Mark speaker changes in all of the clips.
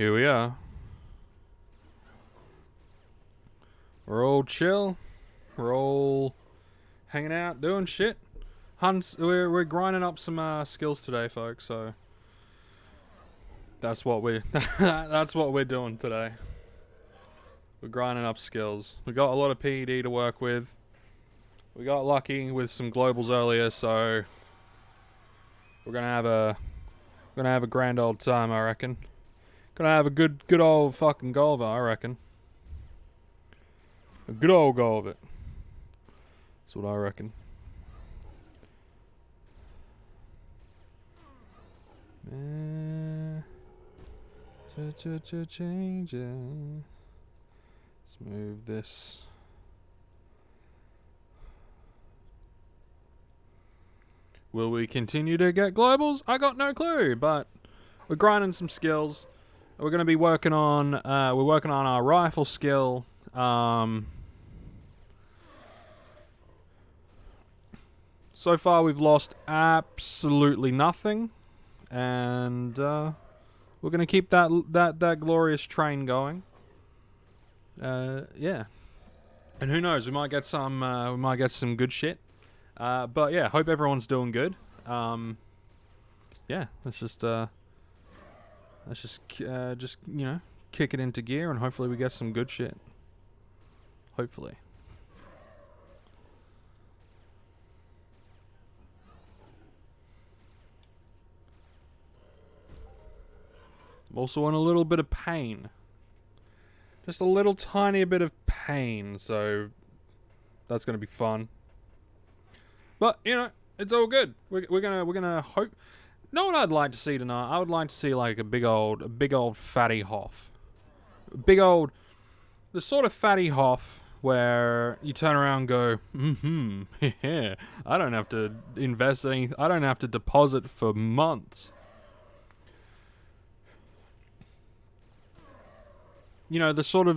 Speaker 1: Here we are. We're all chill. We're all hanging out, doing shit. We're grinding up some skills today, folks. So that's what we're doing today. We're grinding up skills. We got a lot of PED to work with. We got lucky with some globals earlier, so we're gonna have a grand old time, I reckon. Gonna have a good old fucking go of it, I reckon. A good old go of it. That's what I reckon. Change it. Let's move this. Will we continue to get globals? I got no clue, but we're grinding some skills. We're going to be working on our rifle skill. So far we've lost absolutely nothing, and we're going to keep that glorious train going. Yeah. And who knows, we might get some good shit. But yeah, hope everyone's doing good. Yeah, let's just kick it into gear, and hopefully we get some good shit. Hopefully. I'm also in a little bit of pain. Just a little tiny bit of pain, so that's gonna be fun. But you know, it's all good. We're gonna hope. Know what I'd like to see tonight? I would like to see like a big old fatty HOF. The sort of fatty HOF where you turn around and go, yeah, I don't have to invest anything. I don't have to deposit for months. You know, this sort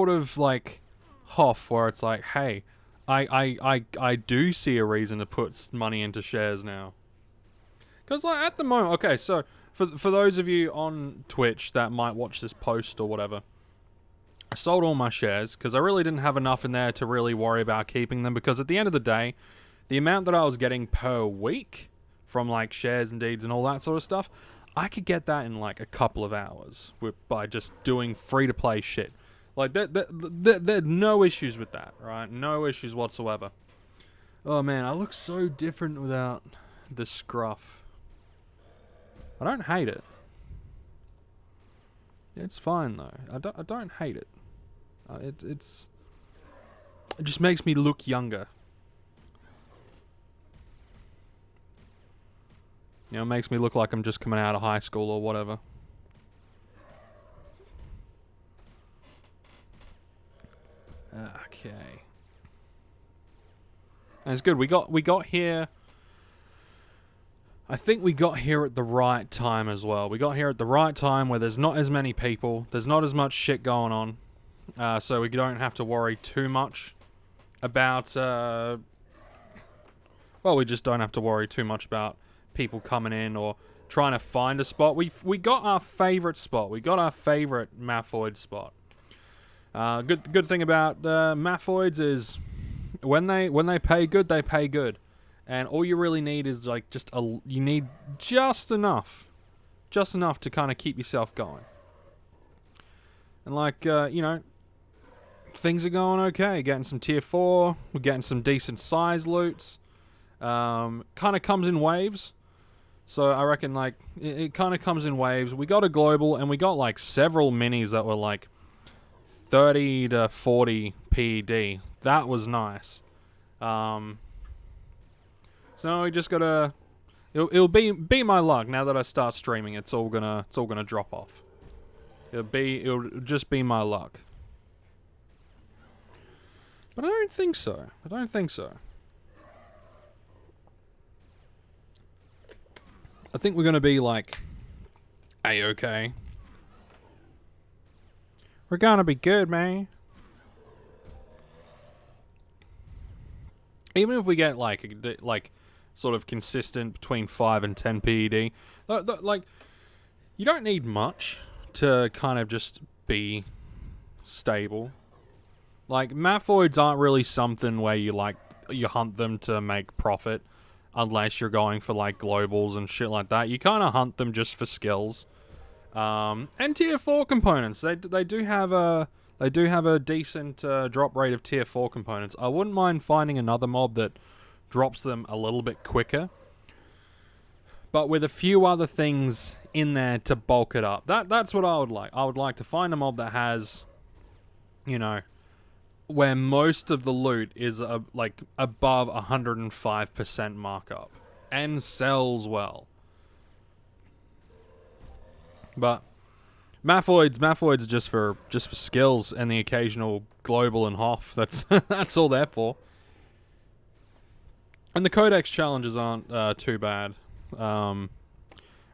Speaker 1: of like HOF where it's like, hey, I do see a reason to put money into shares now. Because like at the moment, okay, so for those of you on Twitch that might watch this post or whatever, I sold all my shares because I really didn't have enough in there to really worry about keeping them, because at the end of the day, the amount that I was getting per week from like shares and deeds and all that sort of stuff, I could get that in like a couple of hours by just doing free-to-play shit. Like, there are no issues with that, right? No issues whatsoever. Oh man, I look so different without the scruff. I don't hate it. It's fine though. I don't hate it. It just makes me look younger. You know, it makes me look like I'm just coming out of high school or whatever. Okay. And it's good. We got here. I think we got here at the right time as well. We got here at the right time where there's not as many people. There's not as much shit going on. So we don't have to worry too much about... well, we just don't have to worry too much about people coming in or trying to find a spot. We got our favorite spot. We got our favorite maploid spot. Good thing about maploids is when they pay good, they pay good. And all you really need is like you need just enough to kind of keep yourself going. And like you know, things are going okay. Getting some tier 4, we're getting some decent size loots. Kind of comes in waves. So I reckon like it kind of comes in waves. We got a global and we got like several minis that were like 30 to 40 PED. That was nice. So we just gotta. It'll be my luck now that I start streaming. It's all gonna drop off. It'll just be my luck. But I don't think so. I think we're gonna be like A-okay. We're gonna be good, man. Even if we get like sort of consistent between 5 and 10 PED, like you don't need much to kind of just be stable. Like, maploids aren't really something where you hunt them to make profit, unless you're going for like globals and shit like that. You kind of hunt them just for skills. And tier 4 components. They do have a decent drop rate of tier 4 components. I wouldn't mind finding another mob that drops them a little bit quicker, but with a few other things in there to bulk it up. That's what I would like. I would like to find a mob that has, you know, where most of the loot is like above 105% markup and sells well. But maploids are just for skills and the occasional global and HOF. That's all they're for. And the codex challenges aren't too bad. Right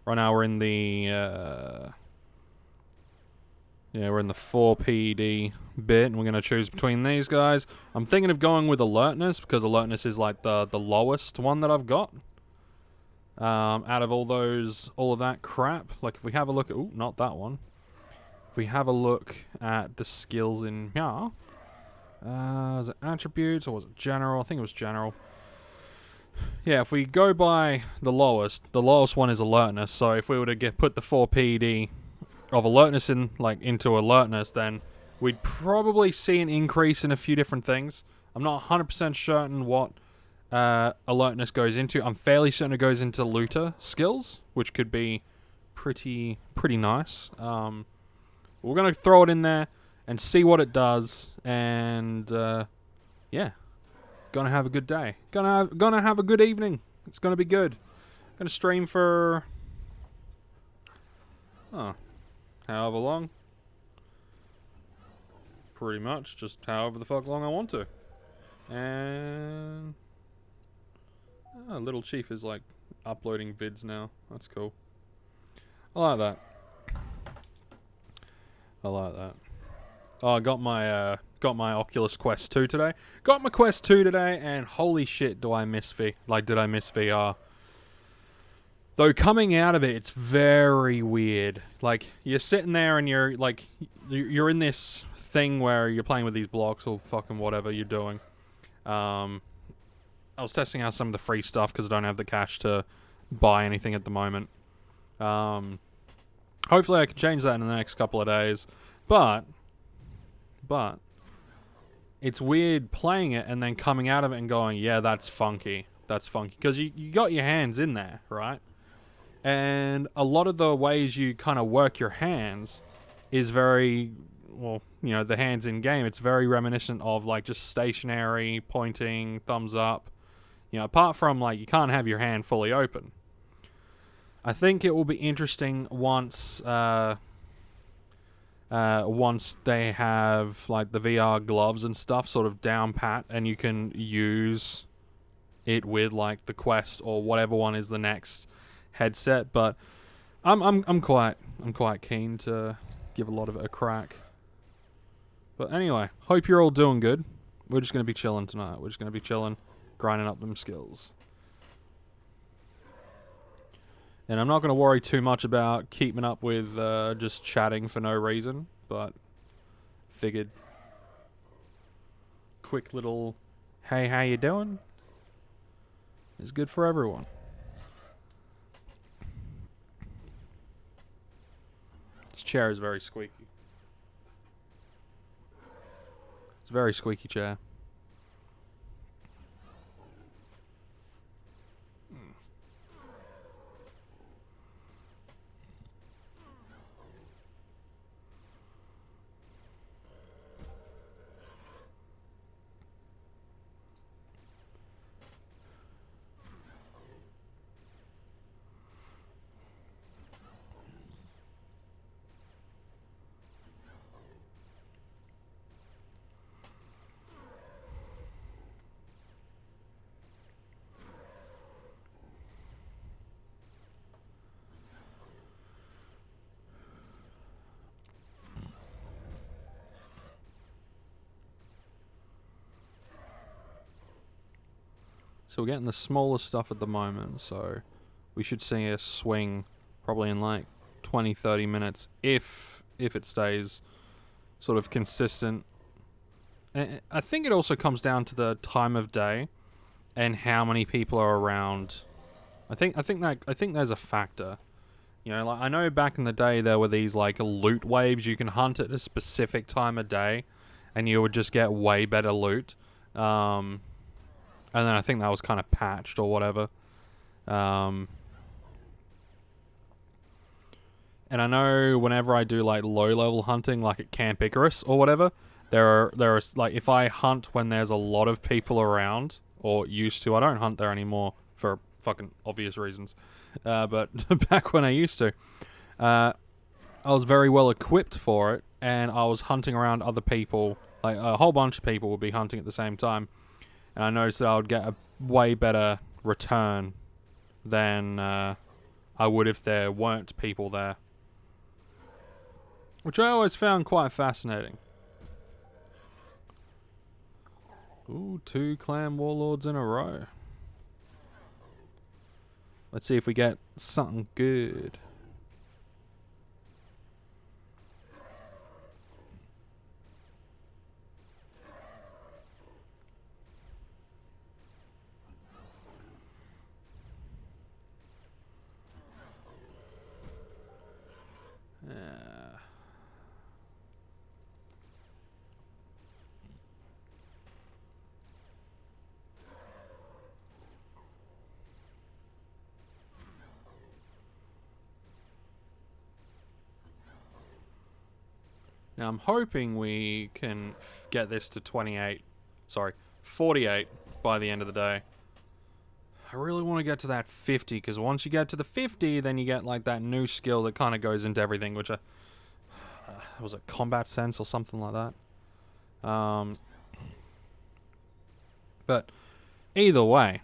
Speaker 1: now we're in the we're in the 4 PED bit, and we're going to choose between these guys. I'm thinking of going with alertness, because alertness is like the lowest one that I've got. Out of all of that crap. Like, if we have a look at, not that one. If we have a look at the skills in here, was it attributes or was it general? I think it was general. Yeah, if we go by the lowest one is alertness. So if we were to put the 4 PED of alertness into alertness, then we'd probably see an increase in a few different things. I'm not 100% certain what alertness goes into. I'm fairly certain it goes into looter skills, which could be pretty nice. We're gonna throw it in there and see what it does, and yeah, gonna have a good day. Gonna have a good evening. It's gonna be good. Gonna stream for however long. Pretty much just however the fuck long I want to. And Little Chief is like uploading vids now. That's cool. I like that. Oh, I got my Oculus Quest 2 today. Got my Quest 2 today, and holy shit, did I miss VR. Though coming out of it, it's very weird. Like, you're sitting there and you're in this thing where you're playing with these blocks or fucking whatever you're doing. I was testing out some of the free stuff because I don't have the cash to buy anything at the moment. Hopefully I can change that in the next couple of days. But it's weird playing it and then coming out of it and going, yeah, that's funky. Because you got your hands in there, right? And a lot of the ways you kind of work your hands is very, well, the hands in game. It's very reminiscent of like just stationary, pointing, thumbs up. Apart from like you can't have your hand fully open. I think it will be interesting once they have like the VR gloves and stuff sort of down pat, and you can use it with like the Quest or whatever one is the next headset. But I'm quite keen to give a lot of it a crack. But anyway, hope you're all doing good. We're just gonna be chilling tonight. We're just gonna be chilling, grinding up them skills. And I'm not going to worry too much about keeping up with just chatting for no reason, but figured quick little, hey, how you doing? Is good for everyone. This chair is very squeaky. It's a very squeaky chair. So we're getting the smaller stuff at the moment, so we should see a swing probably in like 20, 30 minutes if it stays sort of consistent. And I think it also comes down to the time of day and how many people are around. I think there's a factor. You know, like I know back in the day there were these like loot waves you can hunt at a specific time of day, and you would just get way better loot. And then I think that was kind of patched or whatever. And I know whenever I do like low level hunting, like at Camp Icarus or whatever, there are like if I hunt when there's a lot of people around, or used to, I don't hunt there anymore for fucking obvious reasons. But back when I used to, I was very well equipped for it, and I was hunting around other people. Like a whole bunch of people would be hunting at the same time, and I noticed that I would get a way better return than I would if there weren't people there, which I always found quite fascinating. Ooh, 2 clan warlords in a row. Let's see if we get something good. Now I'm hoping we can get this to 48 by the end of the day. I really want to get to that 50, because once you get to the 50, then you get like that new skill that kind of goes into everything, which was it combat sense or something like that. But either way.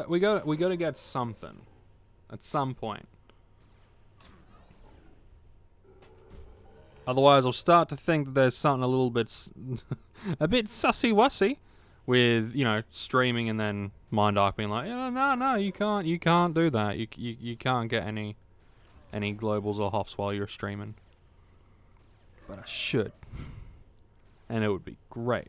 Speaker 1: We got to get something at some point. Otherwise, I'll start to think that there's something a little bit, a bit sussy-wussy with, you know, streaming and then Mindark being like, no, you can't do that. You can't get any globals or HOFs while you're streaming. But I should, and it would be great.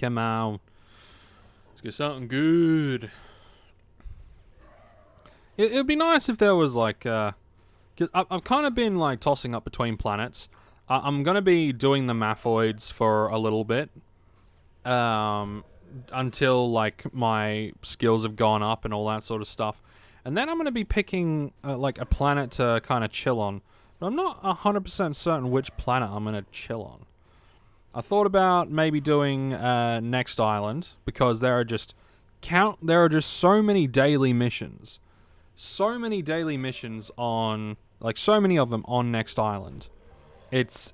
Speaker 1: Come on. Let's get something good. It would be nice if there was like... Cause I've kind of been like tossing up between planets. I'm going to be doing the maploids for a little bit. Until like my skills have gone up and all that sort of stuff. And then I'm going to be picking like a planet to kind of chill on. But I'm not 100% certain which planet I'm going to chill on. I thought about maybe doing Next Island, because there are just so many daily missions. So many daily missions on, like, so many of them on Next Island. It's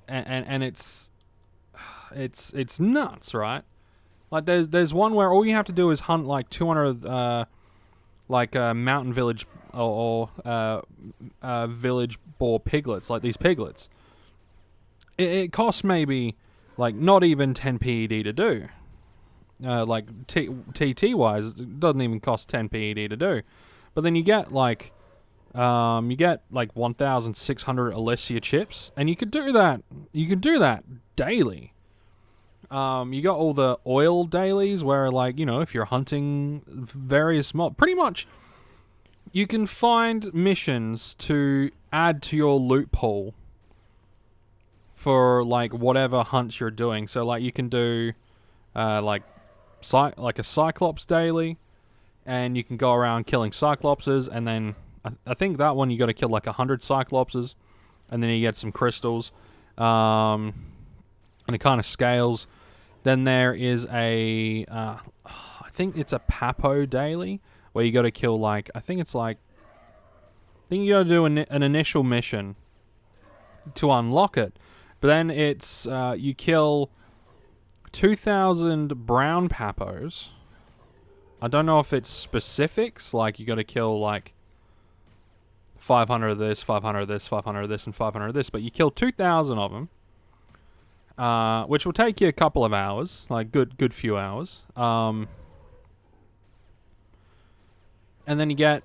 Speaker 1: nuts, right? Like there's one where all you have to do is hunt like 200 mountain village or village boar piglets, like these piglets. It costs maybe like not even 10 PED to do. Like TT wise, it doesn't even cost 10 PED to do. But then you get like 1,600 Alessia chips, and you could do that. You could do that daily. You got all the oil dailies where, like, you know, if you're hunting various pretty much you can find missions to add to your loot pool for like whatever hunts you're doing. So like you can do like a Cyclops daily, and you can go around killing Cyclopses, and then I think that one you got to kill like 100 Cyclopses, and then you get some crystals, and it kind of scales. Then there is a, I think it's a Papo daily, where you got to kill like, I think you got to do an initial mission to unlock it. But then it's, you kill 2,000 brown Papos. I don't know if it's specifics, like you got to kill like 500 of this, 500 of this, 500 of this, and 500 of this, but you kill 2,000 of them. Which will take you a couple of hours, like good few hours. And then you get,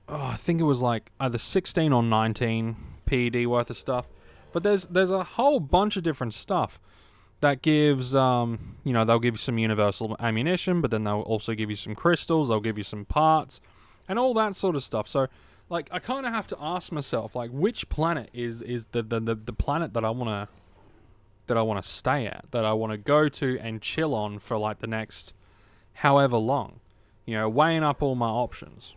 Speaker 1: I think it was like either 16 or 19 PED worth of stuff. But there's a whole bunch of different stuff that gives, they'll give you some universal ammunition, but then they'll also give you some crystals, they'll give you some parts, and all that sort of stuff. So, like, I kind of have to ask myself, like, which planet is the planet that I want to stay at, that I want to go to and chill on for like the next however long, weighing up all my options.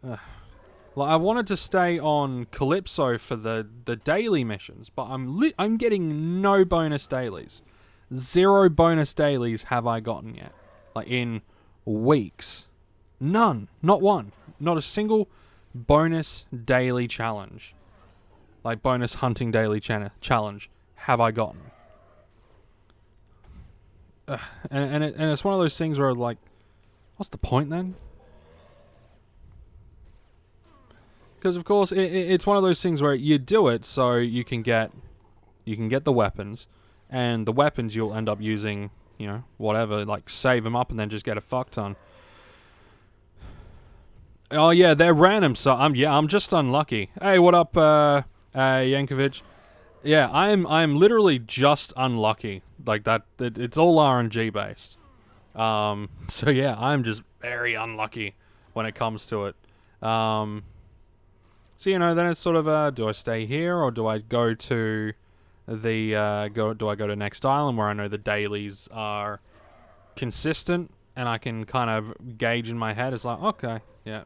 Speaker 1: Like, I wanted to stay on Calypso for the daily missions, but I'm getting no bonus dailies. 0 bonus dailies have I gotten yet, like in weeks. None, not one, not a single bonus daily challenge. Like bonus hunting daily challenge have I gotten. And it's one of those things where like, what's the point then? Because of course it's one of those things where you do it so you can get the weapons, and the weapons you'll end up using, whatever, like save them up and then just get a fuck ton. Oh yeah, they're random, so I'm just unlucky. Hey, what up, Yankovic? Yeah, I'm literally just unlucky. Like that, it's all RNG based. So yeah, I'm just very unlucky when it comes to it. So then it's sort of do I stay here or do I go to the do I go to next island where I know the dailies are consistent and I can kind of gauge in my head. It's like, okay, yeah,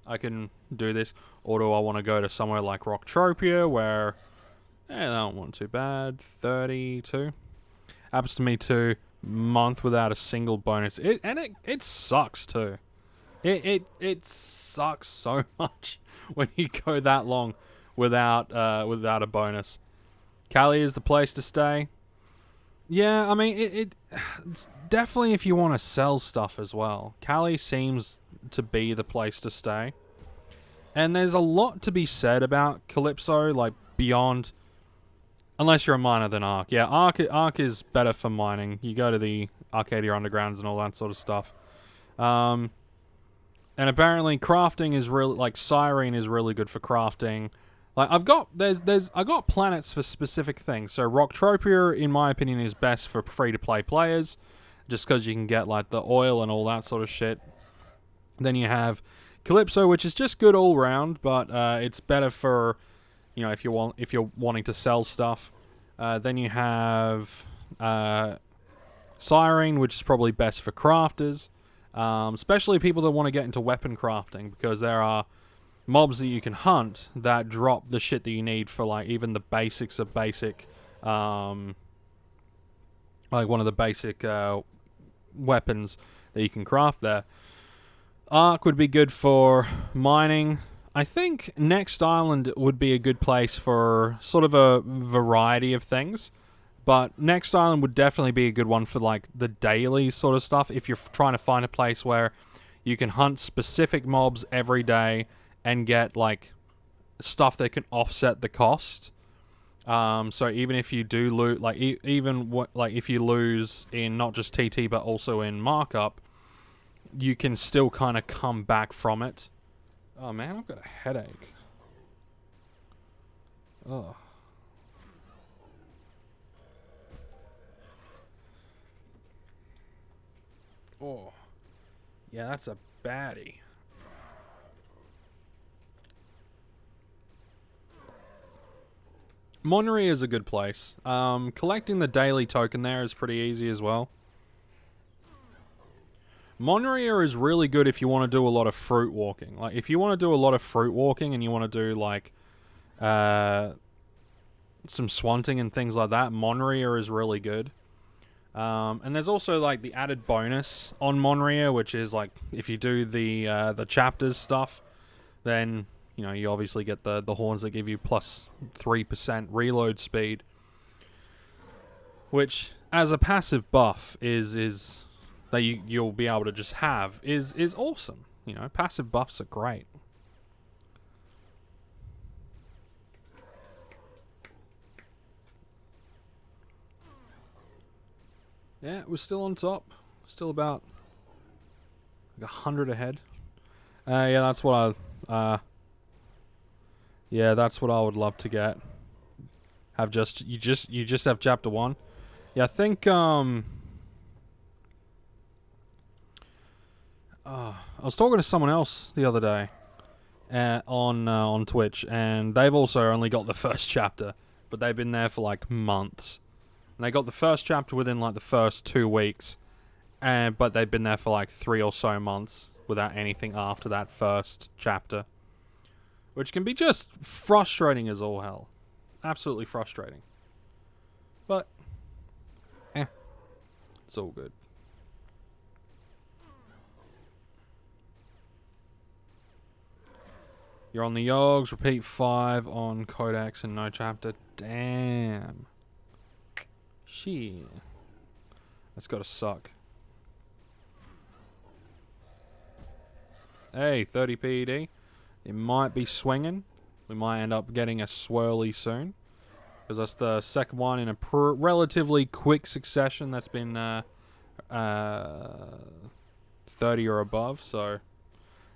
Speaker 1: I can do this. Or do I want to go to somewhere like Rocktropia where, that wasn't too bad. 32. Happens to me too. Month without a single bonus. It sucks too. It sucks so much when you go that long without a bonus. Cali is the place to stay. Yeah, I mean it's definitely if you want to sell stuff as well. Cali seems to be the place to stay. And there's a lot to be said about Calypso, like beyond, unless you're a miner, then Ark. Yeah, Ark is better for mining. You go to the Arcadia Undergrounds and all that sort of stuff. And apparently crafting is really, like Cyrene is really good for crafting. Like I got planets for specific things. So Rocktropia, in my opinion, is best for free-to-play players, just because you can get like the oil and all that sort of shit. Then you have Calypso, which is just good all round, but it's better for, if you're wanting to sell stuff. Then you have Cyrene, which is probably best for crafters, especially people that want to get into weapon crafting, because there are mobs that you can hunt that drop the shit that you need for like even the basics of basic, like one of the basic weapons that you can craft there. Ark would be good for mining. I think Next Island would be a good place for sort of a variety of things. But Next Island would definitely be a good one for like the daily sort of stuff. If you're trying to find a place where you can hunt specific mobs every day and get like stuff that can offset the cost. So even if you do lose, like if you lose in not just TT but also in markup, you can still kind of come back from it. Oh man, I've got a headache. Oh. Oh. Yeah, that's a baddie. Monterey is a good place. Collecting the daily token there is pretty easy as well. Monria is really good if you want to do a lot of fruit walking. Like, if you want to do a lot of fruit walking and you want to do, like, some swanting and things like that, Monria is really good. And there's also, like, the added bonus on Monria, which is, like, if you do the chapters stuff, then, you know, you obviously get the horns that give you plus 3% reload speed. Which, as a passive buff, is that you'll be able to just have, is awesome. You know, passive buffs are great. Yeah, we're still on top. Still about like 100 ahead. Yeah, that's what yeah, that's what I would love to get. Have you just have chapter 1. Yeah, I think I was talking to someone else the other day on Twitch, and they've also only got the first chapter, but they've been there for like months. And they got the first chapter within like the first 2 weeks, but they've been there for like 3 or so months without anything after that first chapter, which can be just frustrating as all hell. Absolutely frustrating. But it's all good. You're on the Yogs, repeat 5 on Codex and no chapter. Damn. Shit. That's gotta suck. Hey, 30 PED. It might be swinging. We might end up getting a swirly soon. Because that's the second one in a relatively quick succession that's been 30 or above. So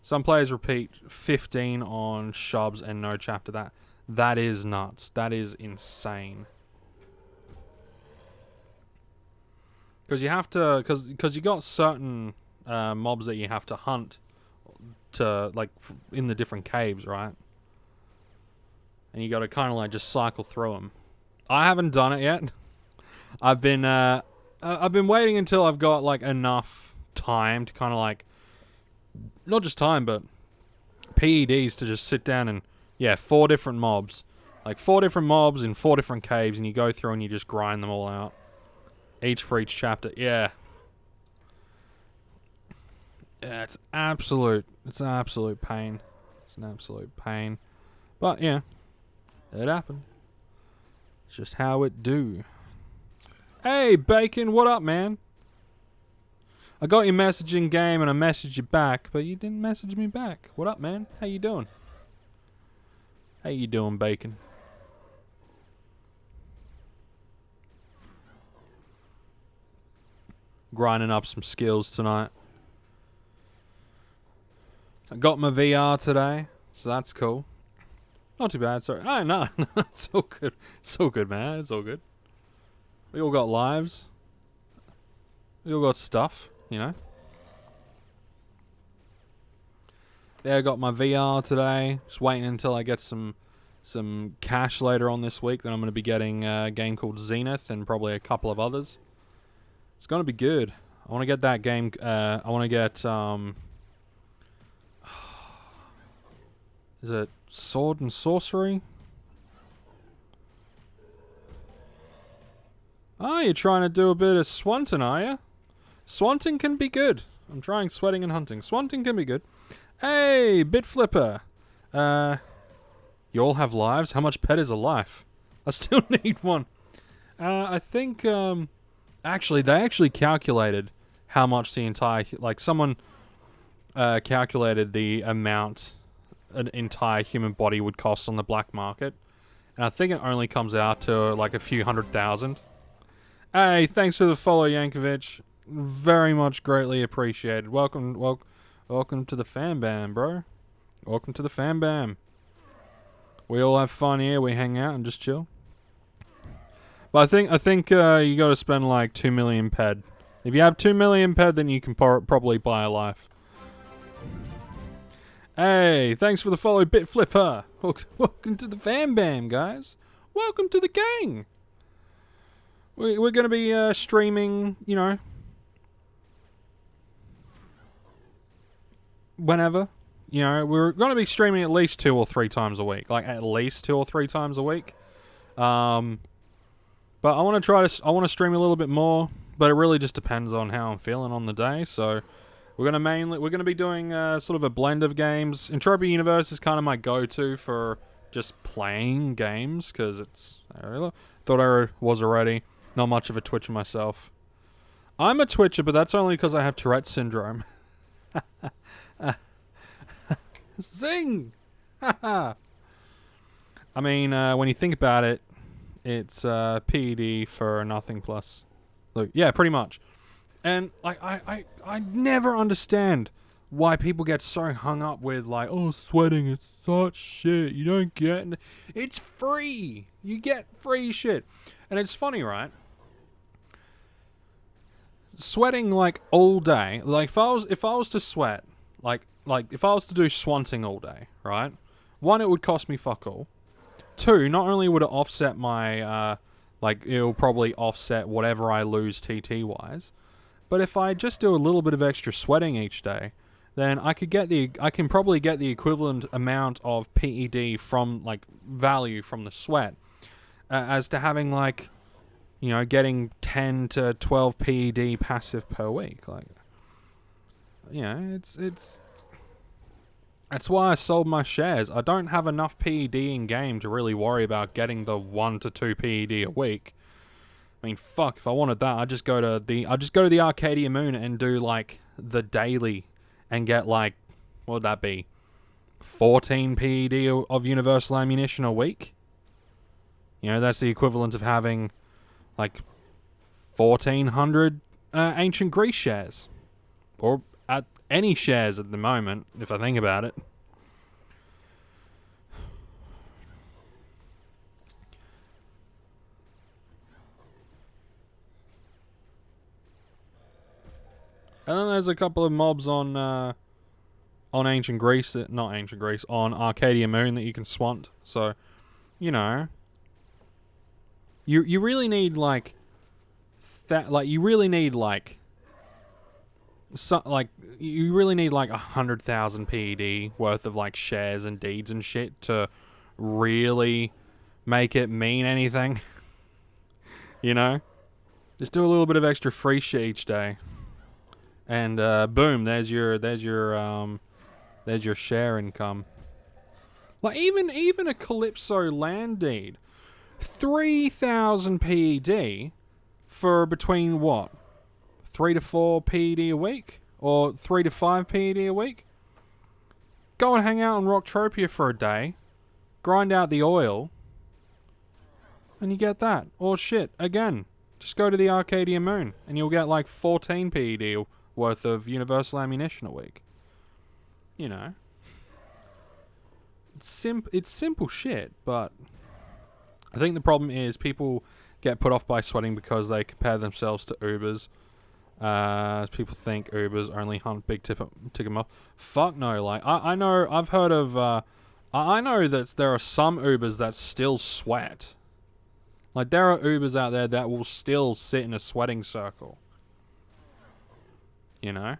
Speaker 1: some players repeat 15 on Shubs and no chapter. That is nuts. That is insane. Because you have to, because you got certain mobs that you have to hunt to, like, in the different caves, right? And you got to kind of like just cycle through them. I haven't done it yet. I've been waiting until I've got like enough time to kind of like, not just time, but PEDs to just sit down and 4 different mobs, like 4 different mobs in 4 different caves, and you go through and you just grind them all out, each for each chapter. Yeah, it's absolute pain. It's an absolute pain. But yeah, it happened. It's just how it do. Hey, Bacon, what up, man? I got your message in game and I messaged you back, but you didn't message me back. What up, man? How you doing? How you doing, Bacon? Grinding up some skills tonight. I got my VR today, so that's cool. Not too bad, sorry. Oh, no, it's all good. It's all good, man. It's all good. We all got lives. We all got stuff, you know. Yeah, I got my VR today. Just waiting until I get some cash later on this week. Then I'm going to be getting a game called Zenith and probably a couple of others. It's going to be good. I want to get that game. I want to get... is it Sword and Sorcery? Oh, you're trying to do a bit of Swanton, are you? Swanton can be good. I'm trying sweating and hunting. Swanton can be good. Hey, Bit Flipper. You all have lives? How much pet is a life? I still need one. I think, actually, they actually calculated how much the entire, like, someone calculated the amount an entire human body would cost on the black market. And I think it only comes out to, like, a few 100,000. Hey, thanks for the follow, Yankovic. Very much greatly appreciated. Welcome to the fan bam, bro. Welcome to the fan bam. We all have fun here. We hang out and just chill. But I think you got to spend like 2 million ped. If you have 2 million ped, then you can probably buy a life. Hey, thanks for the follow, Bit Flipper. Welcome to the fan bam, guys. Welcome to the gang. We're going to be streaming, you know, whenever. You know, we're going to be streaming at least 2 or 3 times a week. Like, at least 2 or 3 times a week. But I want to stream a little bit more, but it really just depends on how I'm feeling on the day. So we're going to be doing sort of a blend of games. Entropia Universe is kind of my go-to for just playing games, because I thought I was already. Not much of a Twitcher myself. I'm a Twitcher, but that's only because I have Tourette's syndrome. Zing! I mean, when you think about it, it's PED for nothing plus. Look, yeah, pretty much. And like, I never understand why people get so hung up with like, oh, sweating is such shit. You don't get it's free. You get free shit. And it's funny, right? Sweating like all day. Like if I was to sweat, like if I was to do swanting all day, right? 1, it would cost me fuck all. 2, not only would it offset my it'll probably offset whatever I lose TT wise, but if I just do a little bit of extra sweating each day, then I can probably get the equivalent amount of PED from like value from the sweat as to having like, you know, getting 10 to 12 PED passive per week. Like, you know, that's why I sold my shares. I don't have enough PED in game to really worry about getting the 1 to 2 PED a week. I mean, fuck, if I wanted that, I'd just go to the Arcadia Moon and do like the daily and get like, what would that be? 14 PED of universal ammunition a week? You know, that's the equivalent of having like 1,400 ancient Greece shares. Or at any shares at the moment, if I think about it. And then there's a couple of mobs on ancient Greece, on Arcadia Moon that you can swant. So, you know, you really need like that. Like you really need like 100,000 PED worth of like shares and deeds and shit to really make it mean anything. You know, just do a little bit of extra free shit each day. And boom, there's your share income. Like even a Calypso land deed, 3,000 PED for between what, 3 to 4 PED a week, or 3 to 5 PED a week. Go and hang out on Entropia for a day, grind out the oil, and you get that. Or shit, again, just go to the Arcadia Moon and you'll get like 14 PED worth of universal ammunition a week. You know, it's simple shit, but I think the problem is people get put off by sweating because they compare themselves to Ubers. People think Ubers only hunt big ticket mob. Fuck no, like I know, I've heard of I know that there are some Ubers that still sweat. Like there are Ubers out there that will still sit in a sweating circle. You know?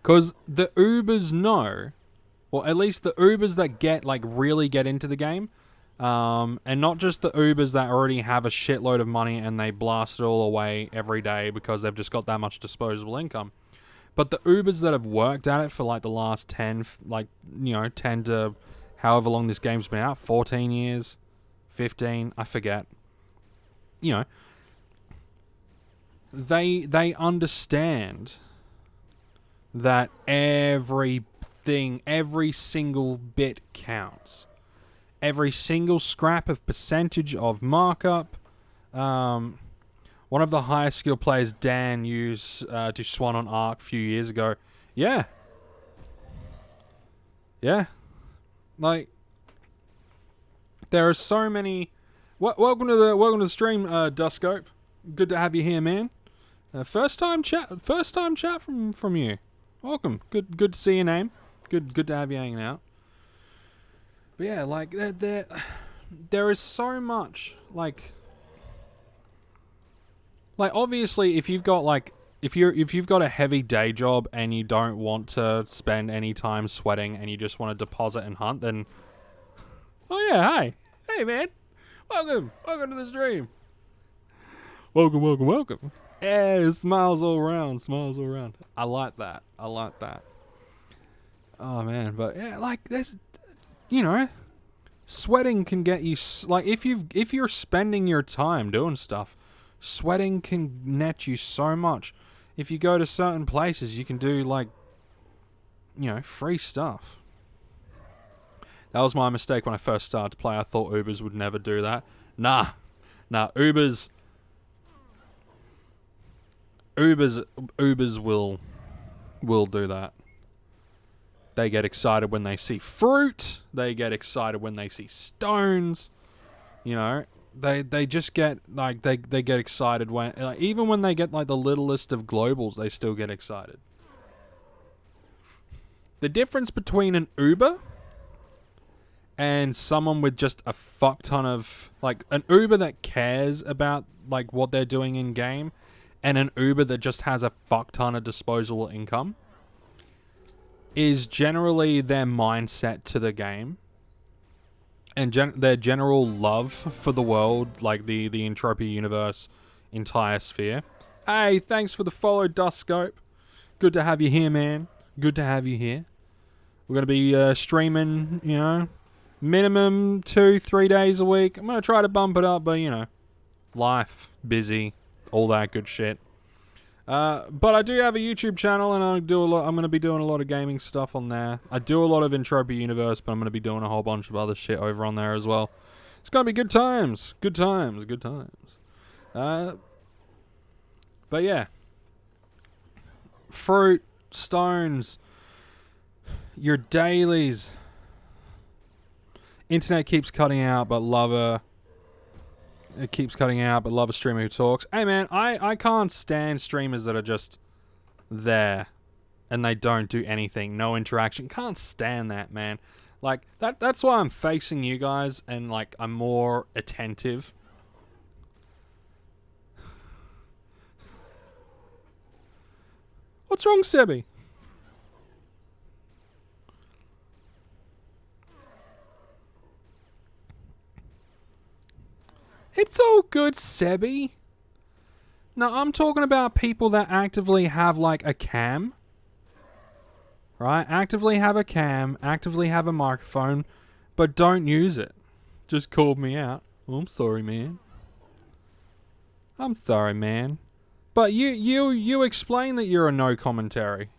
Speaker 1: Because the Ubers know, or at least the Ubers that really get into the game, and not just the Ubers that already have a shitload of money and they blast it all away every day because they've just got that much disposable income. But the Ubers that have worked at it for like the last 10 to however long this game's been out, 14 years, 15, I forget. You know, they understand that every single bit counts. Every single scrap of percentage of markup. One of the highest skill players, Dan, used to swan on Arc a few years ago. Yeah. Like, there are so many. Welcome to the stream, Duscope. Good to have you here, man. First time chat from you. Welcome. Good to see your name. Good to have you hanging out. But yeah, like there is so much like obviously if you've got like if you've got a heavy day job and you don't want to spend any time sweating and you just want to deposit and hunt, then oh yeah, hey man, welcome to the stream. Welcome. Yeah, smiles all around. I like that. Oh man, but yeah, like there's, sweating can get you like if you're spending your time doing stuff, sweating can net you so much. If you go to certain places, you can do like, free stuff. That was my mistake when I first started to play. I thought Ubers would never do that. Nah, Ubers will do that. They get excited when they see fruit. They get excited when they see stones. They just get like they get excited when even when they get like the littlest of globals, they still get excited. The difference between an Uber and someone with just a fuck ton of like an Uber that cares about like what they're doing in game, and an Uber that just has a fuck ton of disposable income, is generally their mindset to the game. And their general love for the world, like the Entropia universe, entire sphere. Hey, thanks for the follow, Dustscope. Good to have you here, man. Good to have you here. We're going to be streaming, minimum 2-3 days a week. I'm going to try to bump it up, but, life, busy, all that good shit. But I do have a YouTube channel, and I'm going to be doing a lot of gaming stuff on there. I do a lot of Entropia Universe, but I'm going to be doing a whole bunch of other shit over on there as well. It's going to be good times. But yeah. Fruit, stones, your dailies. Internet keeps cutting out, but love a streamer who talks. Hey man, I can't stand streamers that are just there and they don't do anything, no interaction. Can't stand that, man. Like that's why I'm facing you guys and like I'm more attentive. What's wrong, Sebi? It's all good, Sebi. No, I'm talking about people that actively have, like, a cam. Right? Actively have a cam, actively have a microphone, but don't use it. Just called me out. Oh, I'm sorry, man. But you explain that you're a no commentary.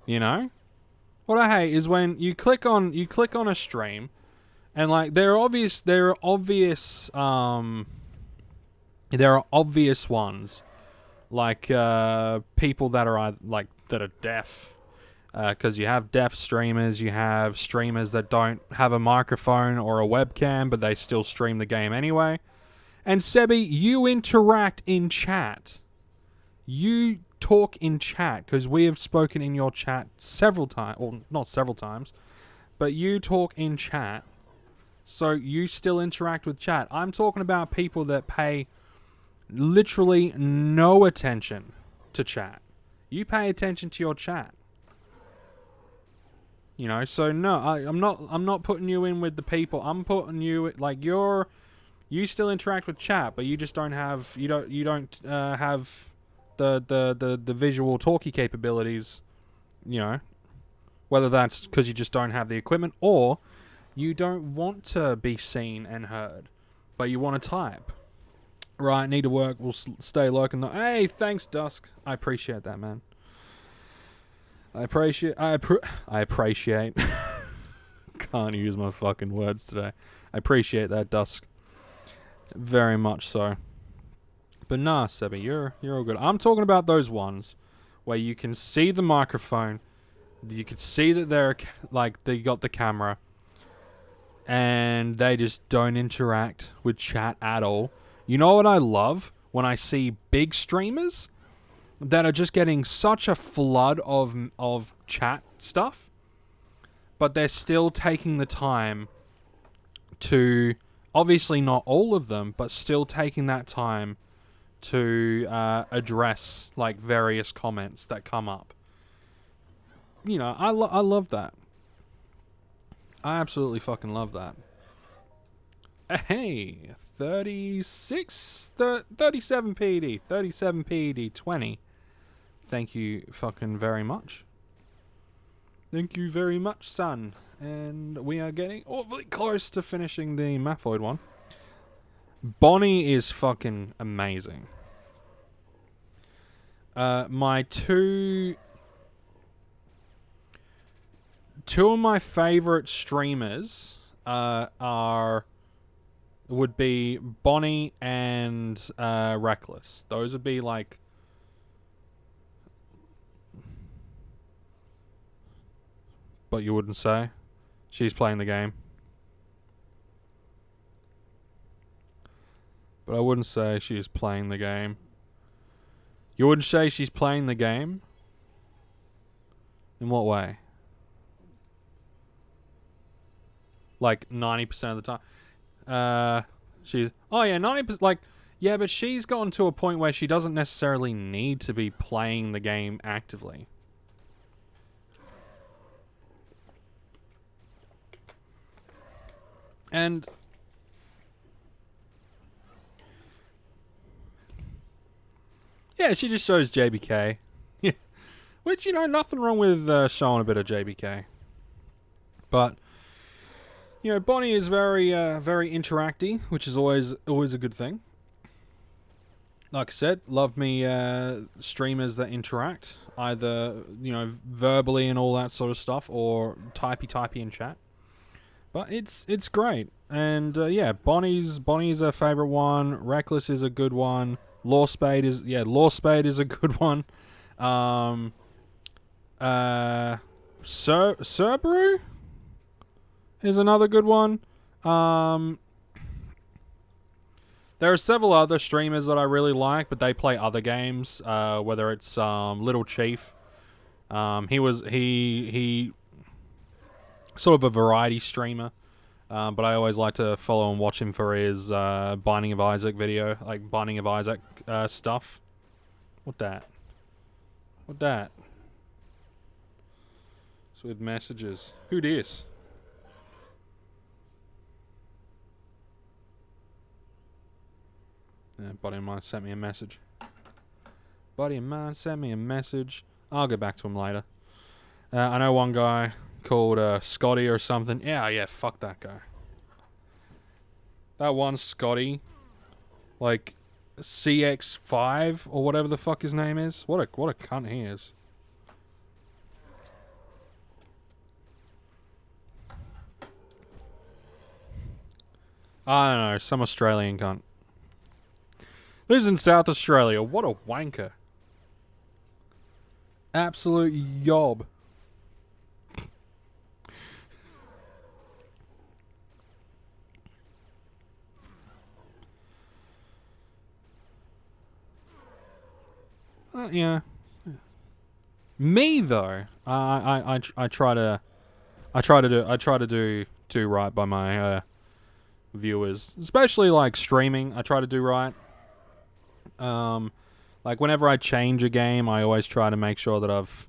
Speaker 1: What I hate is when you click on a stream. And like there are obvious ones, like people that are that are deaf, because you have deaf streamers, you have streamers that don't have a microphone or a webcam, but they still stream the game anyway. And Sebi, you interact in chat. You talk in chat because we have spoken in your chat several times, or not several times, but you talk in chat. So you still interact with chat. I'm talking about people that pay literally no attention to chat. You pay attention to your chat. So no, I'm not putting you in with the people. I'm putting you like you still interact with chat, but you just don't have have the visual talkie capabilities, whether that's because you just don't have the equipment or you don't want to be seen and heard, but you want to type. Right, need to work, we'll stay lurking. Hey, thanks, Dusk. I appreciate that, man. I appreciate... Can't use my fucking words today. I appreciate that, Dusk. Very much so. But nah, Sebi, you're all good. I'm talking about those ones where you can see the microphone, you can see that they got the camera, and they just don't interact with chat at all. You know what I love? When I see big streamers that are just getting such a flood of chat stuff, but they're still taking the time to, obviously not all of them, but still taking that time to address like various comments that come up. You know, I love that. I absolutely fucking love that. Hey, 37 PD, 37 PD 20. Thank you fucking very much. Thank you very much, son. And we are getting awfully close to finishing the maploid one. Bonnie is fucking amazing. My two of my favorite streamers would be Bonnie and Reckless. Those would be like but you wouldn't say? She's playing the game. But I wouldn't say she's playing the game. You wouldn't say she's playing the game? In what way? Like 90% of the time. She's... Oh yeah, 90%... Like, yeah, but she's gotten to a point where she doesn't necessarily need to be playing the game actively. And... yeah, she just shows JBK. Yeah. Which, you know, nothing wrong with showing a bit of JBK. But... you know, Bonnie is very, very interacty, which is always a good thing. Like I said, love me streamers that interact, either, you know, verbally and all that sort of stuff, or typey in chat. But it's great, and yeah, Bonnie's a favorite one. Reckless is a good one. Lawspade is a good one. Cerberus is another good one. There are several other streamers that I really like, but they play other games. Whether it's Little Chief, he sort of a variety streamer, but I always like to follow and watch him for his Binding of Isaac video, like Binding of Isaac stuff. What that? So with messages, who this? Yeah, buddy of mine sent me a message. I'll get back to him later. I know one guy called Scotty or something. Yeah, fuck that guy. That one Scotty, like CX5 or whatever the fuck his name is. What a cunt he is. I don't know, some Australian cunt. Lives in South Australia. What a wanker. Absolute yob. Yeah. Me though, I try to do right by my viewers, especially like streaming. I try to do right. Like whenever I change a game, I always try to make sure that I've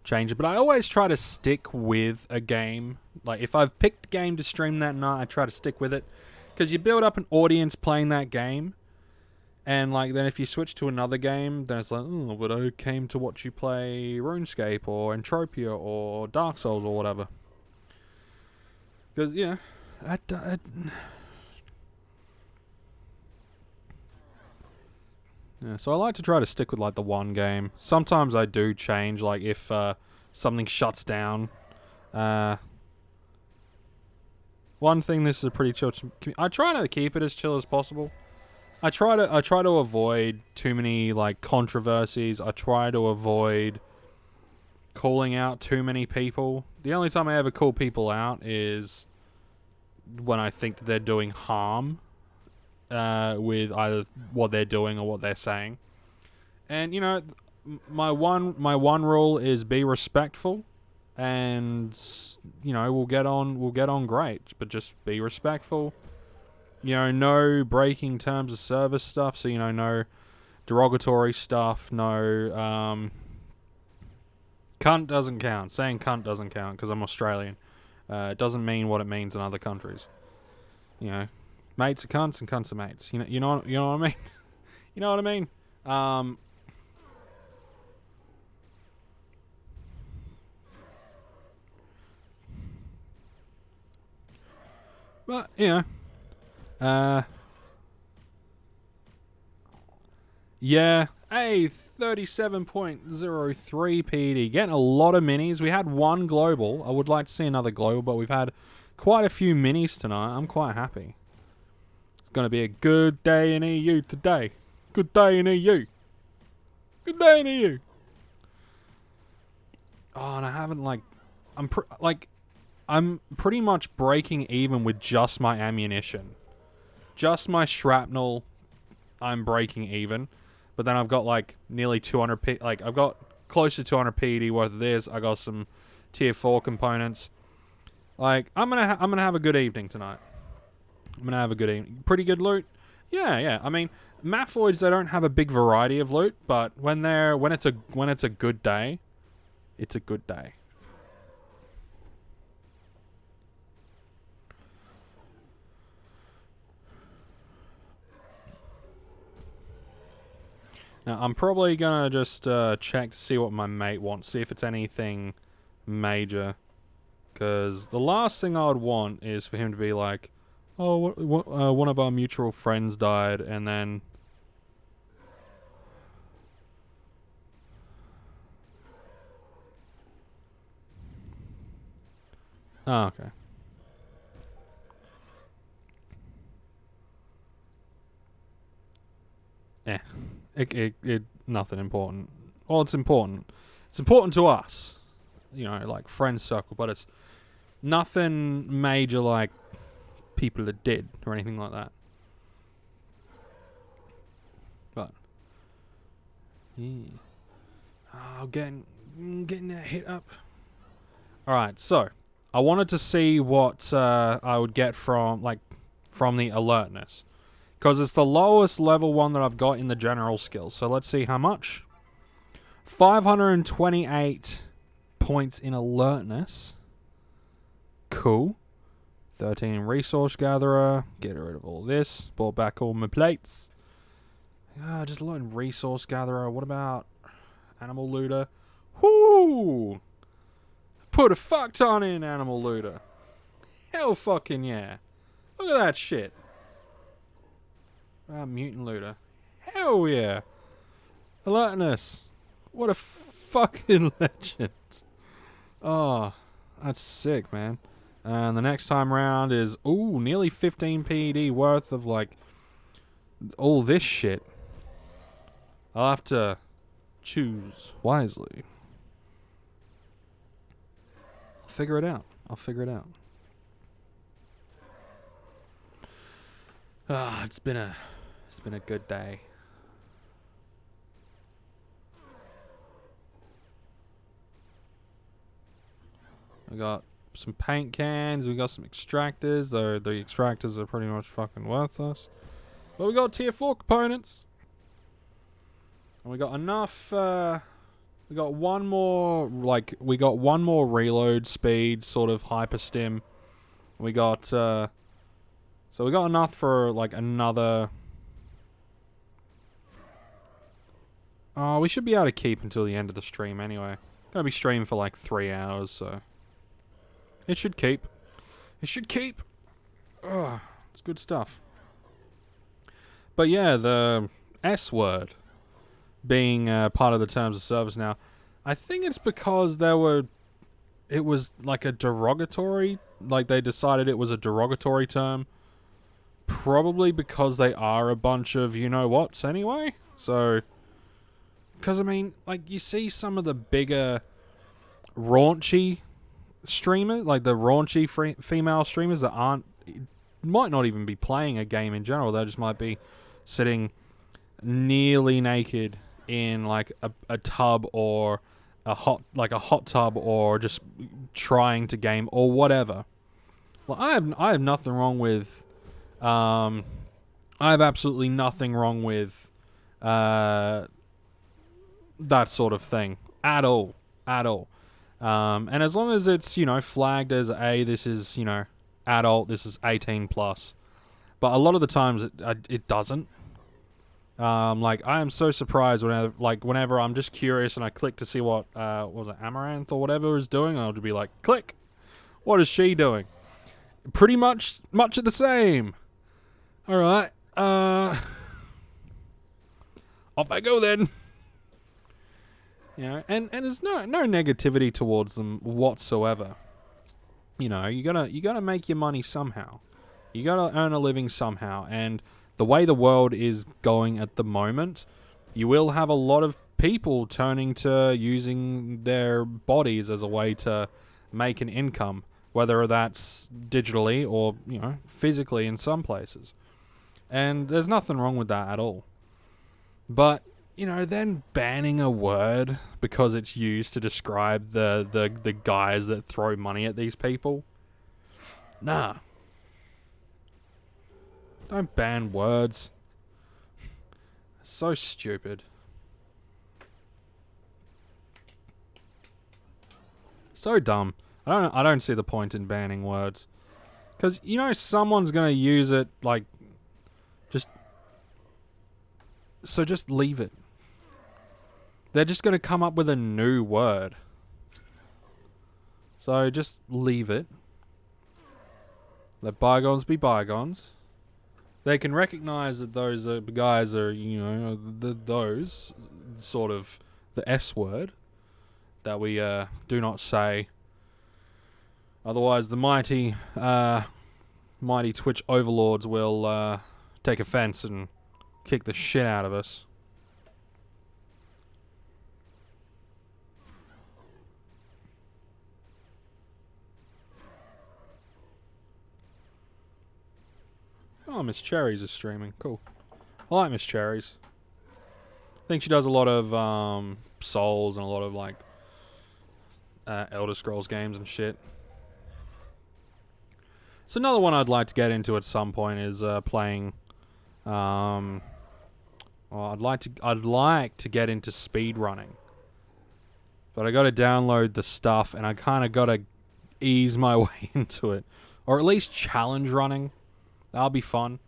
Speaker 1: changed it. But I always try to stick with a game. Like if I've picked a game to stream that night, I try to stick with it. Because you build up an audience playing that game. And like then if you switch to another game, then it's like, oh, but I came to watch you play RuneScape or Entropia or Dark Souls or whatever. Because, yeah, yeah, so I like to try to stick with like the one game. Sometimes I do change, like if something shuts down. One thing, this is a pretty chill. I try to keep it as chill as possible. I try to avoid too many like controversies. I try to avoid calling out too many people. The only time I ever call people out is when I think that they're doing harm. With either what they're doing or what they're saying, and you know, my one rule is be respectful, and you know we'll get on great, but just be respectful. You know, no breaking terms of service stuff. So you know, derogatory stuff. No, cunt doesn't count. Saying cunt doesn't count because I'm Australian. It doesn't mean what it means in other countries. You know, mates are cunts and cunts are mates. You know what I mean? You know what I mean? But yeah. Hey, 37.03 PD. Getting a lot of minis. We had one global. I would like to see another global, but we've had quite a few minis tonight. I'm quite happy. It's going to be a good day in EU today. Good day in EU. Good day in EU. Oh, and I haven't, like... I'm pretty much breaking even with just my ammunition. Just my shrapnel, I'm breaking even. But then I've got like nearly 200 I've got close to 200 PD worth of this. I got some tier 4 components. Like I'm gonna have a good evening tonight. I'm gonna have a good evening. Pretty good loot. Yeah. I mean, maploids, they don't have a big variety of loot, but when it's a good day, it's a good day. Now, I'm probably going to just check to see what my mate wants, see if it's anything major. Because the last thing I would want is for him to be like, oh, one of our mutual friends died, and then... Oh, okay. Yeah. It nothing important. Well, it's important. It's important to us. You know, like friend circle, but it's nothing major like people are dead or anything like that. But yeah. Oh, getting that hit up. Alright, so I wanted to see what I would get from the alertness. Because it's the lowest level one that I've got in the general skills. So let's see how much. 528 points in alertness. Cool. 13 resource gatherer. Get rid of all this. Brought back all my plates. Just learn resource gatherer. What about animal looter? Whoo! Put a fuck ton in animal looter. Hell fucking yeah. Look at that shit. Mutant looter. Hell yeah. Alertness. What a fucking legend. Oh, that's sick, man. And the next time round is, nearly 15 PD worth of, like, all this shit. I'll have to choose wisely. I'll figure it out. It's been a good day. We got some paint cans. We got some extractors. The extractors are pretty much fucking worthless. But we got tier 4 components. And we got enough... we got one more reload speed, sort of hyper stim. We got... so we got enough for, like, another... Oh, we should be able to keep until the end of the stream anyway. Gonna be streaming for, like, 3 hours, so... It should keep. Ugh, it's good stuff. But yeah, the S word being part of the terms of service now, I think it's because it was like a derogatory, like they decided it was a derogatory term. Probably because they are a bunch of you-know-whats anyway. So, because I mean, like you see some of the bigger raunchy streamers, like the raunchy female streamers that might not even be playing a game in general. They just might be sitting nearly naked in like a tub or a hot tub, or just trying to game or whatever. Well, I have nothing wrong with I have absolutely nothing wrong with that sort of thing at all. And as long as it's, flagged as this is, adult, this is 18 plus. But a lot of the times it doesn't. I am so surprised whenever I'm just curious and I click to see what was it, Amaranth or whatever is doing, and I'll just be like, click. What is she doing? Pretty much of the same. All right. Off I go then. And there's no negativity towards them whatsoever. You gotta make your money somehow. You gotta earn a living somehow, and the way the world is going at the moment, you will have a lot of people turning to using their bodies as a way to make an income, whether that's digitally or, physically in some places. And there's nothing wrong with that at all. But, then banning a word because it's used to describe the guys that throw money at these people? Nah. Don't ban words. So stupid. So dumb. I don't see the point in banning words. Because, someone's going to use it, just leave it. They're just going to come up with a new word. So just leave it. Let bygones be bygones. They can recognize that those guys are, those sort of the S word that we do not say. Otherwise, the mighty Twitch overlords will take offense and kick the shit out of us. Oh, Miss Cherries is streaming. Cool. I like Miss Cherries. I think she does a lot of Souls and a lot of Elder Scrolls games and shit. So another one I'd like to get into at some point is playing. I'd like to get into speed running, but I got to download the stuff and I kind of got to ease my way into it, or at least challenge running. That'll be fun.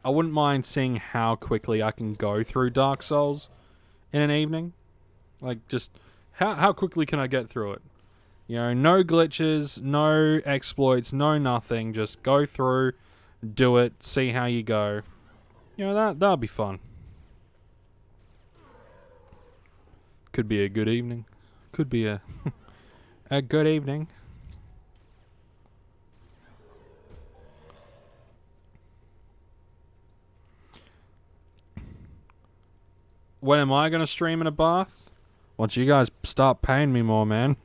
Speaker 1: I wouldn't mind seeing how quickly I can go through Dark Souls in an evening. Just how quickly can I get through it? No glitches, no exploits, no nothing. Just go through, do it, see how you go. That'll be fun. Could be a good evening. Could be a good evening. When am I going to stream in a bath? Once you guys start paying me more, man.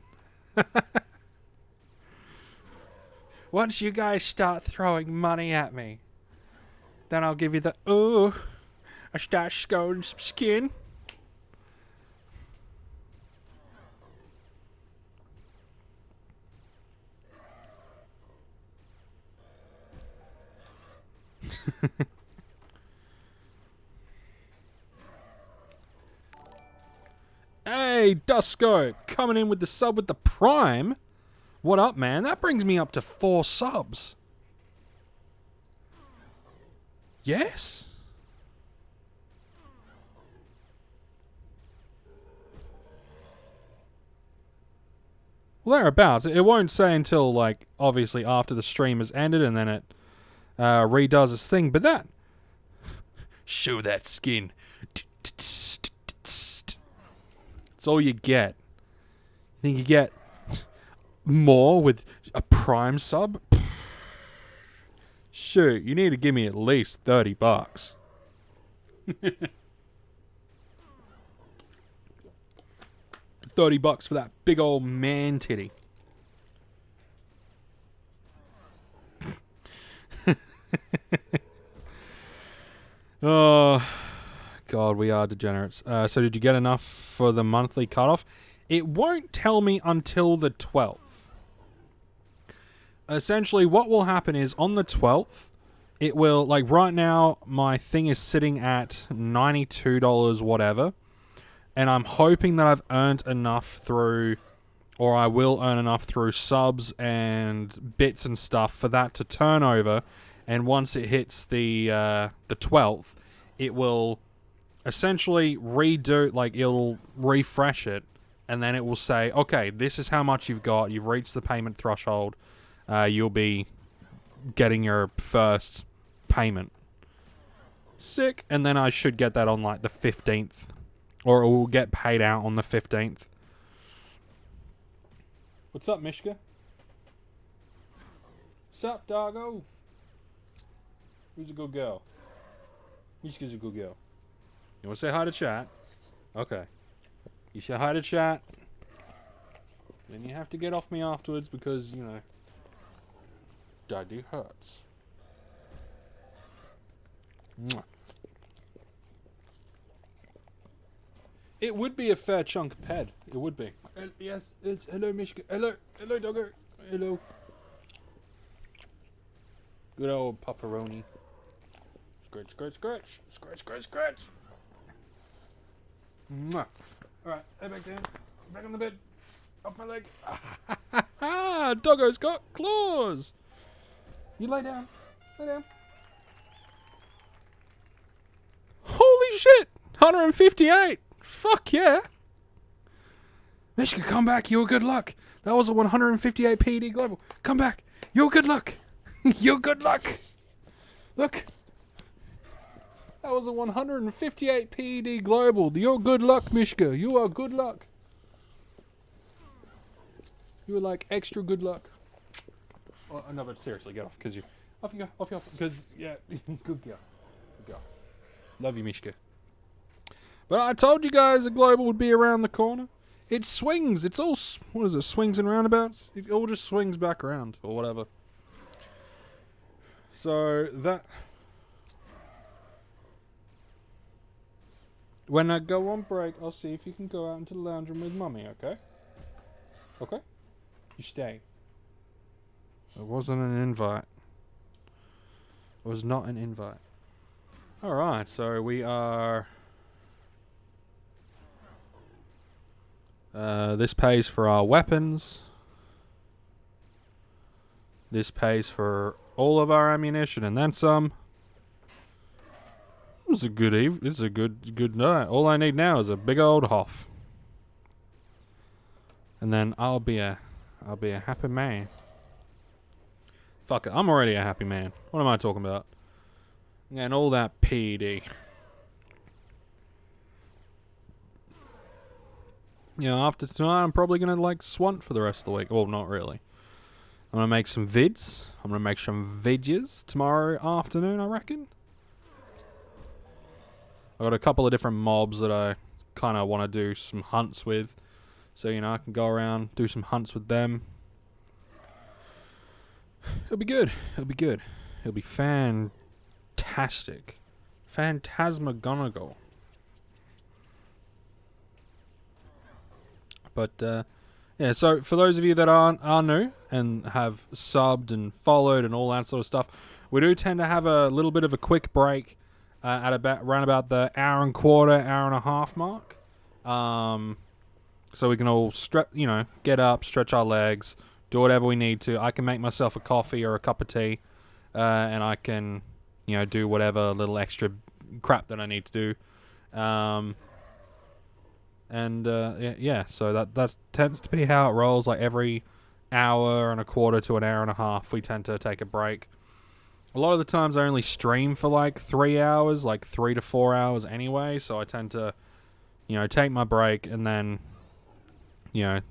Speaker 1: Once you guys start throwing money at me, then I'll give you the, I start scoring some skin. Hey, Dusko, coming in with the sub with the Prime. What up, man? That brings me up to 4 subs. Yes? Well, thereabouts. It won't say until, obviously after the stream has ended and then it redoes its thing. But that... Show that skin. It's all you get. You think you get more with a Prime sub? Shoot, you need to give me at least $30. $30 for that big old man titty. Oh, God, we are degenerates. So did you get enough for the monthly cutoff? It won't tell me until the 12th. Essentially, what will happen is on the 12th, it will, like right now, my thing is sitting at $92 whatever, and I'm hoping that I've earned enough through, or I will earn enough through subs and bits and stuff for that to turn over, and once it hits the 12th, it will essentially redo, like it'll refresh it, and then it will say, okay, this is how much you've got, you've reached the payment threshold, you'll be getting your first payment. Sick. And then I should get that on like the 15th, or it will get paid out on the 15th. What's up, Mishka? What's up, doggo? Who's a good girl? Mishka's a good girl. You want to say hi to chat? Okay. You say hi to chat. Then you have to get off me afterwards because, you know, daddy hurts. Mwah. It would be a fair chunk of ped. It would be. Yes, it's hello, Mishka. Hello, hello, doggo. Hello. Good old pepperoni. Scratch, scratch, scratch, scratch, scratch, scratch. Mwah. All right, head back down. Back on the bed. Off my leg. Doggo's got claws. You lay down. Lay down. Holy shit! 158. Fuck yeah. Mishka, come back. You're good luck. That was a 158 PD global. Come back. You're good luck. You're good luck. Look. That was a 158 PD global. You're good luck, Mishka. You are good luck. You were like extra good luck. Oh, no, but seriously, get off, because you... Off you go, because, yeah, good girl. Good girl. Love you, Mishka. But I told you guys a global would be around the corner. It swings. It's all... What is it? Swings and roundabouts? It all just swings back around, or whatever. So, that... When I go on break, I'll see if you can go out into the lounge room with Mummy, okay? Okay? You stay. It wasn't an invite. It was not an invite. Alright, so we are... this pays for our weapons. This pays for all of our ammunition and then some. It's a good It's a good night. All I need now is a big old HOF. And then I'll be a happy man. Fuck it, I'm already a happy man. What am I talking about? And all that PD. You know, after tonight, I'm probably gonna like swant for the rest of the week. Well, not really. I'm gonna make some vids. I'm gonna make some vidges tomorrow afternoon, I reckon. I got a couple of different mobs that I kind of want to do some hunts with. So, you know, I can go around, do some hunts with them. It'll be good. It'll be good. It'll be fantastic. Phantasmagonagle. But, yeah, so for those of you that are new and have subbed and followed and all that sort of stuff, we do tend to have a little bit of a quick break at around about the hour and quarter, hour and a half mark. So we can all get up, stretch our legs, do whatever we need to. I can make myself a coffee or a cup of tea, and I can, do whatever little extra crap that I need to do. So that tends to be how it rolls. Like every hour and a quarter to an hour and a half, we tend to take a break. A lot of the times I only stream for like 3 hours, like 3 to 4 hours anyway, so I tend to, take my break and then, hour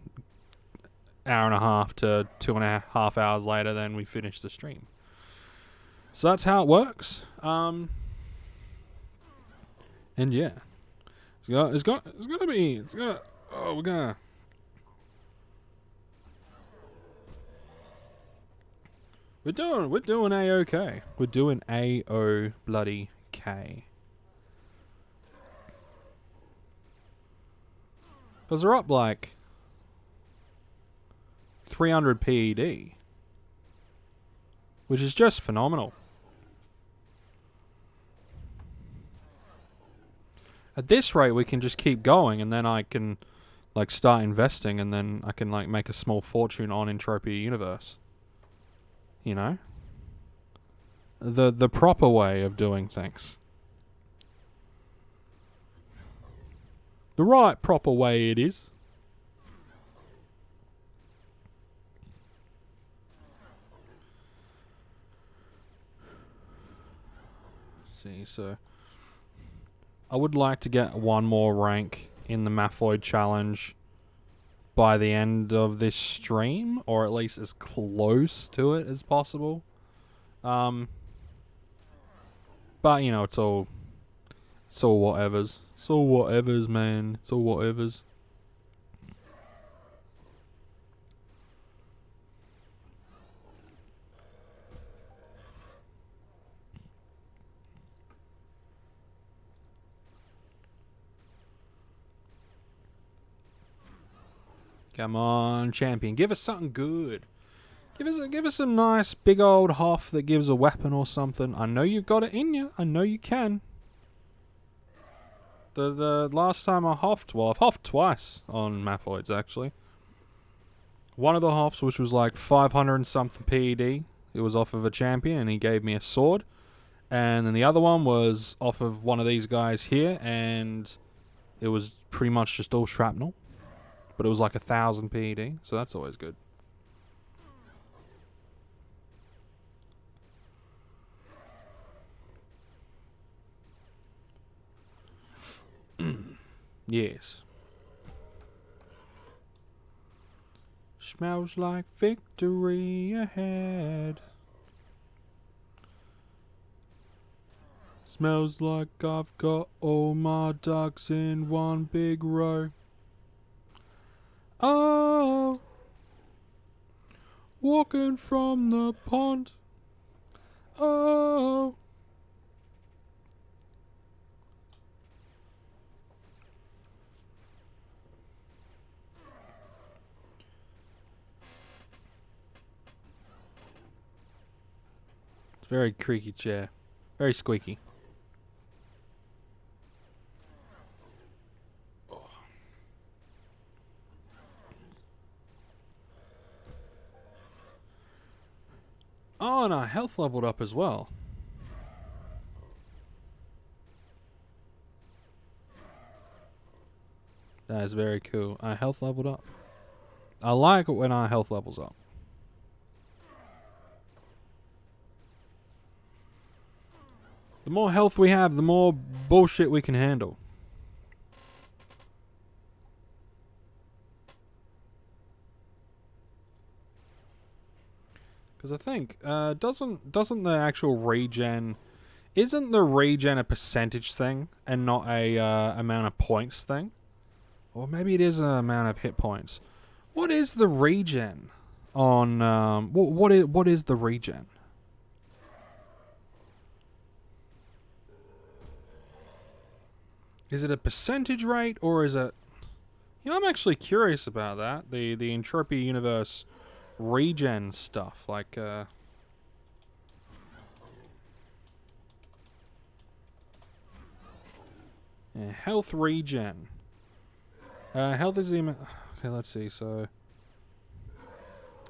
Speaker 1: and a half to 2.5 hours later, then we finish the stream. So that's how it works. And yeah. We're doing A-OK. We're doing A-O-bloody-K. Because they're up like 300 PED. Which is just phenomenal. At this rate, we can just keep going, and then I can like start investing, and then I can like make a small fortune on Entropia Universe. You know, the proper way of doing things. The right proper way it is. See, so I would like to get one more rank in the maploid challenge by the end of this stream, or at least as close to it as possible. But you know, it's all whatevers. It's all whatevers, man. It's all whatevers. Come on, champion. Give us something good. Give us a nice big old HOF that gives a weapon or something. I know you've got it in you. I know you can. The last time I HOFed, well, I've HOFed twice on maploids actually. One of the HOFs, which was like 500 and something PED, it was off of a champion and he gave me a sword. And then the other one was off of one of these guys here, and it was pretty much just all shrapnel. But it was like 1,000 PED, so that's always good. Yes. Smells like victory ahead. Smells like I've got all my ducks in one big row. Oh, walking from the pond. Oh. It's very creaky chair. Very squeaky. Oh, and our health leveled up as well. That is very cool. Our health leveled up. I like it when our health levels up. The more health we have, the more bullshit we can handle. Because I think, doesn't the actual regen... Isn't the regen a percentage thing and not a amount of points thing? Or maybe it is an amount of hit points. What is the regen on... what is the regen? Is it a percentage rate, or is it... You know, I'm actually curious about that. The Entropia Universe regen stuff. Like, yeah, health regen. Health is the... Okay, let's see, so...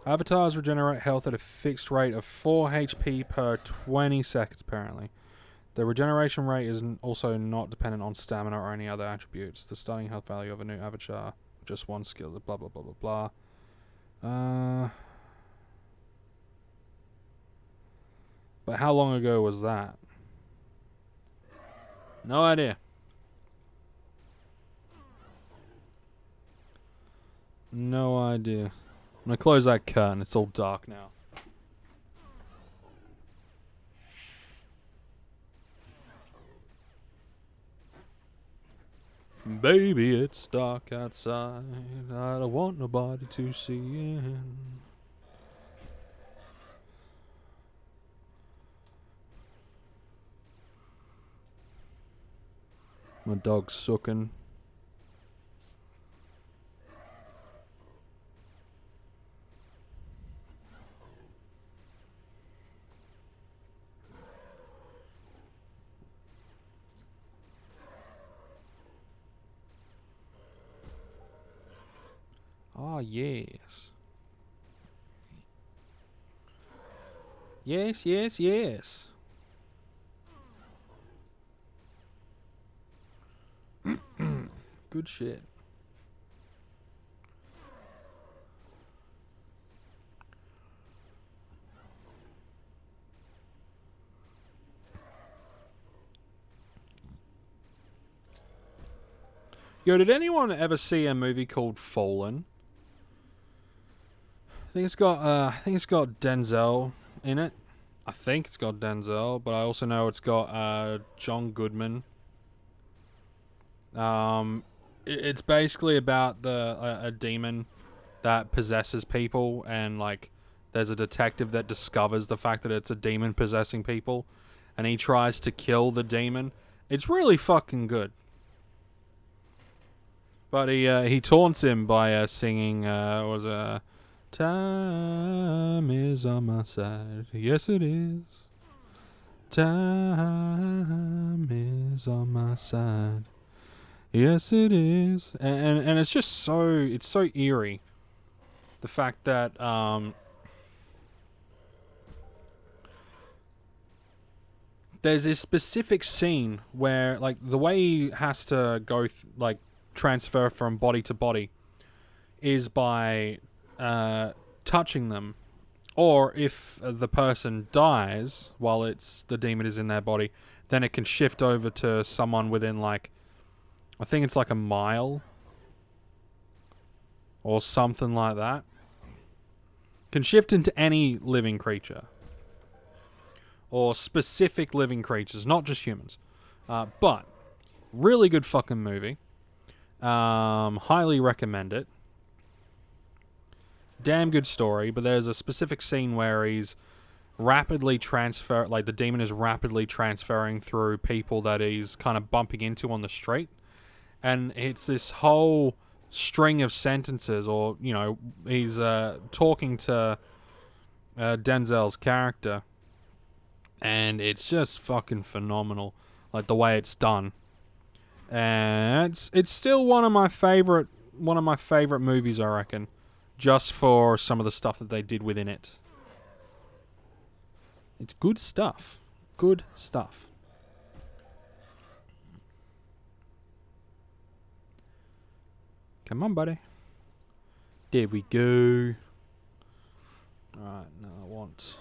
Speaker 1: Avatars regenerate health at a fixed rate of 4 HP per 20 seconds, apparently. The regeneration rate is also not dependent on stamina or any other attributes. The starting health value of a new avatar, just one skill, blah, blah, blah, blah, blah. But how long ago was that? No idea. No idea. I'm going to close that curtain. It's all dark now. Baby, it's dark outside. I don't want nobody to see in. My dog's sucking. Oh, yes. Yes, yes, yes. Good shit. Yo, did anyone ever see a movie called Fallen? I think it's got Denzel in it. I think it's got Denzel, but I also know it's got John Goodman. It's basically about a demon that possesses people, and like there's a detective that discovers the fact that it's a demon possessing people, and he tries to kill the demon. It's really fucking good. But he taunts him by singing time is on my side. Yes it is. Time is on my side. Yes it is. And it's just it's so eerie. The fact that there's this specific scene where like the way he has to go transfer from body to body is by touching them, or if the person dies while the demon is in their body, then it can shift over to someone within like, I think it's like a mile or something like that. Can shift into any living creature or specific living creatures, not just humans. But really good fucking movie. Highly recommend it. Damn good story, but there's a specific scene where he's the demon is rapidly transferring through people that he's kind of bumping into on the street. And it's this whole string of sentences, or, you know, he's talking to Denzel's character, and it's just fucking phenomenal, like the way it's done. And it's still one of my favorite movies, I reckon, just for some of the stuff that they did within it. It's good stuff. Good stuff. Come on, buddy. There we go. Alright, now I want...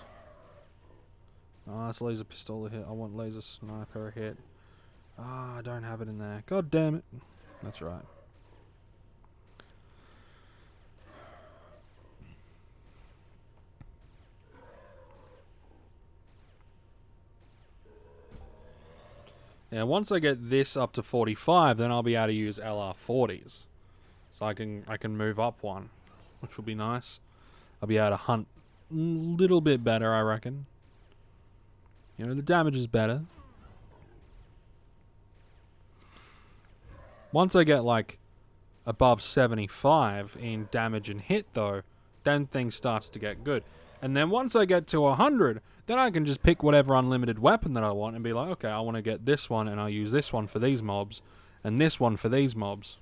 Speaker 1: Oh, that's laser pistol hit. I want laser sniper hit. I don't have it in there. God damn it. That's right. Yeah, once I get this up to 45, then I'll be able to use LR40s. So I can move up one, which will be nice. I'll be able to hunt a little bit better, I reckon. You know, the damage is better. Once I get like above 75 in damage and hit though, then things starts to get good. And then once I get to 100, then I can just pick whatever unlimited weapon that I want and be like, okay, I want to get this one, and I'll use this one for these mobs, and this one for these mobs.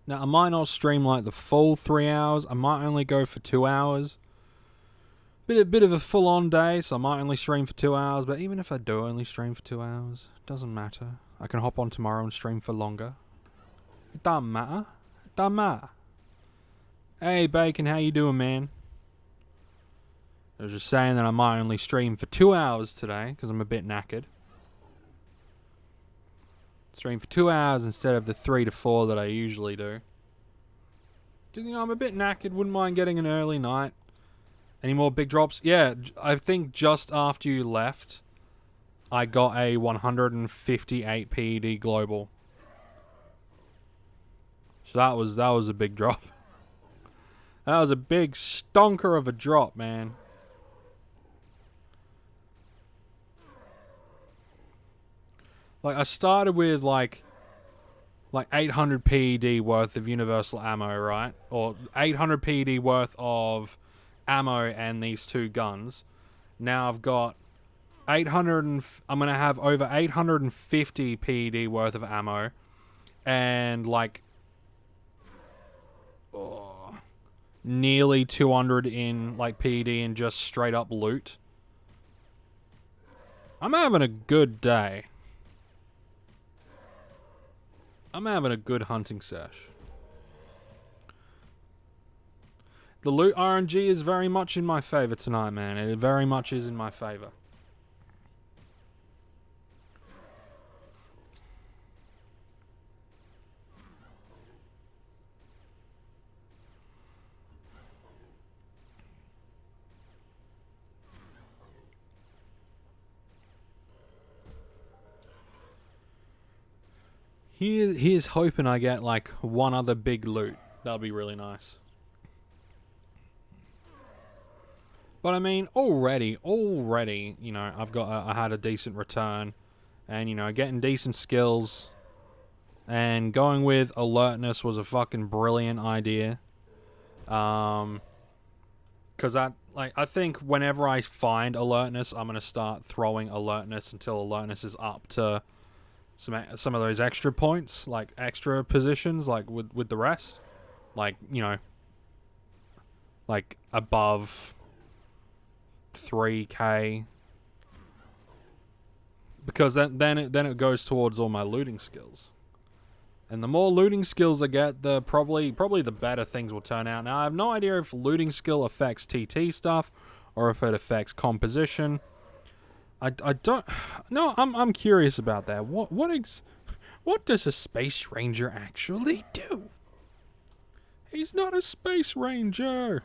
Speaker 1: Now, I might not stream like the full 3 hours. I might only go for 2 hours. A bit of a full-on day, so I might only stream for 2 hours. But even if I do only stream for 2 hours, it doesn't matter. I can hop on tomorrow and stream for longer. It doesn't matter. It doesn't matter. Hey, Bacon, how you doing, man? I was just saying that I might only stream for 2 hours today, because I'm a bit knackered. Stream for 2 hours instead of the 3 to 4 that I usually do. Because, you know, I'm a bit knackered. Wouldn't mind getting an early night. Any more big drops? Yeah, I think just after you left, I got a 158 PED global. So that was a big drop. That was a big stonker of a drop, man. Like, I started with, like 800 PED worth of universal ammo, right? Or 800 PED worth of ammo and these two guns. Now I've got 800 and... I'm going to have over 850 PED worth of ammo. And, like... nearly 200 in, like, PED and just straight up loot. I'm having a good day. I'm having a good hunting sesh. The loot RNG is very much in my favor tonight, man. It very much is in my favor. He is hoping I get, like, one other big loot. That'll be really nice. But I mean, already, you know, I had a decent return, and you know, getting decent skills, and going with alertness was a fucking brilliant idea. Because I think whenever I find alertness, I'm gonna start throwing alertness until alertness is up to some of those extra points, like extra positions, like with the rest, like, you know, like above 3k, because then it goes towards all my looting skills, and the more looting skills I get, the probably the better things will turn out. Now I have no idea if looting skill affects TT stuff or if it affects composition. I don't. No, I'm curious about that. What does a space ranger actually do? He's not a space ranger.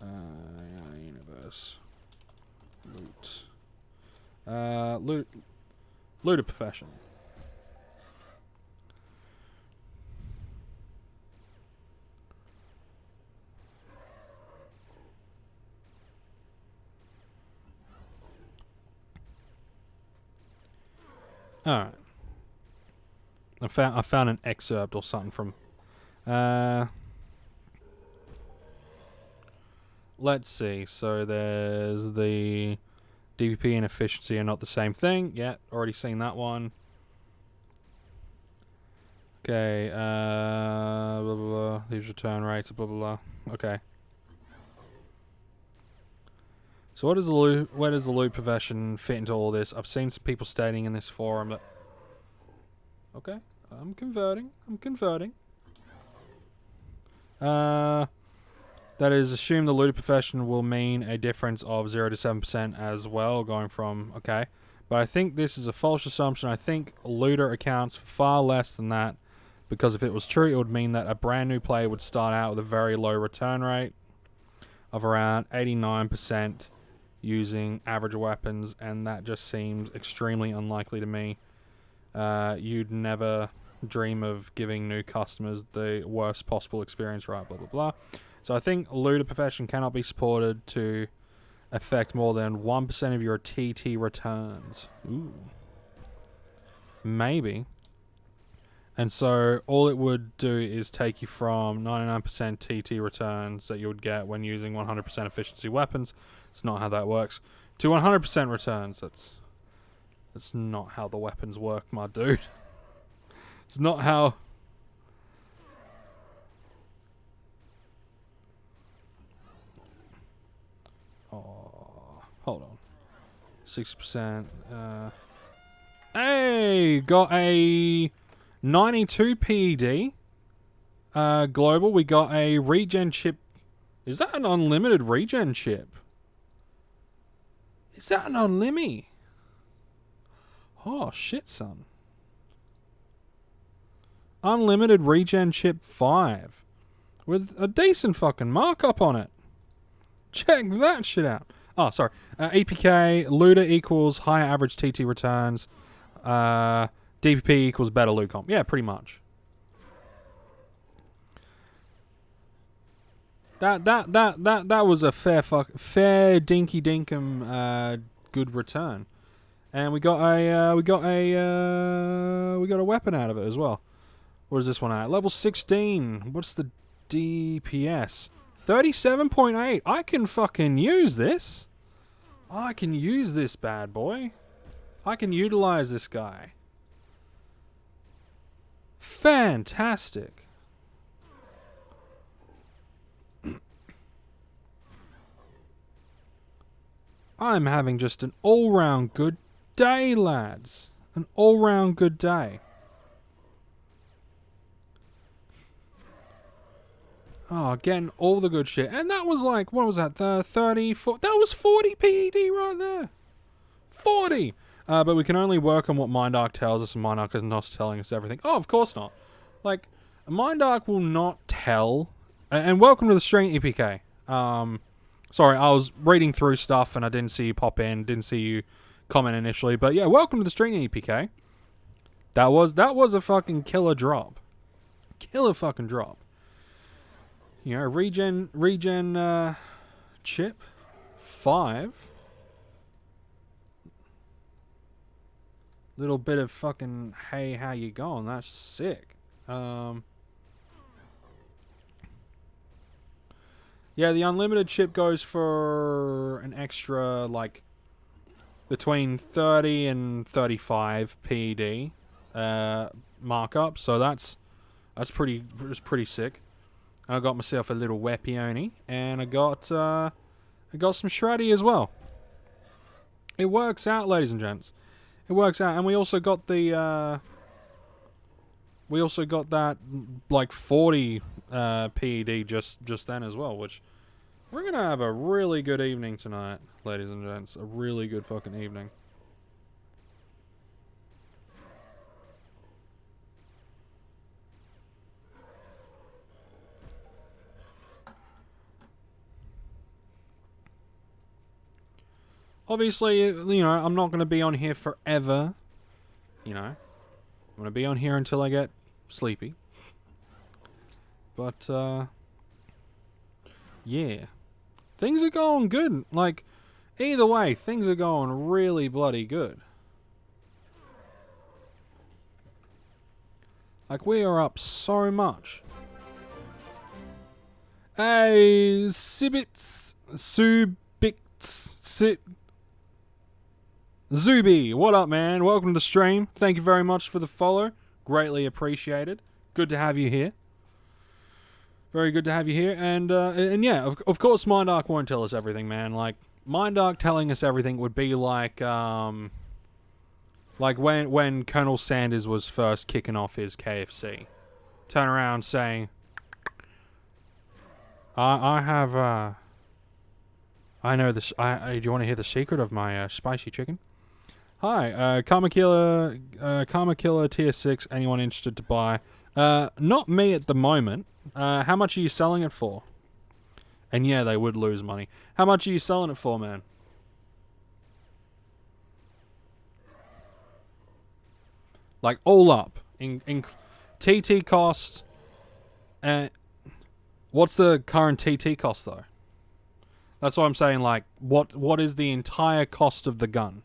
Speaker 1: Universe. Loot. Looter profession. Alright. I found an excerpt or something from... let's see. So there's the... DPP and efficiency are not the same thing. Yeah, already seen that one. Okay, blah, blah, blah. These return rates, blah, blah, blah. Okay. So where does the loot profession fit into all this? I've seen some people stating in this forum that... Okay, I'm converting. That is, assume the looter profession will mean a difference of 0 to 7% as well, going from... Okay. But I think this is a false assumption. I think looter accounts for far less than that, because if it was true, it would mean that a brand new player would start out with a very low return rate of around 89% using average weapons, and that just seems extremely unlikely to me. You'd never dream of giving new customers the worst possible experience, right? Blah, blah, blah. So I think looter profession cannot be supported to affect more than 1% of your TT returns. Ooh. Maybe. And so all it would do is take you from 99% TT returns that you would get when using 100% efficiency weapons. It's not how that works. To 100% returns. That's not how the weapons work, my dude. It's not how... Oh, hold on. 6%. Hey, got a 92 PED. Global. We got a regen chip. Is that an unlimited regen chip? Is that an unlimi? Oh, shit, son. Unlimited regen chip 5. With a decent fucking markup on it. Check that shit out. Oh, sorry. EPK, looter equals higher average TT returns. DPP equals better loot comp. Yeah, pretty much. That was a fair dinky dinkum good return, and we got a weapon out of it as well. What is this one at? Level 16. What's the DPS? 37.8. I can fucking use this. I can use this bad boy. I can utilize this guy. Fantastic. I'm having just an all-round good day, lads. An all-round good day. Oh, getting all the good shit. And that was like, what was that? 30, 40, that was 40 PED right there. 40! But we can only work on what Mindark tells us, and Mindark is not telling us everything. Oh, of course not. Like, Mindark will not tell. And welcome to the stream, EPK. Sorry, I was reading through stuff and I didn't see you pop in, didn't see you comment initially. But yeah, welcome to the stream, EPK. That was a fucking killer drop. Killer fucking drop. You know, regen chip 5. Little bit of fucking, hey, how you going? That's sick. Yeah, the unlimited chip goes for an extra, like, between 30 and 35 PED markup. So that's pretty sick. I got myself a little Wepioni, and I got some Shreddy as well. It works out, ladies and gents. It works out, and we also got the that like 40 PED just then as well, which we're gonna have a really good evening tonight, ladies and gents. A really good fucking evening. Obviously, you know, I'm not going to be on here forever. You know, I'm going to be on here until I get sleepy. But, yeah. Things are going good. Like, either way, things are going really bloody good. Like, we are up so much. Hey, Sibits, Sit. Zuby, what up, man? Welcome to the stream. Thank you very much for the follow. Greatly appreciated. Good to have you here. Very good to have you here. And yeah, of course, Mindark won't tell us everything, man. Like, Mindark telling us everything would be like when Colonel Sanders was first kicking off his KFC. Turn around saying, I know this. Do you want to hear the secret of my spicy chicken? Hi, Karma Killer Tier 6, anyone interested to buy? Not me at the moment. How much are you selling it for? And yeah, they would lose money. How much are you selling it for, man? Like, all up. In TT cost. What's the current TT cost, though? That's what I'm saying, like, what is the entire cost of the gun?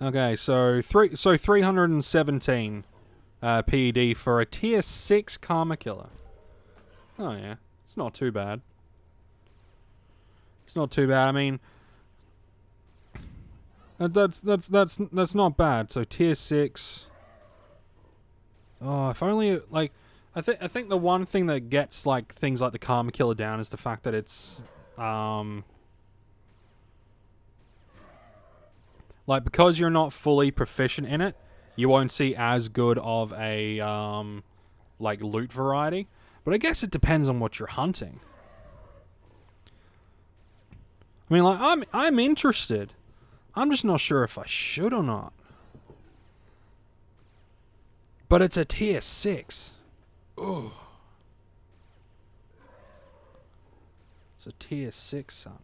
Speaker 1: Okay, so 317 PED for a tier 6 Karma Killer. Oh yeah, it's not too bad. It's not too bad. I mean, that's not bad. So tier 6. Oh, if only like I think the one thing that gets like things like the Karma Killer down is the fact that it's like, because you're not fully proficient in it, you won't see as good of a like loot variety. But I guess it depends on what you're hunting. I mean, like, I'm interested. I'm just not sure if I should or not. But it's a tier 6. Ugh. It's a tier 6, son.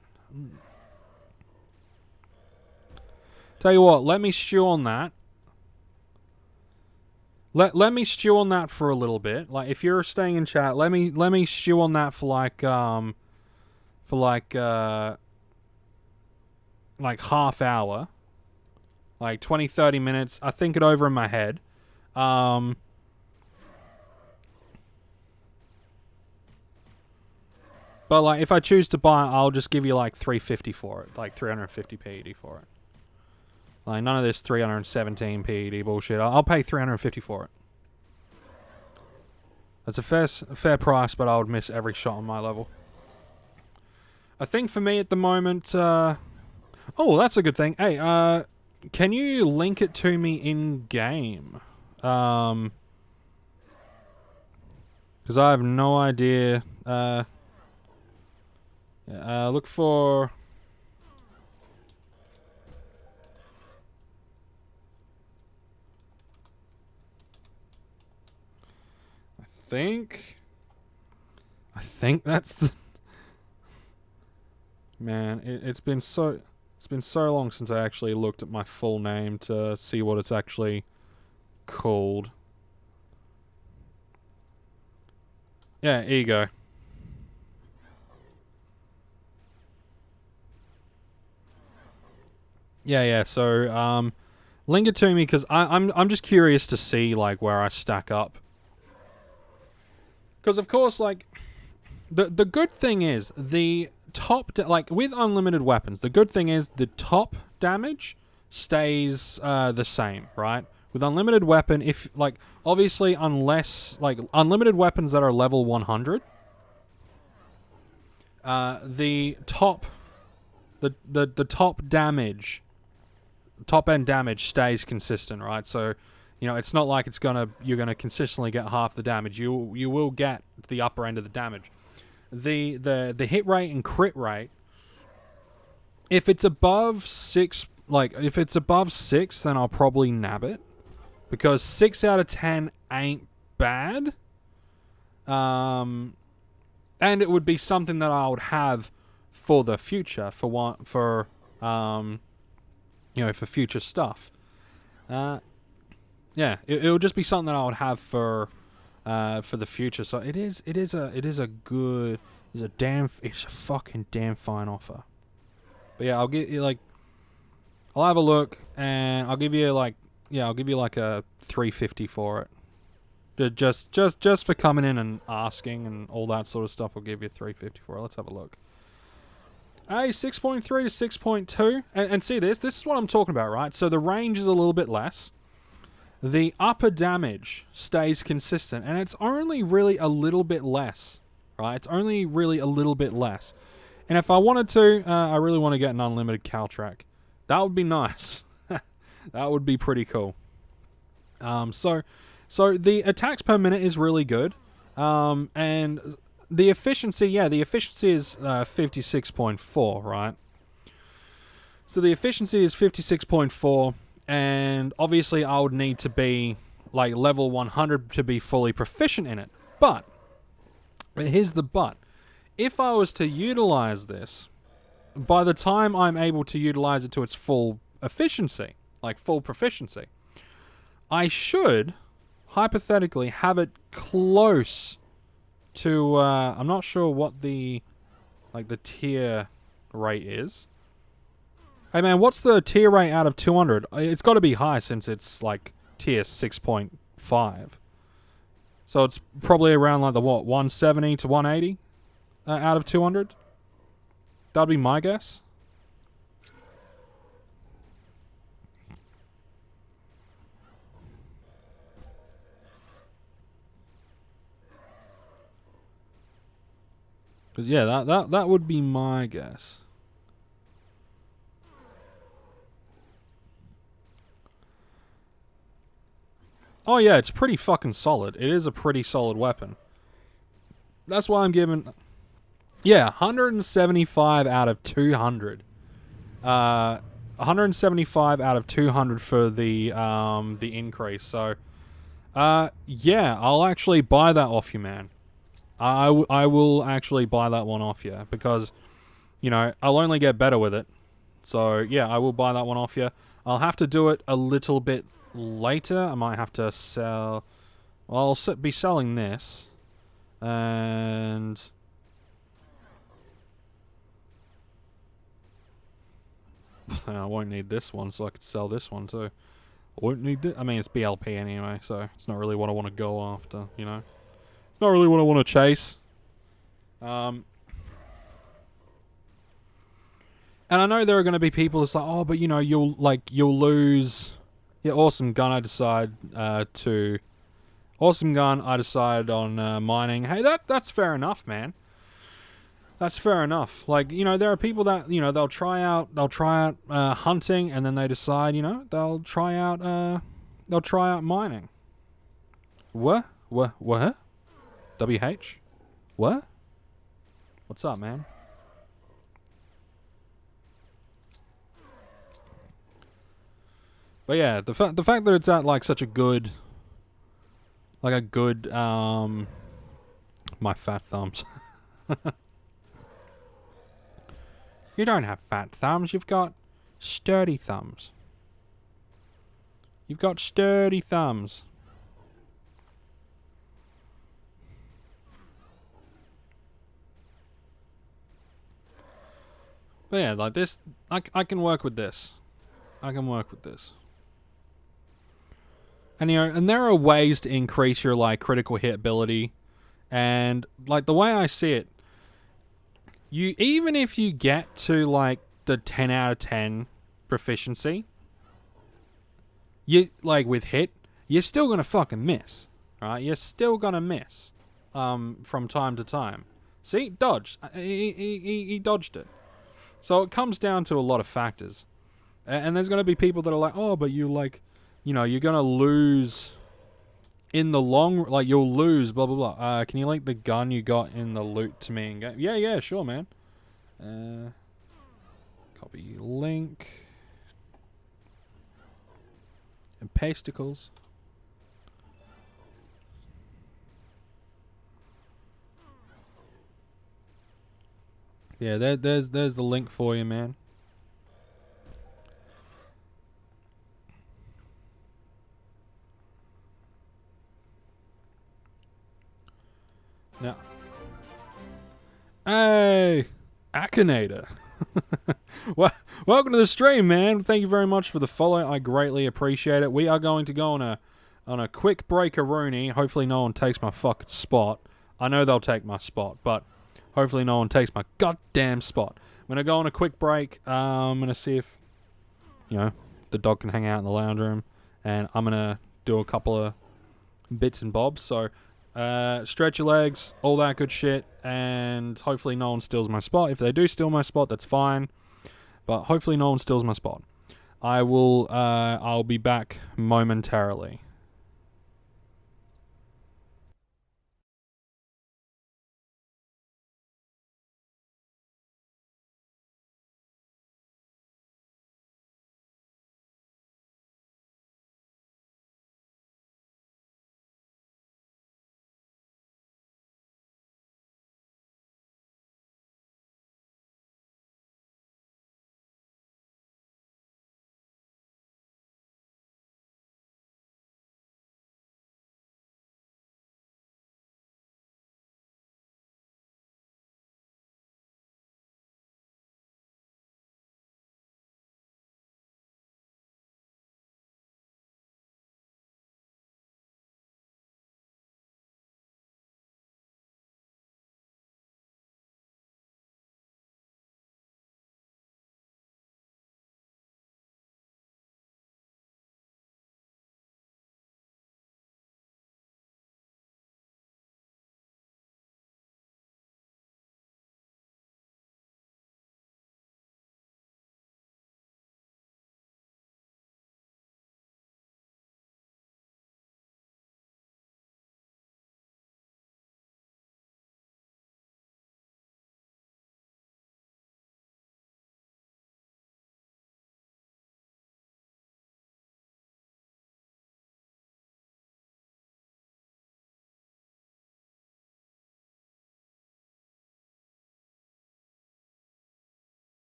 Speaker 1: Tell you what, let me stew on that. Let me stew on that for a little bit. Like, if you're staying in chat, let me stew on that for like half hour. Like 20, 30 minutes. I think it over in my head. But like, if I choose to buy it, I'll just give you like 350 for it. Like 350 PED for it. Like, none of this 317 PED bullshit. I'll pay 350 for it. That's a fair price, but I would miss every shot on my level. I think for me at the moment... oh, that's a good thing. Hey, can you link it to me in-game? Because I have no idea. Look for... I think that's the... Man, it's been so long since I actually looked at my full name to see what it's actually called. Yeah, here you go. Yeah, so link it to me because I'm just curious to see like where I stack up. Because of course, like the good thing is the top like with unlimited weapons, the good thing is the top damage stays the same, right? With unlimited weapon, if like obviously unless like unlimited weapons that are level 100, the top damage, top end damage stays consistent, right? So you know, it's not like you're gonna consistently get half the damage. You will get the upper end of the damage. The hit rate and crit rate, if it's above 6, then I'll probably nab it, because 6 out of 10 ain't bad. And it would be something that I would have for the future, for future stuff. Yeah, it'll just be something that I would have for the future. So it's a fucking damn fine offer. But yeah, I'll have a look and I'll give you like a 350 for it. Just for coming in and asking and all that sort of stuff, I'll give you 350 for it. Let's have a look. 6.3 to 6.2, and see this is what I'm talking about, right? So the range is a little bit less. The upper damage stays consistent, and it's only really a little bit less, right? It's only really a little bit less. And if I wanted to, I really want to get an unlimited Caltrack. That would be nice. That would be pretty cool. So the attacks per minute is really good. And the efficiency is 56.4, right? So the efficiency is 56.4. And obviously I would need to be like level 100 to be fully proficient in it. But here's the but. If I was to utilize this, by the time I'm able to utilize it to its full efficiency, like full proficiency, I should hypothetically have it close to I'm not sure what the tier rate is. Hey man, what's the tier rate out of 200? It's got to be high since it's like tier 6.5. So it's probably around like the 170 to 180 out of 200. That'd be my guess. Cause yeah, that would be my guess. Oh yeah, it's pretty fucking solid. It is a pretty solid weapon. That's why I'm giving... Yeah, 175 out of 200. 175 out of 200 for the increase. So, yeah, I'll actually buy that off you, man. I will actually buy that one off you because, you know, I'll only get better with it. So, yeah, I will buy that one off you. I'll have to do it a little bit later. I might have to sell... Well, I'll be selling this. And... I won't need this one, so I could sell this one too. I won't need this. I mean, it's BLP anyway, so it's not really what I want to go after, you know? It's not really what I want to chase. And I know there are going to be people that's like, oh, but you know, you'll lose. Yeah, awesome gun. I decide to awesome gun. I decide on mining. Hey, that's fair enough, man. That's fair enough. Like, you know, there are people that, you know, they'll try out hunting, and then they decide, you know, they'll try out mining. What? What? WH? What? What's up, man? But yeah, the fact that it's at like such a good, my fat thumbs. You don't have fat thumbs. You've got sturdy thumbs. You've got sturdy thumbs. But yeah, like this, I can work with this. I can work with this. And you know, and there are ways to increase your like critical hit ability, and like the way I see it, you even if you get to like the 10 out of 10 proficiency, you like with hit, you're still gonna fucking miss, right? You're still gonna miss, from time to time. See, dodge. He dodged it. So it comes down to a lot of factors, and there's gonna be people that are like, oh, but you like. You know, you're gonna lose in the long... Like, you'll lose, blah, blah, blah. Can you link the gun you got in the loot to me in game? Yeah, sure, man. Copy link. And pasticles. Yeah, there's the link for you, man. Now, hey, Akinator. Well, welcome to the stream, man. Thank you very much for the follow. I greatly appreciate it. We are going to go on a quick break, Rooney. Hopefully, no one takes my fucking spot. I know they'll take my spot, but hopefully, no one takes my goddamn spot. I'm gonna go on a quick break. I'm gonna see if the dog can hang out in the lounge room, and I'm gonna do a couple of bits and bobs. So. Stretch your legs, all that good shit, and hopefully no one steals my spot. If they do steal my spot, that's fine, but hopefully no one steals my spot. I'll be back momentarily.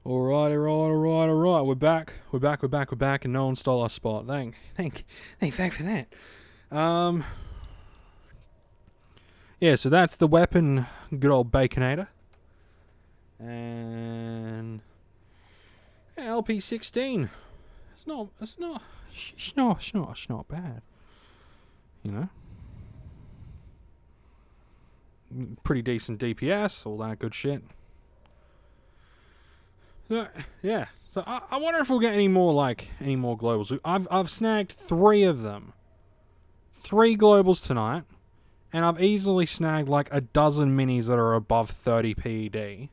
Speaker 1: Alright. We're back, and no one stole our spot. Thanks for that. Yeah, so that's the weapon, good old Baconator. And yeah, LP16. It's not bad. You know? Pretty decent DPS, all that good shit. Yeah. So I wonder if we'll get any more globals. I've snagged 3 of them. 3 globals tonight. And I've easily snagged like a dozen minis that are above 30 PED.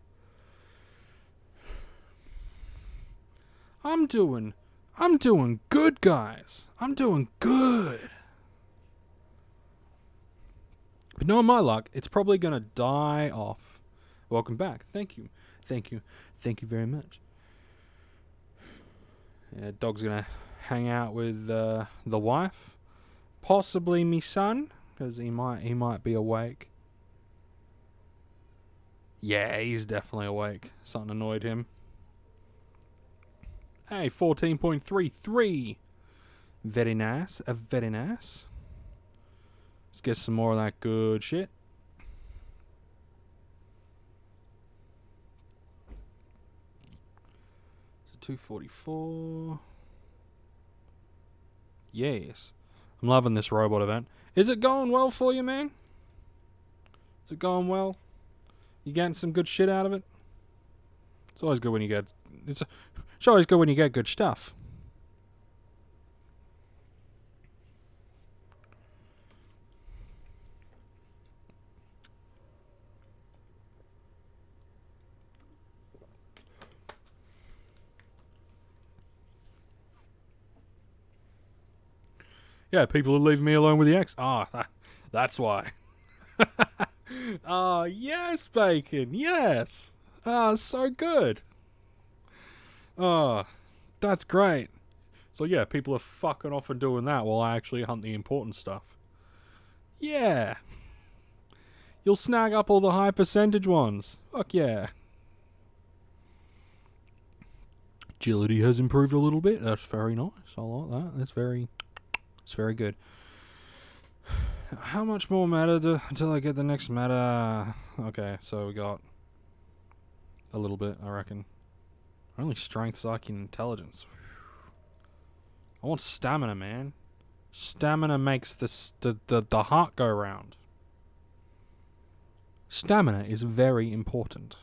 Speaker 1: I'm doing good, guys. I'm doing good. But knowing my luck, it's probably going to die off. Welcome back. Thank you very much. Yeah, dog's going to hang out with the wife. Possibly me son, because he might be awake. Yeah, he's definitely awake. Something annoyed him. Hey, 14.33. Very nice. Very nice. Let's get some more of that good shit. So 244. Yes. I'm loving this robot event. Is it going well for you, man? Is it going well? You getting some good shit out of it? It's always good when you get... It's always good when you get good stuff. Yeah, people are leaving me alone with the ex. That's why. Yes, Bacon. Yes. So good. That's great. So yeah, people are fucking off and doing that while I actually hunt the important stuff. Yeah. You'll snag up all the high percentage ones. Fuck yeah. Agility has improved a little bit. That's very nice. I like that. It's very good. How much more matter until I get the next matter? Okay, so we got a little bit, I reckon. Only strength, psyche, and intelligence. I want stamina, man. Stamina makes the heart go round. Stamina is very important.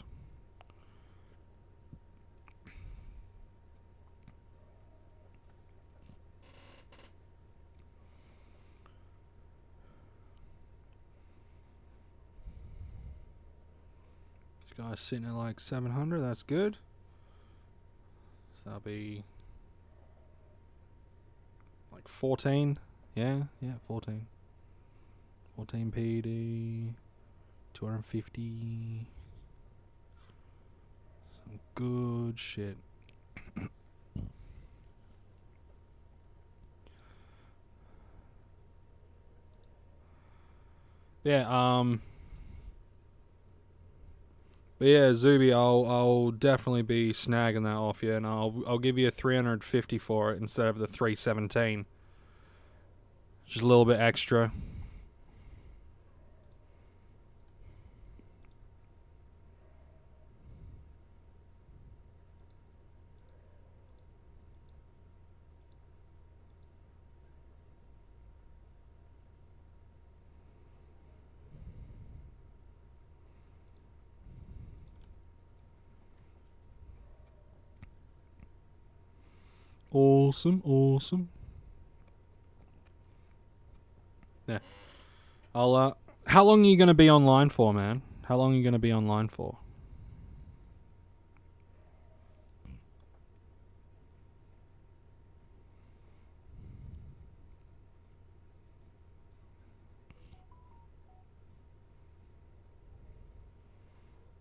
Speaker 1: This guy's sitting at like 700. That's good. So that'll be like 14. Yeah, 14. 14 PD. 250. Some good shit. Yeah, but yeah, Zuby, I'll definitely be snagging that off you, and I'll give you a 350 for it instead of the 317. Just a little bit extra. Awesome. Yeah. How long are you going to be online for, man? How long are you going to be online for?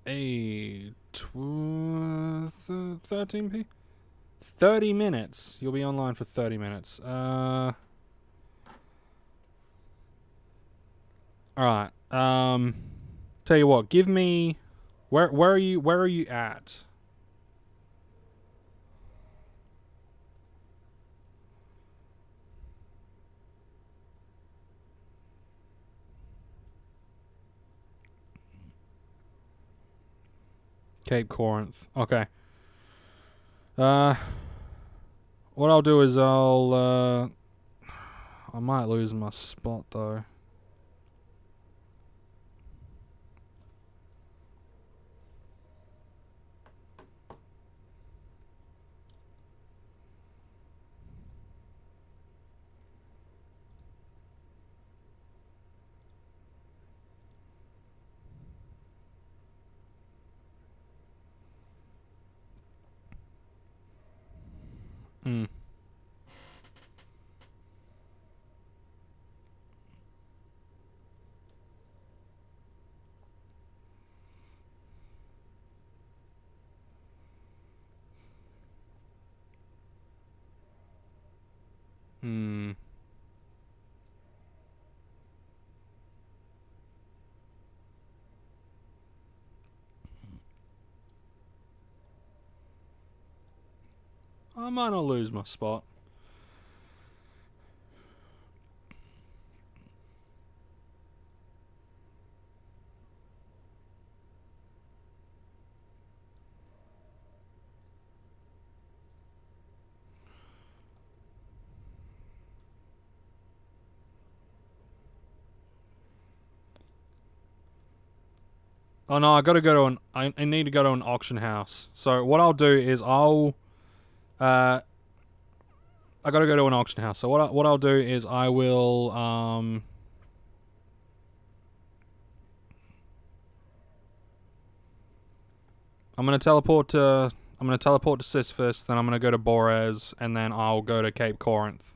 Speaker 1: Hey, 13p? 30 minutes. You'll be online for 30 minutes. Alright. Tell you what, give me... Where are you at? Cape Corinth. Okay. What I'll do is I might lose my spot though. Hmm. Hmm. I might not lose my spot. Oh no, I gotta go to an. I need to go to an auction house. So what I'll do is I gotta go to an auction house. So what I'll do is I will I'm gonna teleport to Sisyphus, then I'm gonna go to Borez, and then I'll go to Cape Corinth,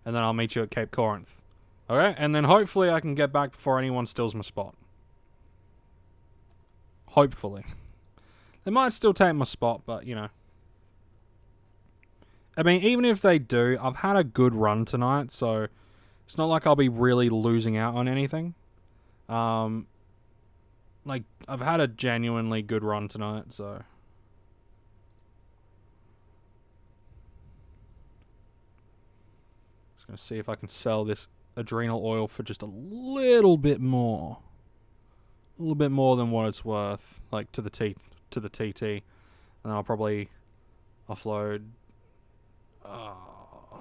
Speaker 1: and then I'll meet you at Cape Corinth. Okay, and then hopefully I can get back before anyone steals my spot. Hopefully. They might still take my spot, but, you know. I mean, even if they do, I've had a good run tonight, so it's not like I'll be really losing out on anything. Like, I've had a genuinely good run tonight, so. Just gonna see if I can sell this adrenal oil for just a little bit more. A little bit more than what it's worth, like to the TT, and then I'll probably offload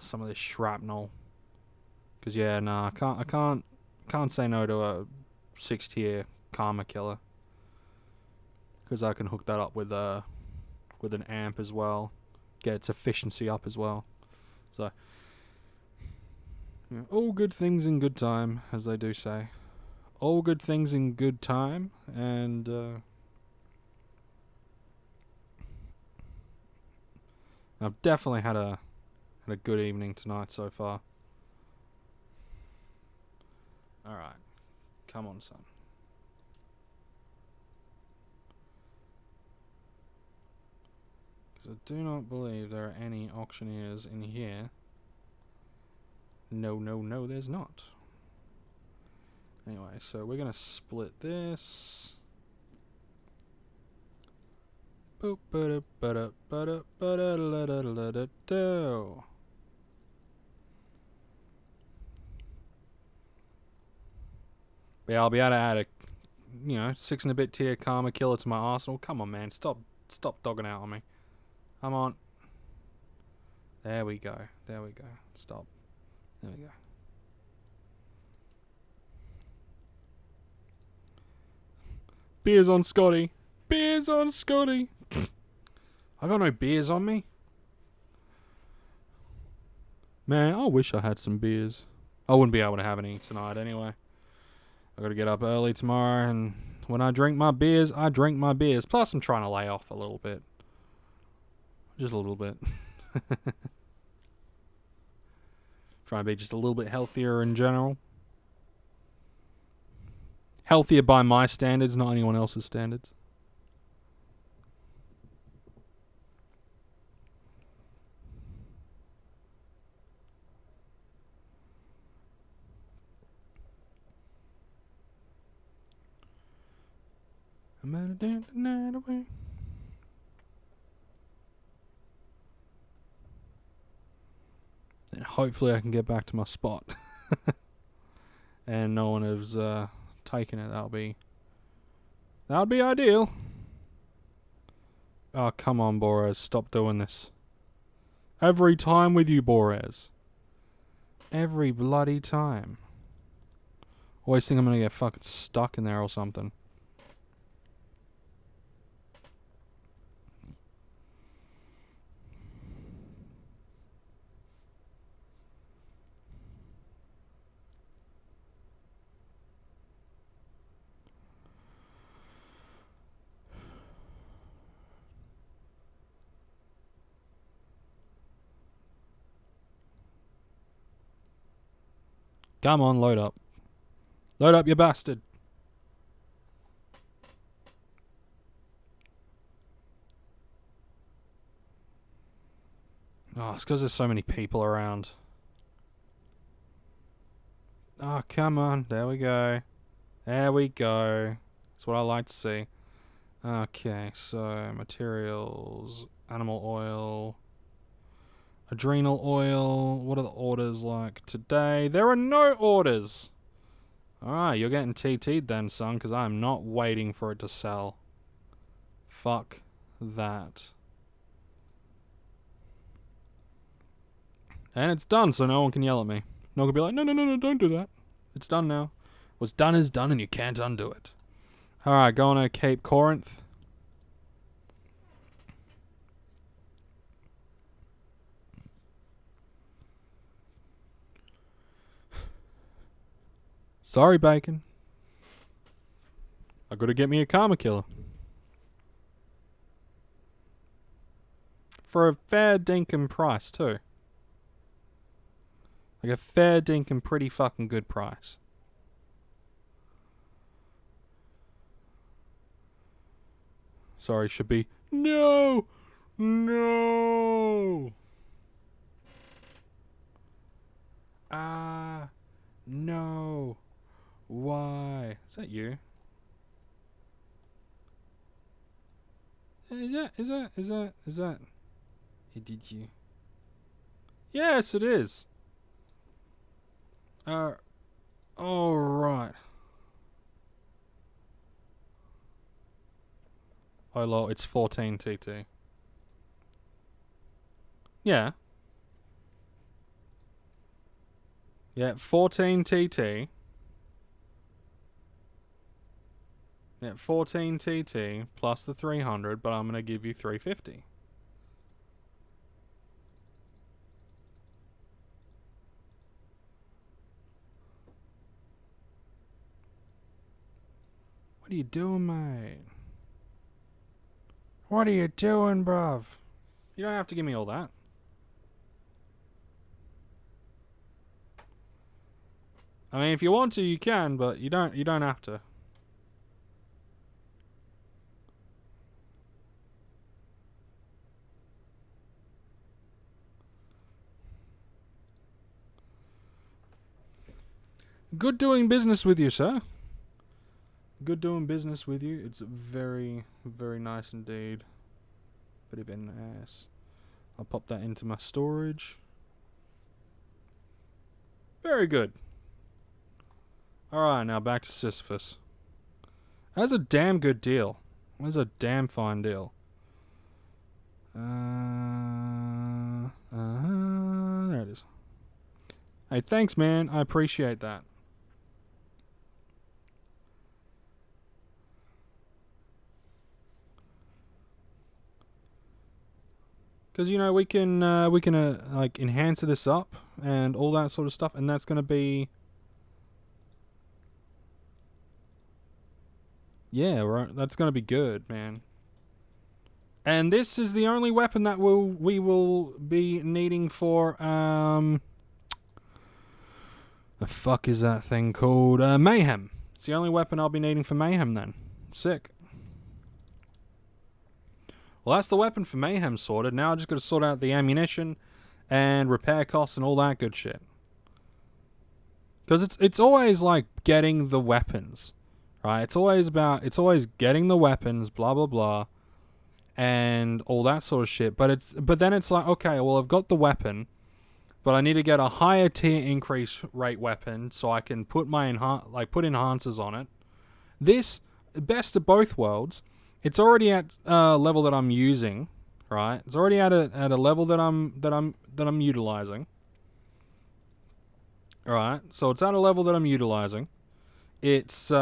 Speaker 1: some of this shrapnel. Cause yeah, nah, I can't say no to a 6-tier karma killer. Cause I can hook that up with an amp as well, get its efficiency up as well. So, yeah, all good things in good time, as they do say. All good things in good time, and I've definitely had a good evening tonight so far. Alright, come on, son. Because I do not believe there are any auctioneers in here. No, there's not. Anyway, so we're going to split this. Boop, ba-da, ba-da, ba-da, ba-da, la-da-la-da-do. But yeah, I'll be able to add a, 6 and a bit tier karma killer to my arsenal. Come on, man. Stop dogging out on me. Come on. There we go. Stop. There we go. Beers on Scotty. Beers on Scotty. I got no beers on me. Man, I wish I had some beers. I wouldn't be able to have any tonight anyway. I gotta get up early tomorrow, and when I drink my beers, I drink my beers. Plus, I'm trying to lay off a little bit. Just a little bit. Trying to be just a little bit healthier in general. Healthier by my standards, not anyone else's standards. I'm gonna dance the night away. And hopefully I can get back to my spot. And no one has taken it. That would be ideal. Oh, come on, Borez. Stop doing this. Every time with you, Borez. Every bloody time. Always think I'm gonna get fucking stuck in there or something. Come on, load up. Load up, you bastard. Oh, it's because there's so many people around. Oh, come on. There we go. There we go. That's what I like to see. Okay, so materials, animal oil, adrenal oil. What are the orders like today? There are no orders. Alright, you're getting TT'd then, son, because I'm not waiting for it to sell. Fuck that. And it's done, so no one can yell at me. No one can be like, no, don't do that. It's done now. What's done is done, and you can't undo it. Alright, going to Cape Corinth. Sorry, Bacon. I gotta get me a karma killer. For a fair dinkum price, too. Like a fair dinkum pretty fucking good price. Sorry, should be. No! No! No. Why? Is that you? Is that? Did you? Yes, it is. Oh, right. Oh, lol, it's 14 TT. Yeah. Yeah, 14 TT. Yeah, 14 TT plus the 300, but I'm going to give you 350. What are you doing, mate? What are you doing, bruv? You don't have to give me all that. I mean, if you want to, you can, but you don't have to. Good doing business with you, sir. Good doing business with you. It's very, very nice indeed. Bit of an ass. I'll pop that into my storage. Very good. Alright, now back to Sisyphus. That's a damn good deal. That's a damn fine deal. There it is. Hey, thanks, man. I appreciate that. Because, you know, we can like enhance this up and all that sort of stuff, and that's going to be... Yeah, right. That's going to be good, man. And this is the only weapon that we will be needing for, the fuck is that thing called? Mayhem. It's the only weapon I'll be needing for Mayhem then. Sick. Well, that's the weapon for Mayhem sorted. Now I just got to sort out the ammunition and repair costs and all that good shit. Because it's always like getting the weapons, right? It's always getting the weapons, blah blah blah, and all that sort of shit. But then it's like, okay, well, I've got the weapon, but I need to get a higher tier increase rate weapon so I can put my put enhancers on it. This, best of both worlds, it's already at level that I'm using, right? It's already at a level that I'm utilizing. All right, so it's at a level that I'm utilizing. It's you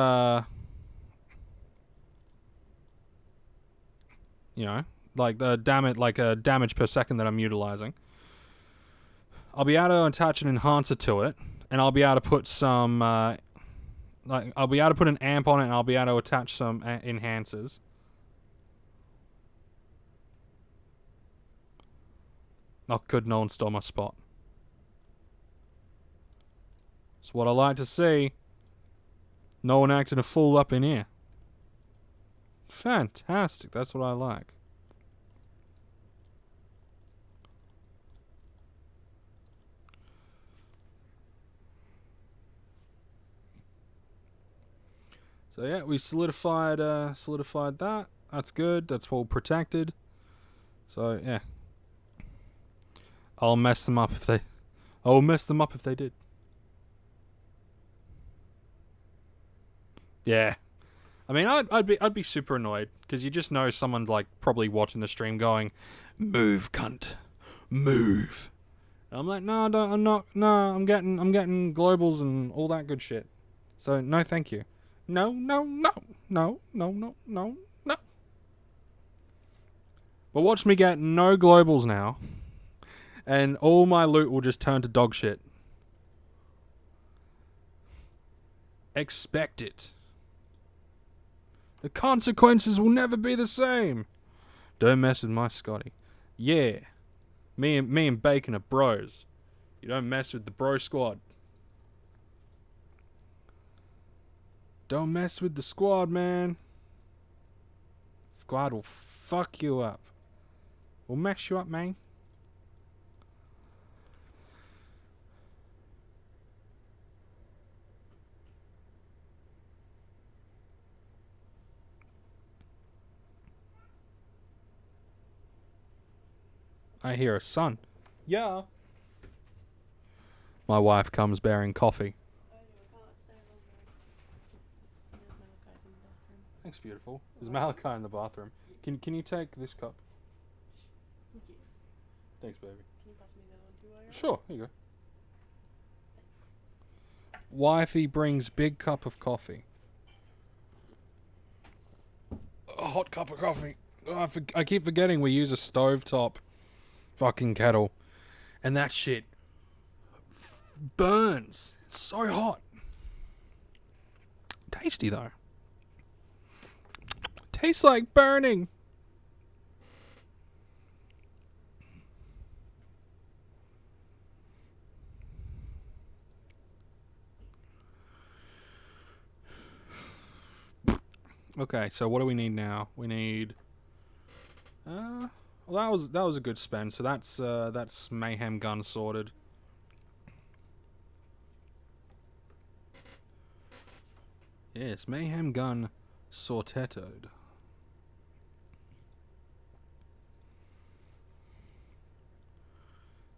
Speaker 1: know, like the damage per second that I'm utilizing. I'll be able to attach an enhancer to it, and I'll be able to put some I'll be able to put an amp on it, and I'll be able to attach some enhancers. Oh, good, no one stole my spot. It's what I like to see. No one acting a fool up in here. Fantastic, that's what I like. So yeah, we solidified that. That's good. That's well protected. So yeah, I'll mess them up if they did. Yeah, I mean, I'd be super annoyed because you just know someone's like probably watching the stream going, "Move, cunt, move." And I'm like, no, I'm not. No, I'm getting globals and all that good shit. So no, thank you. No. But watch me get no globals now, and all my loot will just turn to dog shit. Expect it. The consequences will never be the same. Don't mess with my Scotty. Yeah. Me and Bacon are bros. You don't mess with the bro squad. Don't mess with the squad, man. Squad will fuck you up. We'll mess you up, man. I hear a son. Yeah. My wife comes bearing coffee. Thanks, beautiful. There's Malachi in the bathroom. Can you take this cup?
Speaker 2: Yes.
Speaker 1: Thanks, baby.
Speaker 2: Can you pass me the other one too while you're
Speaker 1: Sure, here you go. Wifey brings big cup of coffee. A hot cup of coffee. Oh, I keep forgetting we use a stovetop fucking kettle. And that shit burns. It's so hot. Tasty though. Tastes like burning. Okay, so what do we need now? We need well, that was a good spend. So that's mayhem gun sorted. Yes, mayhem gun sortetoed.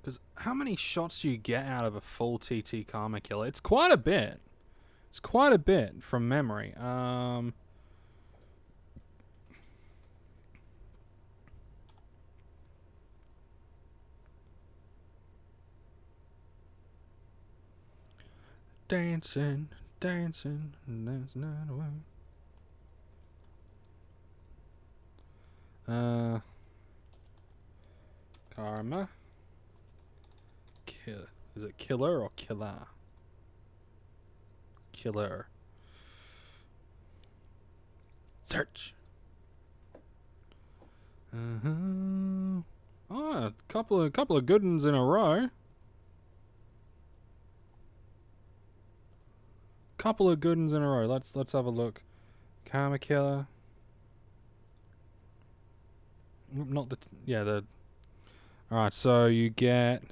Speaker 1: Because how many shots do you get out of a full TT Karma Killer? It's quite a bit. It's quite a bit from memory. Dancing, dancing away. Karma. Kill. Is it killer or killer? Killer. Search. Oh, a couple of good ones in a row. Couple of good ones in a row. Let's have a look. Karma Killer. Not the all right. So you get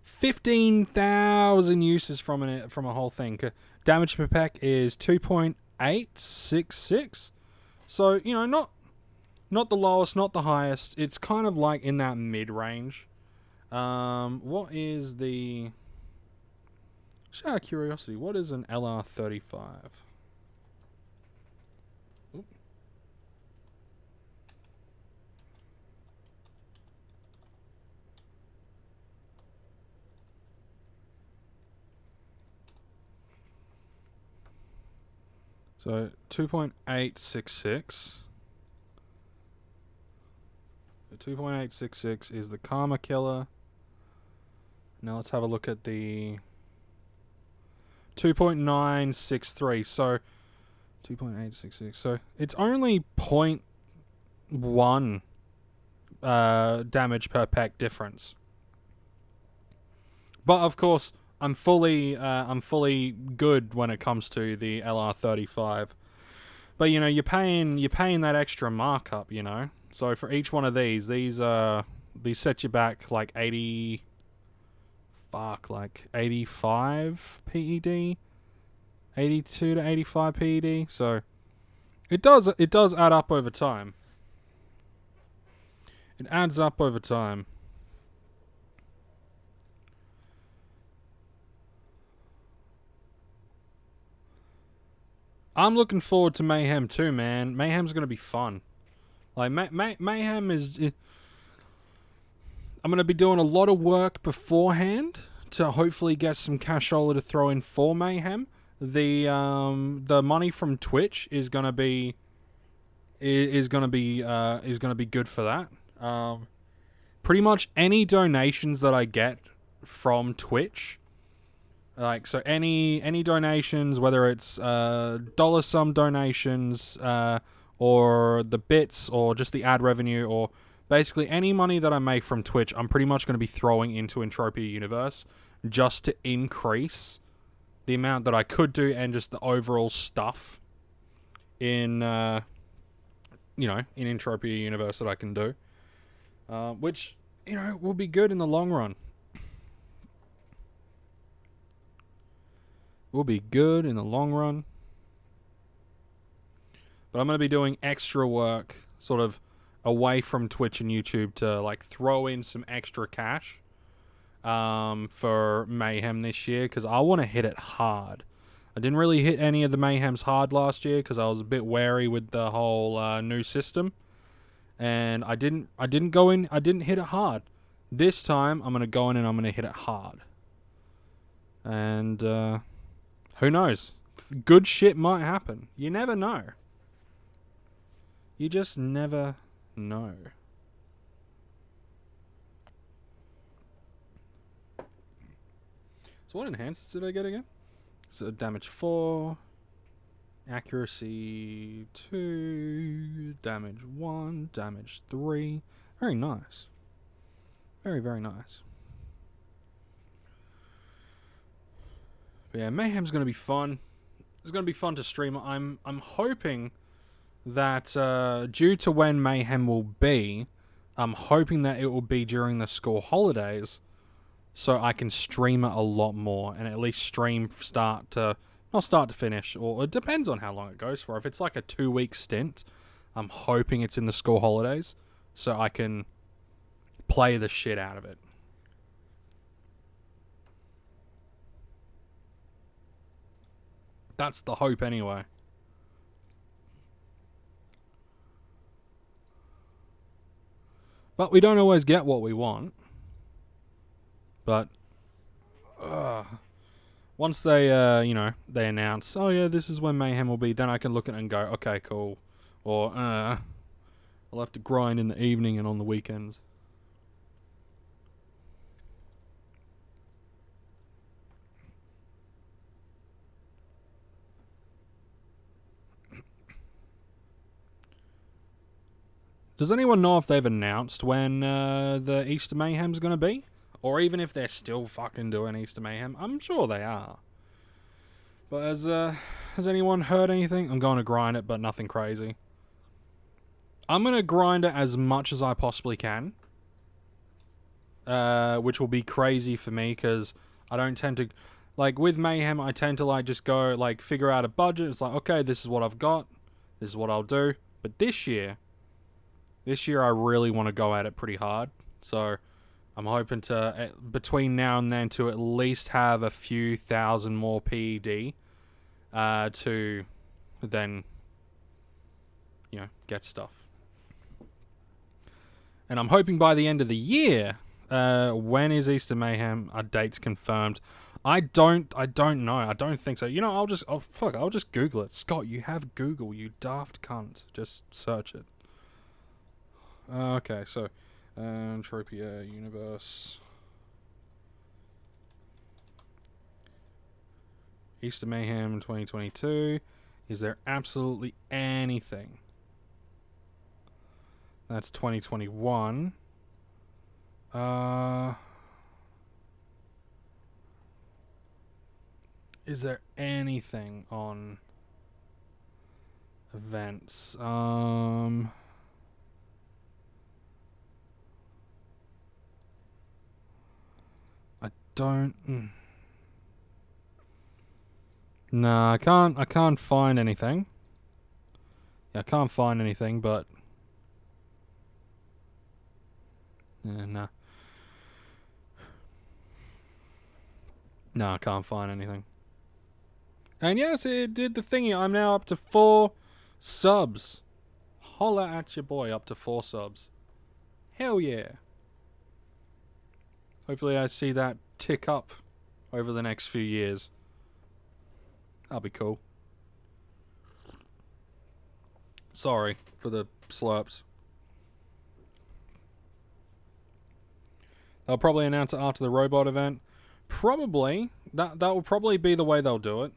Speaker 1: 15,000 uses from a whole thing. Damage per pack is 2.866. So you know, not the lowest, not the highest. It's kind of like in that mid range. What is the? Just out of curiosity, what is an LR35? So 2.866. 2.866 is the Karma Killer. Now let's have a look at the 2.963. So 2.866. So it's only 0.1 damage per pack difference. But of course, I'm fully good when it comes to the LR35. But you know, you're paying that extra markup, you know. So for each one of these set you back like 85 PED, 82 to 85 PED. So it does add up over time. It adds up over time. I'm looking forward to Mayhem too, man. Mayhem's gonna be fun. Like Mayhem is. I'm gonna be doing a lot of work beforehand to hopefully get some cashola to throw in for Mayhem. The money from Twitch is gonna be gonna be good for that. Pretty much any donations that I get from Twitch, like, so any donations, whether it's dollar sum donations, or the bits, or just the ad revenue, or basically any money that I make from Twitch, I'm pretty much going to be throwing into Entropia Universe just to increase the amount that I could do and just the overall stuff in in Entropia Universe that I can do, which, you know, will be good in the long run. Will be good in the long run. But I'm going to be doing extra work sort of away from Twitch and YouTube to like throw in some extra cash for Mayhem this year, because I want to hit it hard. I didn't really hit any of the Mayhems hard last year because I was a bit wary with the whole new system, and I didn't hit it hard. This time I'm going to go in and I'm going to hit it hard. And who knows? Good shit might happen. You never know. You just never know. So what enhancers did I get again? So damage 4, accuracy 2, damage 1, damage 3. Very nice. Very, very nice. But yeah, Mayhem's going to be fun. It's going to be fun to stream. I'm hoping that due to when Mayhem will be, I'm hoping that it will be during the school holidays, so I can stream it a lot more, and at least stream not start to finish, or it depends on how long it goes for. If it's like a 2-week stint, I'm hoping it's in the school holidays, so I can play the shit out of it. That's the hope anyway. But we don't always get what we want. But once they, they announce, oh yeah, this is when Mayhem will be, then I can look at it and go, okay, cool. Or, I'll have to grind in the evening and on the weekends. Does anyone know if they've announced when the Easter Mayhem's going to be? Or even if they're still fucking doing Easter Mayhem? I'm sure they are. But has anyone heard anything? I'm going to grind it, but nothing crazy. I'm going to grind it as much as I possibly can. Which will be crazy for me, because I don't tend to... Like, with Mayhem, I tend to, like, just go, like, figure out a budget. It's like, okay, this is what I've got. This is what I'll do. But this year, I really want to go at it pretty hard. So I'm hoping to, between now and then, to at least have a few thousand more PED to then, get stuff. And I'm hoping by the end of the year, when is Easter Mayhem? Our date's confirmed. I don't know. I don't think so. You know, I'll just Google it. Scott, you have Google, you daft cunt. Just search it. Okay, so Entropia universe. Easter Mayhem 2022. Is there absolutely anything? That's 2021. Is there anything on events? I don't. No, I can't find anything. Yeah, I can't find anything, but no. No, I can't find anything. And yes, it did the thingy. I'm now up to 4 subs. Holla at your boy, up to 4 subs. Hell yeah. Hopefully I see that tick up over the next few years. That'll be cool. Sorry for the slurps. They'll probably announce it after the robot event. Probably. That will probably be the way they'll do it.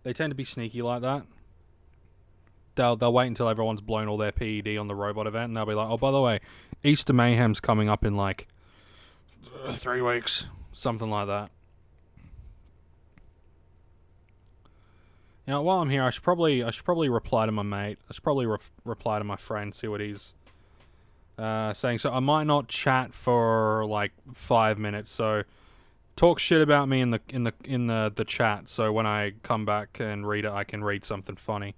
Speaker 1: They tend to be sneaky like that. They'll wait until everyone's blown all their PED on the robot event, and they'll be like, oh, by the way, Easter Mayhem's coming up in like 3 weeks. Something like that. You know, while I'm here, I should probably reply to my mate. I should probably reply to my friend, see what he's saying. So I might not chat for like 5 minutes. So talk shit about me in the chat. So when I come back and read it, I can read something funny.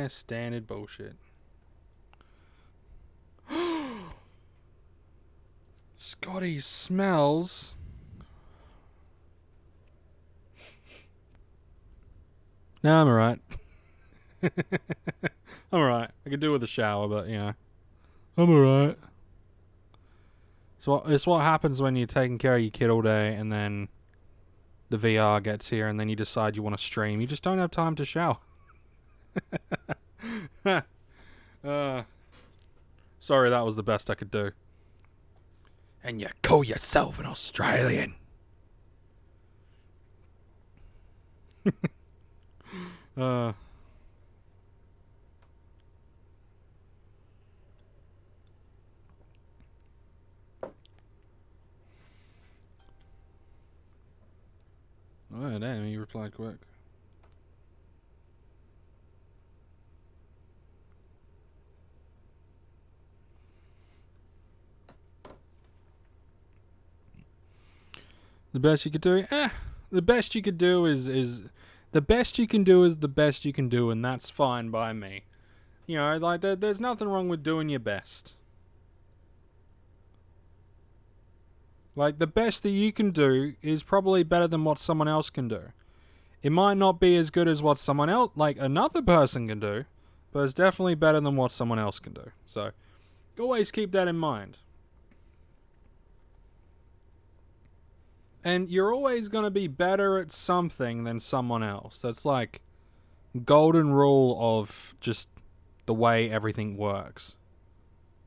Speaker 1: Standard bullshit. Scotty smells. No, I'm alright. I'm alright. I could do with a shower, but you know, I'm alright. So it's what happens when you're taking care of your kid all day, and then the VR gets here, and then you decide you want to stream. You just don't have time to shower. Sorry, that was the best I could do. And you call yourself an Australian. Oh, damn, he replied quick. The best you could do? The best you could do is the best you can do is the best you can do, and that's fine by me. You know, like, there's nothing wrong with doing your best. Like, the best that you can do is probably better than what someone else can do. It might not be as good as what someone else, like another person can do, but it's definitely better than what someone else can do. So, always keep that in mind. And you're always going to be better at something than someone else. That's like golden rule of just the way everything works.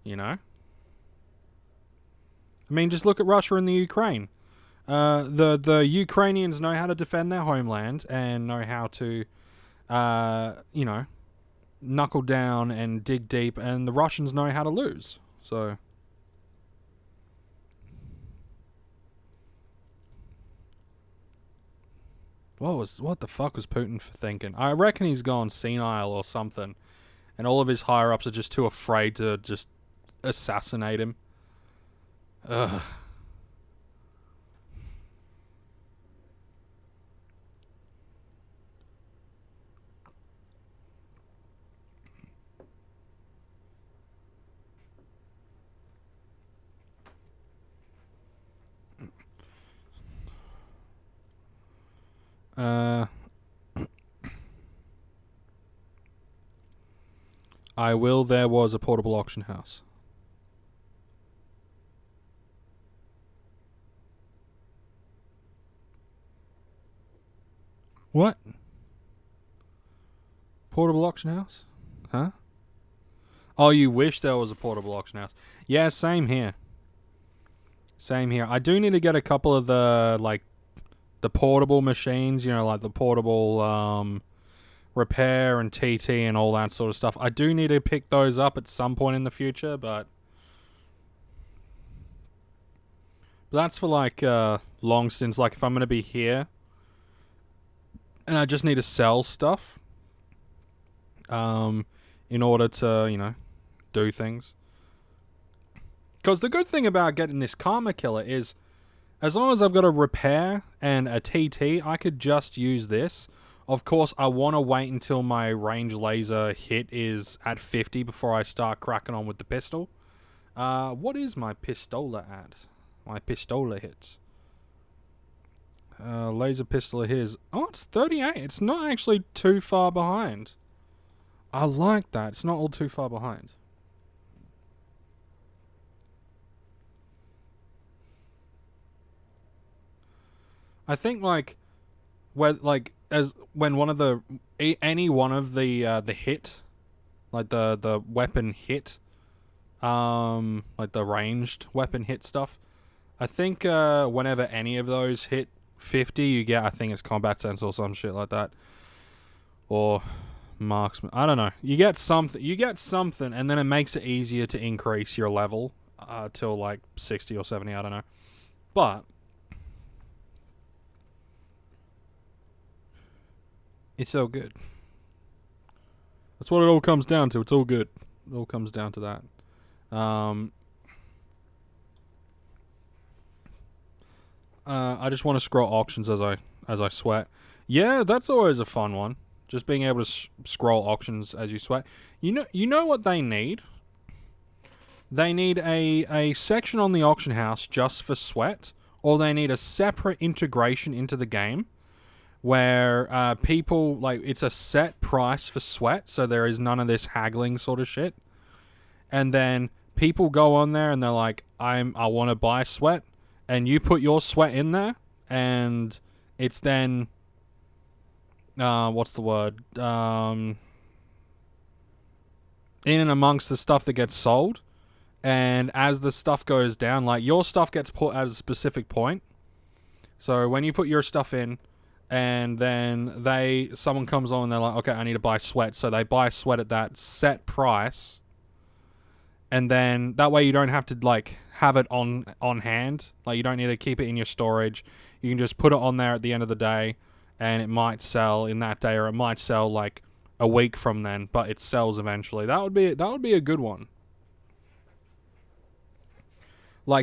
Speaker 1: You know? I mean, just look at Russia and the Ukraine. The Ukrainians know how to defend their homeland and know how to, knuckle down and dig deep, and the Russians know how to lose. So, what the fuck was Putin thinking? I reckon he's gone senile or something, and all of his higher ups are just too afraid to just assassinate him. Ugh. I will. There was a portable auction house. What? Portable auction house? Huh? Oh, you wish there was a portable auction house. Yeah, same here. Same here. I do need to get a couple of the portable machines, like the portable repair and TT and all that sort of stuff. I do need to pick those up at some point in the future, but that's for long stints. Like if I'm going to be here and I just need to sell stuff in order to, do things. Because the good thing about getting this Karma Killer is as long as I've got a repair and a TT, I could just use this. Of course, I want to wait until my range laser hit is at 50 before I start cracking on with the pistol. What is my pistola at? My pistola hits. Laser pistol hit is... Oh, it's 38. It's not actually too far behind. I like that. It's not all too far behind. I think when one of the any one of the hit, like the weapon hit, like the ranged weapon hit stuff, I think whenever any of those hit 50, you get, I think it's combat sense or some shit like that, or marksman. I don't know. You get something, and then it makes it easier to increase your level till like 60 or 70. I don't know, but. It's so good. That's what it all comes down to. It's all good. It all comes down to that. I just want to scroll auctions as I sweat. Yeah, that's always a fun one. Just being able to scroll auctions as you sweat. You know what they need? They need a section on the auction house just for sweat, or they need a separate integration into the game where people, it's a set price for sweat, so there is none of this haggling sort of shit. And then people go on there and they're like, I want to buy sweat, and you put your sweat in there, and it's then, what's the word? In and amongst the stuff that gets sold, and as the stuff goes down, your stuff gets put at a specific point. So when you put your stuff in, and then someone comes on and they're like, okay, I need to buy sweat. So they buy sweat at that set price. And then that way you don't have to have it on hand. You don't need to keep it in your storage. You can just put it on there at the end of the day, and it might sell in that day, or it might sell a week from then, but it sells eventually. That would be a good one.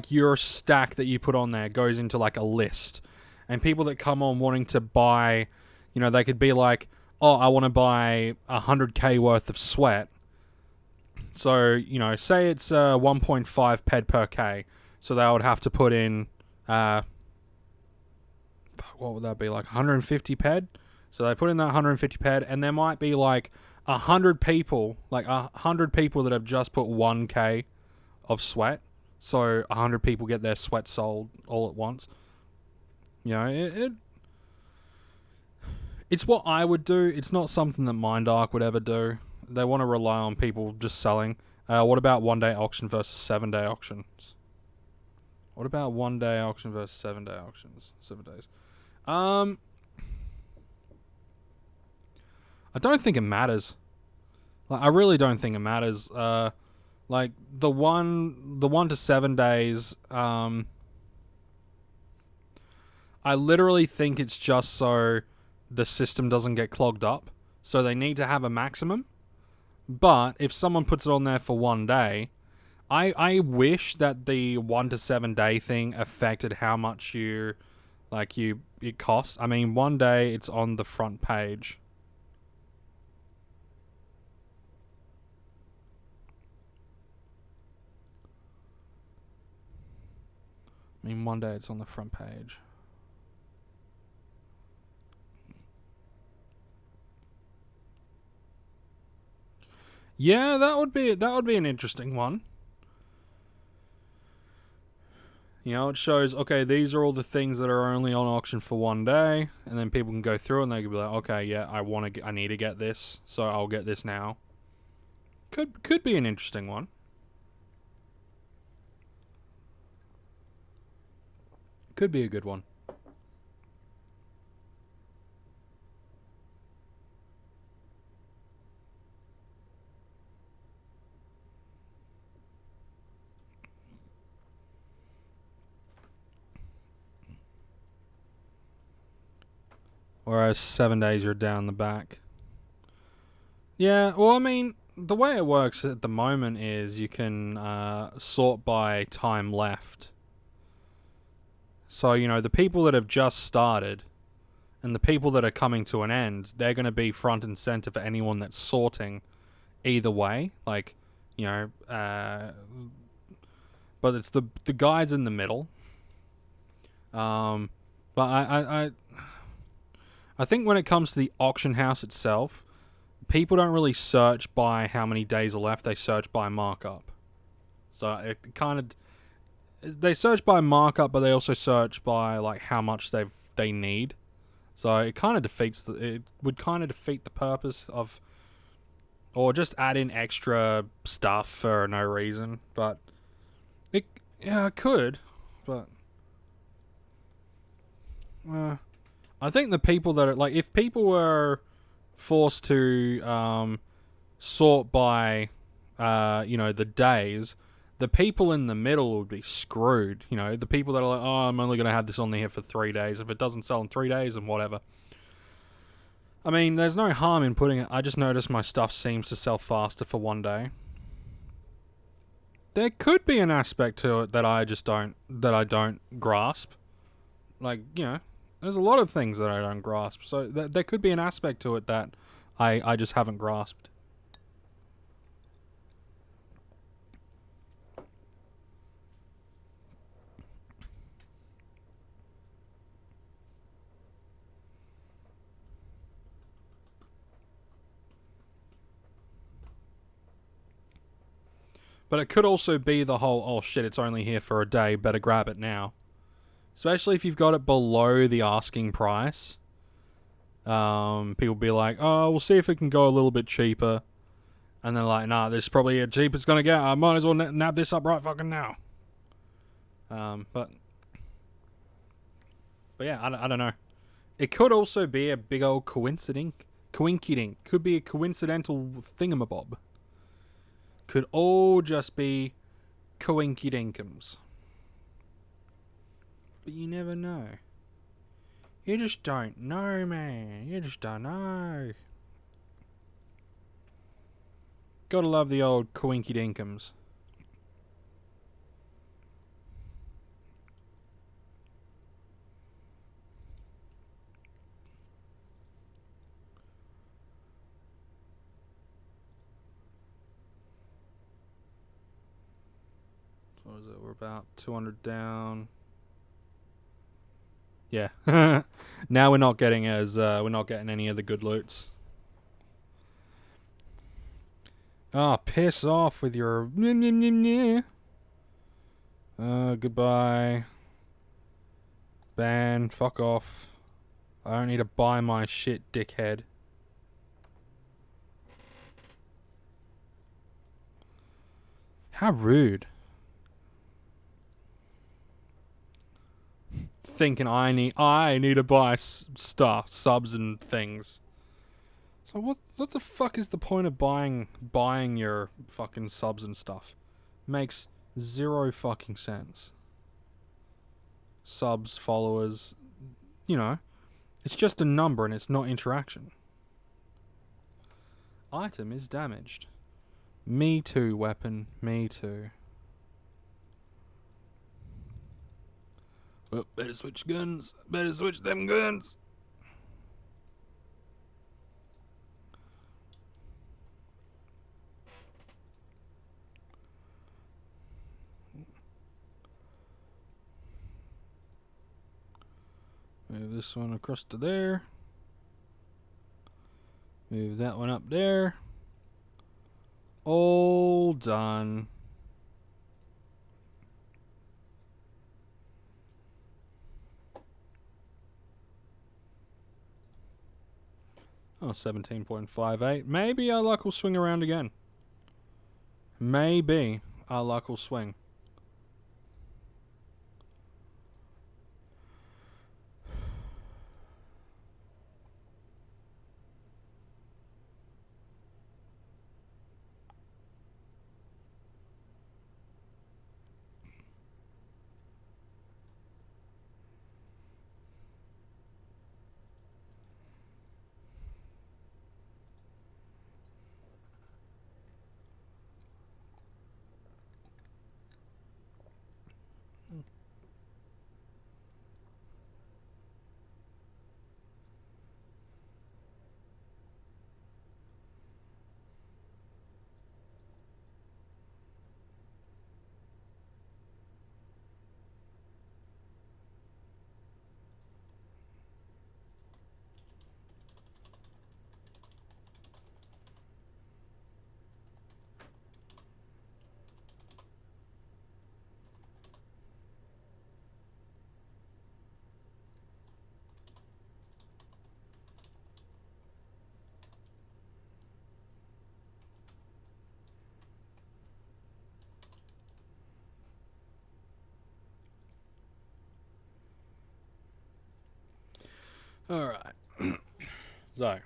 Speaker 1: Your stack that you put on there goes into a list. And people that come on wanting to buy, they could be like, oh, I want to buy 100k worth of sweat. So, say it's 1.5 ped per k. So they would have to put in, what would that be, 150 ped? So they put in that 150 ped, and there might be 100 people, 100 people that have just put 1k of sweat. So 100 people get their sweat sold all at once. You know, it's what I would do. It's not something that Mindark would ever do. They want to rely on people just selling. What about 1-day auction versus 7-day auctions? What about 1-day auction versus 7-day auctions? 7 days. I don't think it matters. Like, I really don't think it matters. Like the 1 to 7 days. I literally think it's just so the system doesn't get clogged up. So they need to have a maximum. But if someone puts it on there for 1 day, I wish that the 1 to 7 day thing affected how much it costs. I mean, 1 day it's on the front page. I mean, 1 day it's on the front page. Yeah, that would be an interesting one. You know, it shows, okay, these are all the things that are only on auction for 1 day, and then people can go through and they can be like, okay, yeah, I need to get this, so I'll get this now. Could be an interesting one. Could be a good one. Whereas 7 days you're down the back. Yeah, well, I mean, the way it works at the moment is you can sort by time left. So, you know, the people that have just started and the people that are coming to an end, they're going to be front and center for anyone that's sorting either way. Like, you know, but it's the guys in the middle. But I think when it comes to the auction house itself, people don't really search by how many days are left. They search by markup. So it kind of, they search by markup, but they also search by like how much they need. So it kind of it would kind of defeat the purpose of, or just add in extra stuff for no reason. But it could, but I think the people that are like, if people were forced to sort by the days, the people in the middle would be screwed. You know, the people that are like, oh, I'm only going to have this on here for 3 days. If it doesn't sell in 3 days, then whatever. I mean, there's no harm in putting it. I just noticed my stuff seems to sell faster for 1 day. There could be an aspect to it that I don't grasp. Like, you know, there's a lot of things that I don't grasp. So there could be an aspect to it that I just haven't grasped. But it could also be the whole, oh shit, it's only here for a day, better grab it now. Especially if you've got it below the asking price. People be like, oh, we'll see if it can go a little bit cheaper. And they're like, nah, this is probably as cheap as it's going to get. I might as well nab this up right fucking now. But yeah, I don't know. It could also be a big old coincidence. Could be a coincidental thingamabob. Could all just be coinky-dinkums. But you never know. You just don't know, man. You just don't know. Gotta love the old coinky-dinkums. What is it? We're about 200 down. Yeah. Now we're not getting any of the good loots. Ah, piss off with your goodbye. Ban. Fuck off. I don't need to buy my shit, dickhead. How rude. Thinking I need to buy stuff, subs and things. So what the fuck is the point of buying your fucking subs and stuff? Makes zero fucking sense. Subs, followers, you know, it's just a number and it's not interaction. Item is damaged. Me too, weapon. Me too. Well, better switch guns. Better switch them guns. Move this one across to there. Move that one up there. All done. Oh, 17.58. Maybe our luck will swing around again. Maybe our luck will swing. Alright. So.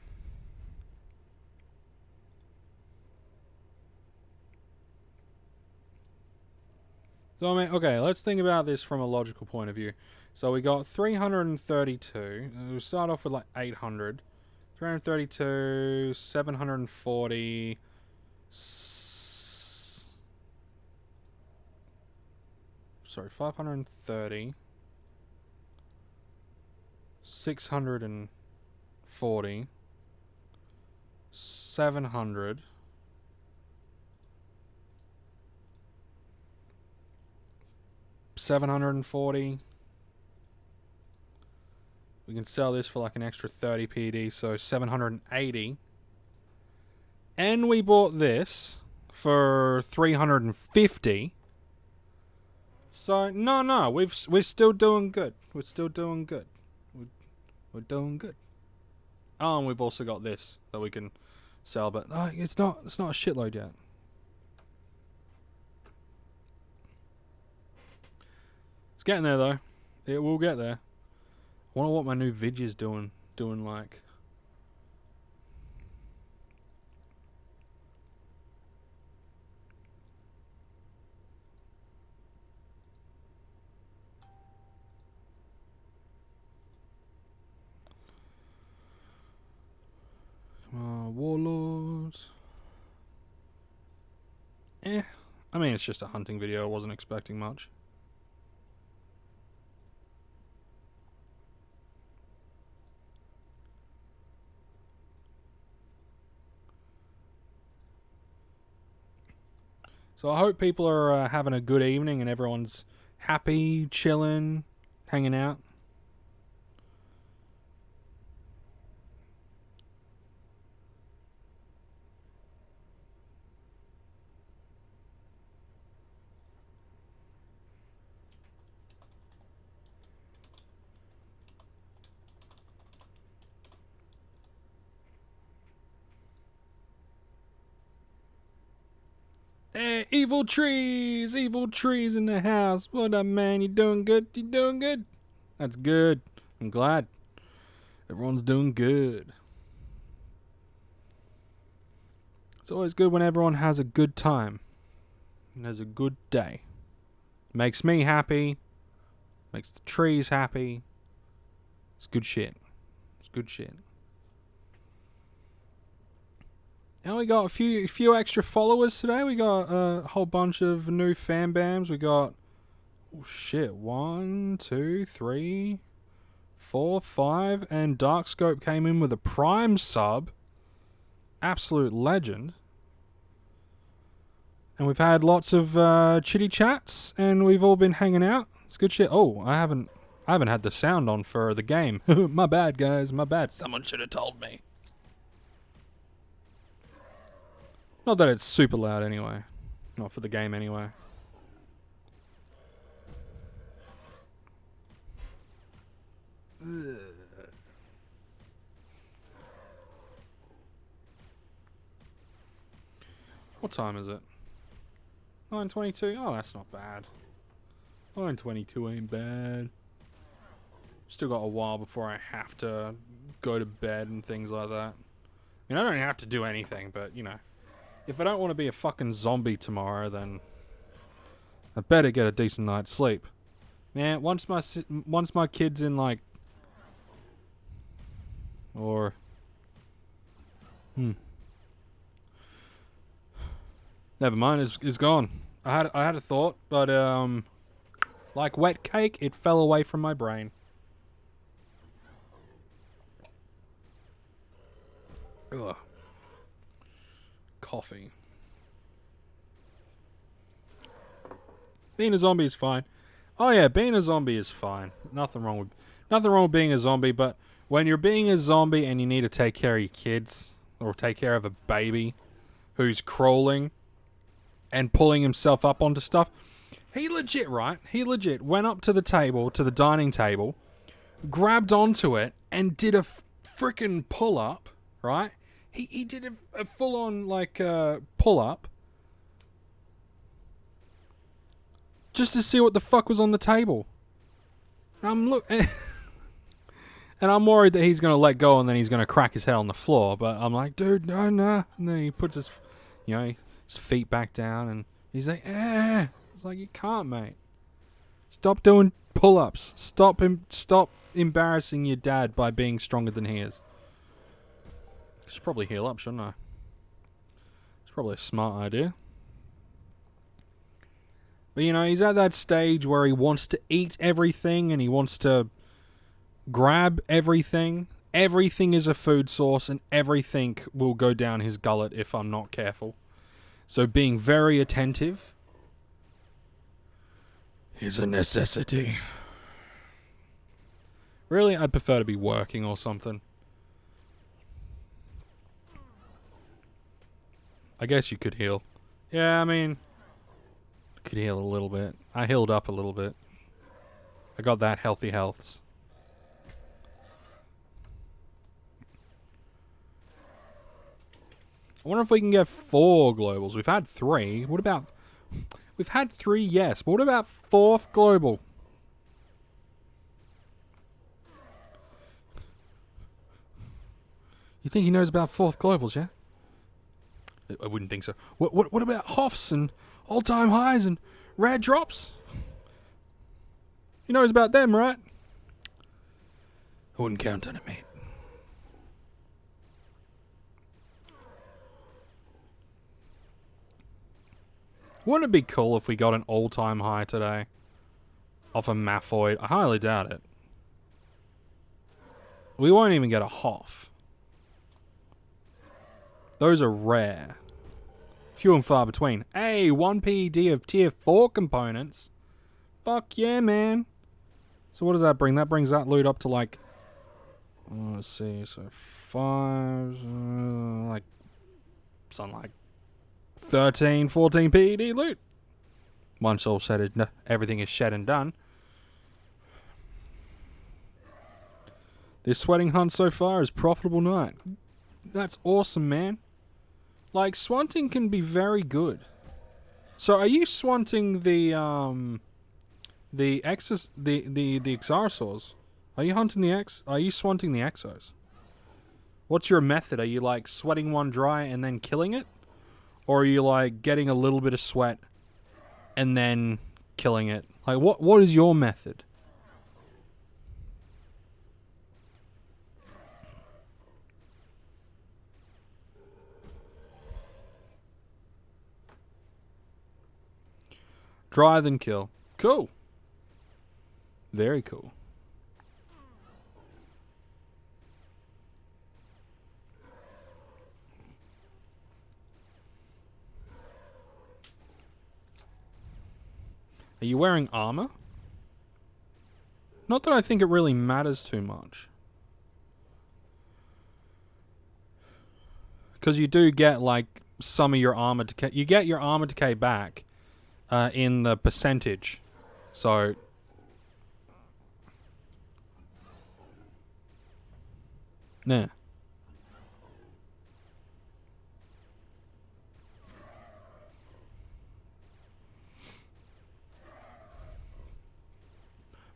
Speaker 1: So, I mean, okay, let's think about this from a logical point of view. So we got 332. We'll start off with like 800. 332, 740. Sorry, 530. 640. 700. 740. We can sell this for like an extra 30 PD, so 780. And we bought this for 350. So no, we're still doing good. We're still doing good. We're doing good. Oh, and we've also got this that we can sell, but it's not a shitload yet. It's getting there though. It will get there. I wonder what my new vidya's doing like. Warlords. I mean, it's just a hunting video. I wasn't expecting much. So I hope people are having a good evening and everyone's happy, chilling, hanging out. Evil trees in the house. What up, man? You doing good? You doing good? That's good. I'm glad. Everyone's doing good. It's always good when everyone has a good time and has a good day. Makes me happy. Makes the trees happy. It's good shit. It's good shit. And we got a few extra followers today. We got a whole bunch of new fan bams. We got 1, 2, 3, 4, 5, and Darkscope came in with a Prime sub. Absolute legend. And we've had lots of chitty chats, and we've all been hanging out. It's good shit. Oh, I haven't had the sound on for the game. My bad, guys. My bad. Someone should have told me. Not that it's super loud anyway. Not for the game anyway. Ugh. What time is it? 9:22? Oh, that's not bad. 9:22 ain't bad. Still got a while before I have to go to bed and things like that. I mean, I don't have to do anything, but, you know. If I don't want to be a fucking zombie tomorrow, then I better get a decent night's sleep. Man, once my kid's in, like... Or... Never mind, it's gone. I had a thought, but like wet cake, it fell away from my brain. Ugh. Coffee. Being a zombie is fine. Oh yeah, being a zombie is fine. Nothing wrong with being a zombie, but when you're being a zombie and you need to take care of your kids or take care of a baby who's crawling and pulling himself up onto stuff. He legit went up to the table, to the dining table, grabbed onto it, and did a frickin' pull-up, right? He did a full-on, like, pull-up just to see what the fuck was on the table. And I'm worried that he's going to let go and then he's going to crack his head on the floor, but I'm like, dude, no. And then he puts his, his feet back down, and he's like, eh. It's like, you can't, mate. Stop doing pull-ups. Stop embarrassing your dad by being stronger than he is. I should probably heal up, shouldn't I? It's probably a smart idea. But, he's at that stage where he wants to eat everything, and he wants to grab everything. Everything is a food source, and everything will go down his gullet if I'm not careful. So being very attentive is a necessity. Really, I'd prefer to be working or something. I guess you could heal. Yeah, I mean, could heal a little bit. I healed up a little bit. I got that healthy healths. I wonder if we can get 4 globals. We've had 3. What about... We've had 3, yes. But what about 4th global? You think he knows about 4th globals, yeah? I wouldn't think so. What about HOFs and all-time highs and rare drops? He knows about them, right? I wouldn't count on it, mate. Wouldn't it be cool if we got an all-time high today? Off a maploid? I highly doubt it. We won't even get a HOF. Those are rare. Few and far between. Hey, 1 PED of tier 4 components. Fuck yeah, man. So what does that bring? That brings that loot up to like... let's see. So 5... like... something like... 13, 14 PED loot. Once all said, everything is said and done. This sweating hunt so far is profitable night. That's awesome, man. Like, swanting can be very good. So are you swanting the Exarsaurs? Are you hunting the Are you swanting the Exos? What's your method? Are you like sweating one dry and then killing it? Or are you like getting a little bit of sweat and then killing it? Like what is your method? Dry then kill. Cool. Very cool. Are you wearing armor? Not that I think it really matters too much. Because you do get, like, some of your armor decay. You get your armor decay back in the percentage. So... Nah.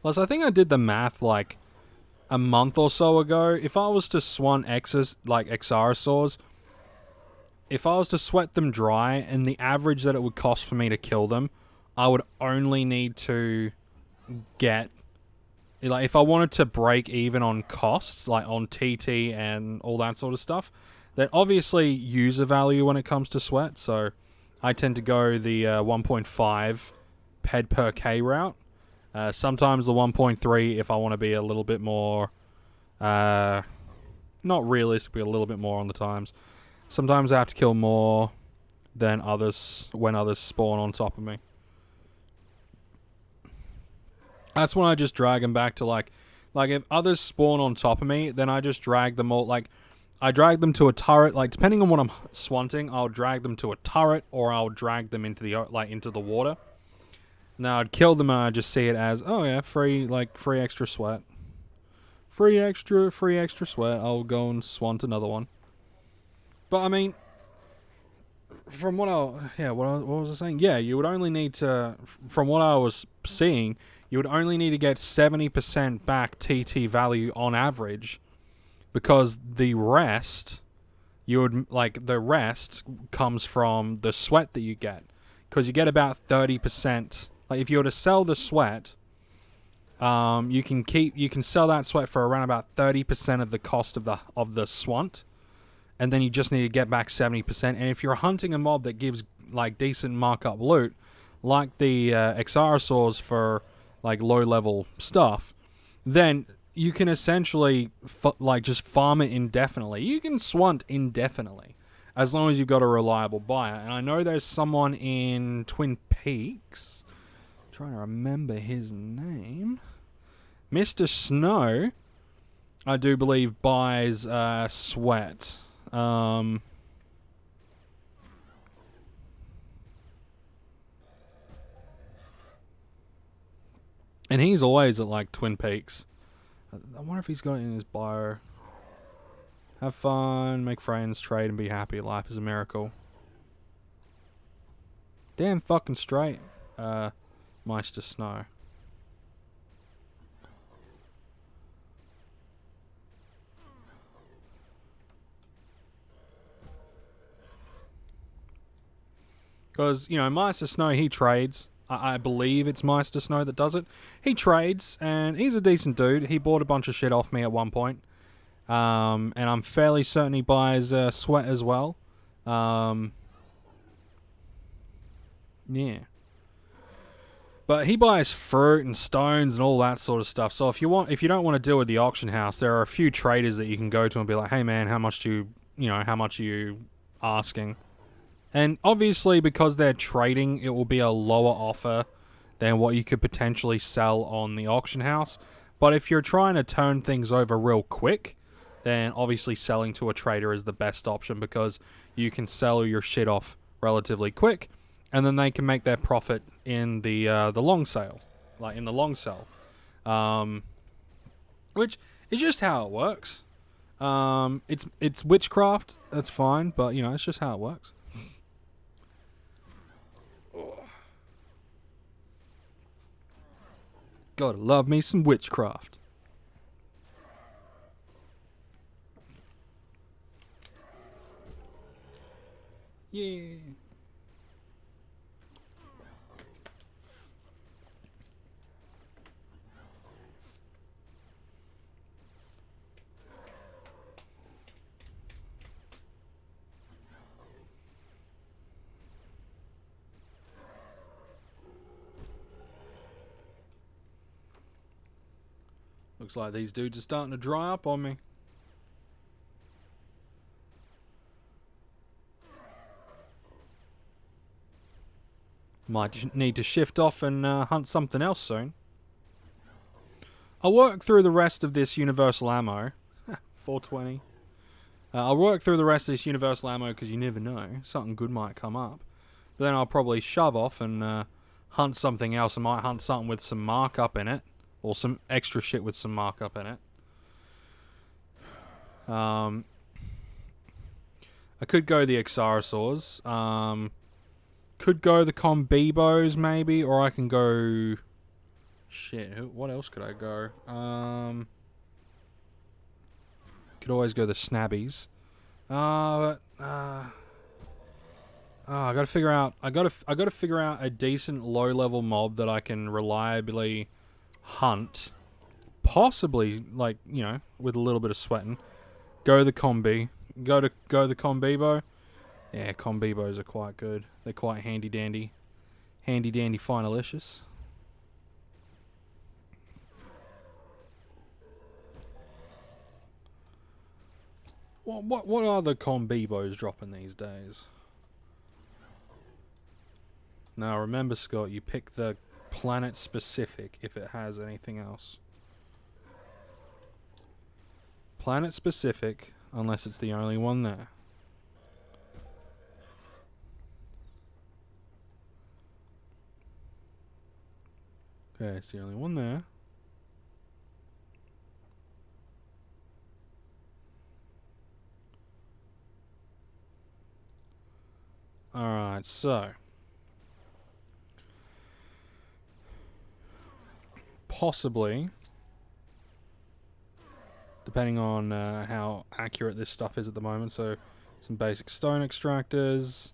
Speaker 1: Plus, I think I did the math, like, a month or so ago. If I was to swan Exarosaurs, if I was to sweat them dry and the average that it would cost for me to kill them, I would only need to get... Like, if I wanted to break even on costs, like on TT and all that sort of stuff, then obviously user value when it comes to sweat, so I tend to go the 1.5 ped per K route. Sometimes the 1.3 if I want to be a little bit more... not realistically, a little bit more on the times. Sometimes I have to kill more than others when others spawn on top of me. That's when I just drag them back to like if others spawn on top of me, then I just drag them all, like, I drag them to a turret, like, depending on what I'm swanting, I'll drag them to a turret, or I'll drag them into the water. Now I'd kill them and I'd just see it as, oh yeah, free extra sweat. Free extra sweat, I'll go and swant another one. But I mean, from what what was I saying? Yeah, you would only need to, from what I was seeing, you would only need to get 70% back TT value on average, because the rest, the rest comes from the sweat that you get, because you get about 30%. Like, if you were to sell the sweat, you can sell that sweat for around about 30% of the cost of the swant, and then you just need to get back 70%. And if you're hunting a mob that gives like decent markup loot, like the Exarosaurs for like low level stuff, then you can essentially just farm it indefinitely. You can swant indefinitely as long as you've got a reliable buyer. And I know there's someone in Twin Peaks, trying to remember his name, Mr. Snow, I do believe, buys sweat. And he's always at like Twin Peaks. I wonder if he's got it in his bio. Have fun, make friends, trade, and be happy. Life is a miracle. Damn fucking straight, Meister Snow. Because, Meister Snow, he trades. I believe it's Meister Snow that does it. He trades, and he's a decent dude. He bought a bunch of shit off me at one point. And I'm fairly certain he buys sweat as well. Yeah. But he buys fruit and stones and all that sort of stuff. So if you don't want to deal with the auction house, there are a few traders that you can go to and be like, hey man, how much are you asking? And obviously, because they're trading, it will be a lower offer than what you could potentially sell on the auction house. But if you're trying to turn things over real quick, then obviously selling to a trader is the best option, because you can sell your shit off relatively quick, and then they can make their profit in the long sale, like in the long sell, which is just how it works. It's witchcraft, that's fine, but it's just how it works. Oh. Gotta love me some witchcraft. Yeah. Looks like these dudes are starting to dry up on me. Might need to shift off and hunt something else soon. I'll work through the rest of this universal ammo. 420. I'll work through the rest of this universal ammo because you never know. Something good might come up. But then I'll probably shove off and hunt something else. I might hunt something with some markup in it. Or some extra shit with some markup in it. I could go the Exarosaurs. Could go the Combibos maybe. Or I can go... Shit, what else could I go? Could always go the Snabbies. I gotta figure out. I gotta figure out a decent low-level mob that I can reliably hunt. Possibly, like, you know, with a little bit of sweating. Go the Combi. Go the Combibo. Yeah, Combibos are quite good. They're quite handy dandy. Handy dandy finalicious. What are the Combibos dropping these days? Now remember, Scott, you pick the planet specific if it has anything else. Planet specific, unless it's the only one there. Okay, it's the only one there. Alright, so. Possibly, depending on how accurate this stuff is at the moment, so some basic stone extractors.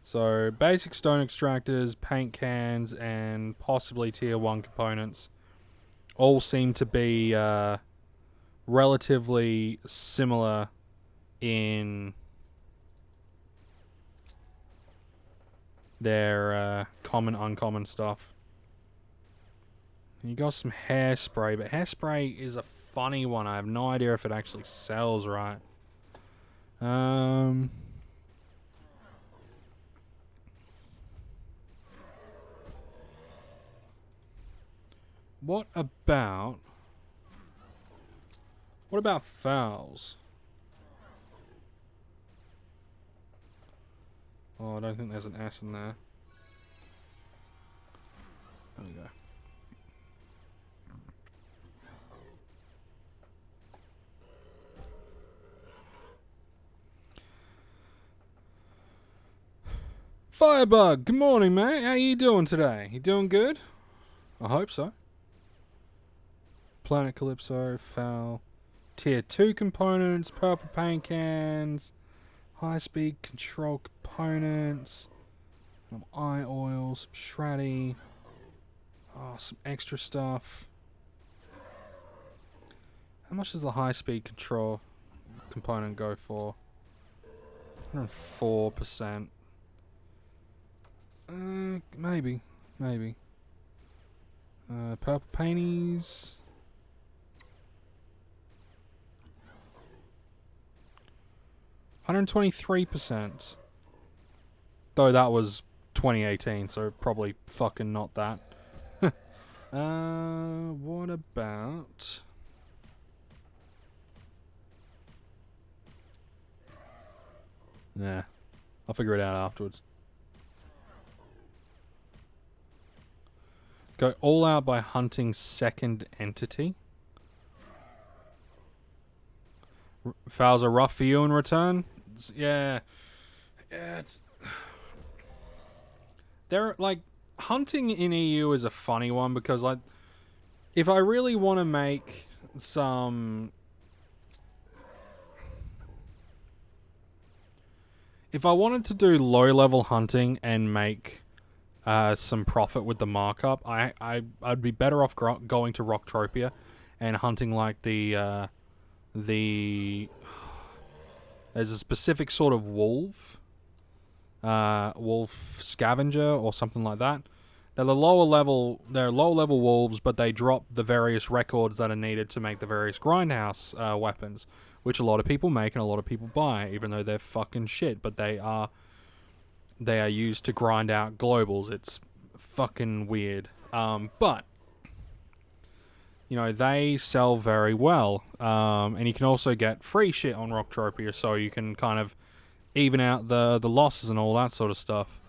Speaker 1: So basic stone extractors, paint cans, and possibly tier 1 components all seem to be relatively similar in their common, uncommon stuff. You got some hairspray, but hairspray is a funny one. I have no idea if it actually sells right. What about fouls? Oh, I don't think there's an S in there. There we go. Firebug, good morning, mate. How you doing today? You doing good? I hope so. Planet Calypso, foul. Tier 2 components, purple paint cans, high-speed control components, some eye oil, some shraddy, some extra stuff. How much does the high-speed control component go for? 104%. Maybe. Purple painties. 123%. Though that was 2018, so probably fucking not that. What about... Nah. I'll figure it out afterwards. Go all out by hunting second entity. Fouls are rough for you in return? Yeah, it's... They're, like, hunting in EU is a funny one because, like, If I really want to make some... If I wanted to do low-level hunting and make some profit with the markup, I'd be better off going to Rocktropia and hunting like the there's a specific sort of wolf scavenger or something like that. They're lower level wolves, but they drop the various records that are needed to make the various grindhouse weapons, which a lot of people make and a lot of people buy, even though they're fucking shit. But they are used to grind out globals. It's fucking weird. But you know, they sell very well. And you can also get free shit on Rocktropia, so you can kind of even out the losses and all that sort of stuff.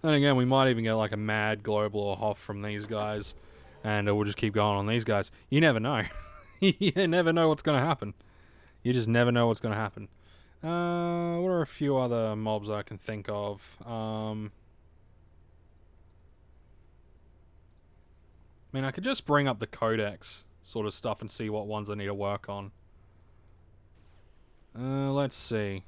Speaker 1: And again, we might even get like a mad global or HOF from these guys, and we'll just keep going on these guys. You never know. You never know what's going to happen. You just never know what's going to happen. What are a few other mobs I can think of? I mean, I could just bring up the codex sort of stuff and see what ones I need to work on. Let's see.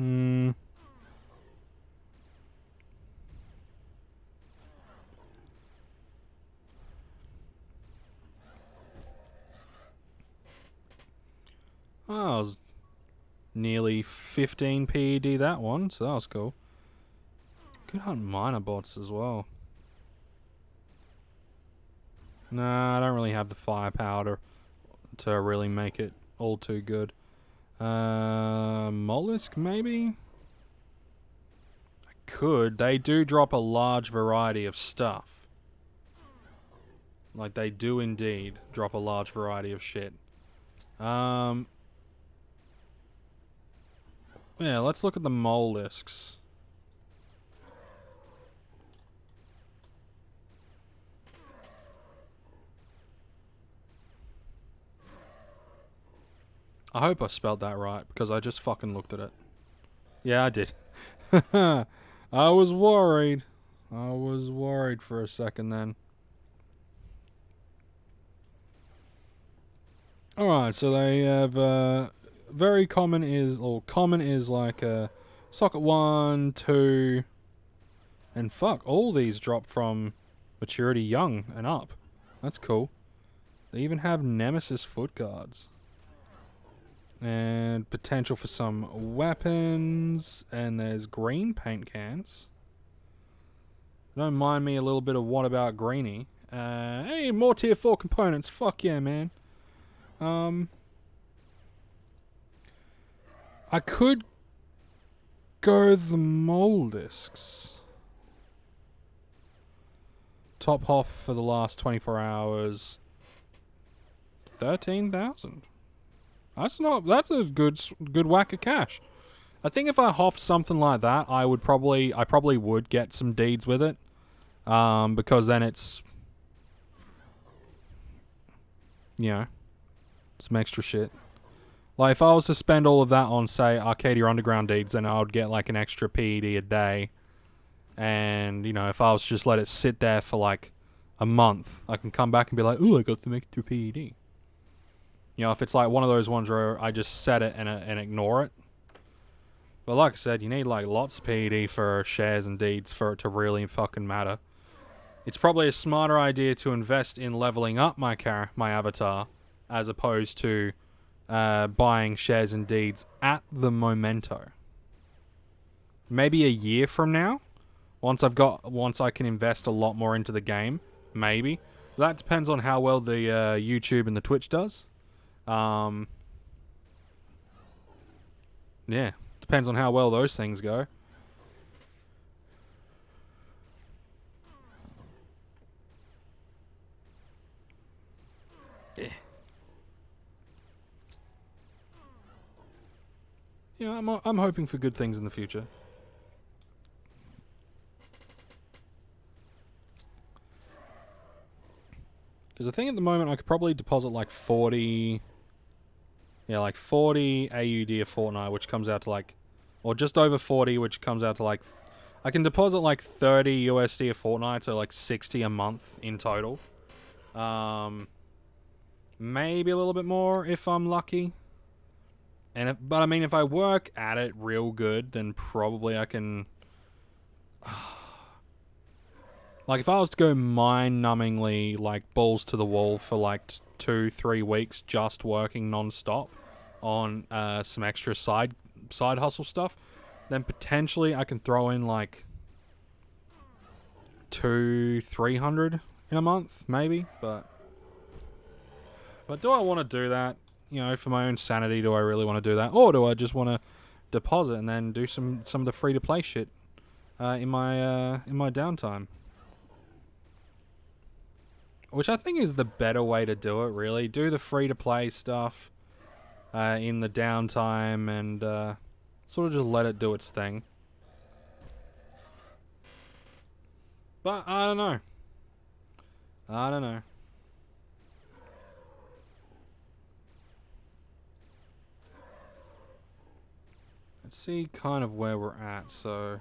Speaker 1: Oh, I was nearly 15 PED that one, so that was cool. Good on miner bots as well. Nah, I don't really have the firepower to really make it all too good. Mollusk, maybe? I could. They do drop a large variety of stuff. Like, they do indeed drop a large variety of shit. Yeah, let's look at the mollusks. I hope I spelled that right, because I just fucking looked at it. Yeah, I did. I was worried. I was worried for a second then. Alright, so they have very common is, or common is like socket 1, 2, and fuck, all these drop from maturity young and up. That's cool. They even have Nemesis foot guards. And potential for some weapons. And there's green paint cans. Don't mind me a little bit of what about greenie. Hey, more tier 4 components. Fuck yeah, man. I could go the mollusks. Top HOF for the last 24 hours. 13,000. That's a good whack of cash. I think if I HOF'd something like that, I probably would get some deeds with it. Because then it's, you know, some extra shit. Like, if I was to spend all of that on, say, Arcadia Underground deeds, then I would get, like, an extra PED a day. And, you know, if I was to just let it sit there for, like, a month, I can come back and be like, ooh, I got some extra PED. You know, if it's, like, one of those ones where I just set it and ignore it. But like I said, you need, like, lots of PED for shares and deeds for it to really fucking matter. It's probably a smarter idea to invest in leveling up my avatar, as opposed to buying shares and deeds at the momento. Maybe a year from now, once I can invest a lot more into the game, maybe. That depends on how well the YouTube and the Twitch does. Yeah, depends on how well those things go. yeah, I'm hoping for good things in the future. Because I think at the moment I could probably deposit like 40... Yeah, like 40 AUD a fortnight, which comes out to like... Or just over 40, which comes out to like... I can deposit like 30 USD a fortnight, so like 60 a month in total. Maybe a little bit more if I'm lucky. But I mean, if I work at it real good, then probably I can... Like, if I was to go mind-numbingly, like, balls to the wall for, like, 2-3 weeks just working non-stop on some extra side hustle stuff, then potentially I can throw in, like, 200-300 in a month, maybe, but do I want to do that? You know, for my own sanity, do I really want to do that? Or do I just want to deposit and then do some of the free-to-play shit in my downtime? Which I think is the better way to do it, really. Do the free-to-play stuff in the downtime and sort of just let it do its thing. But I don't know. Let's see kind of where we're at, so...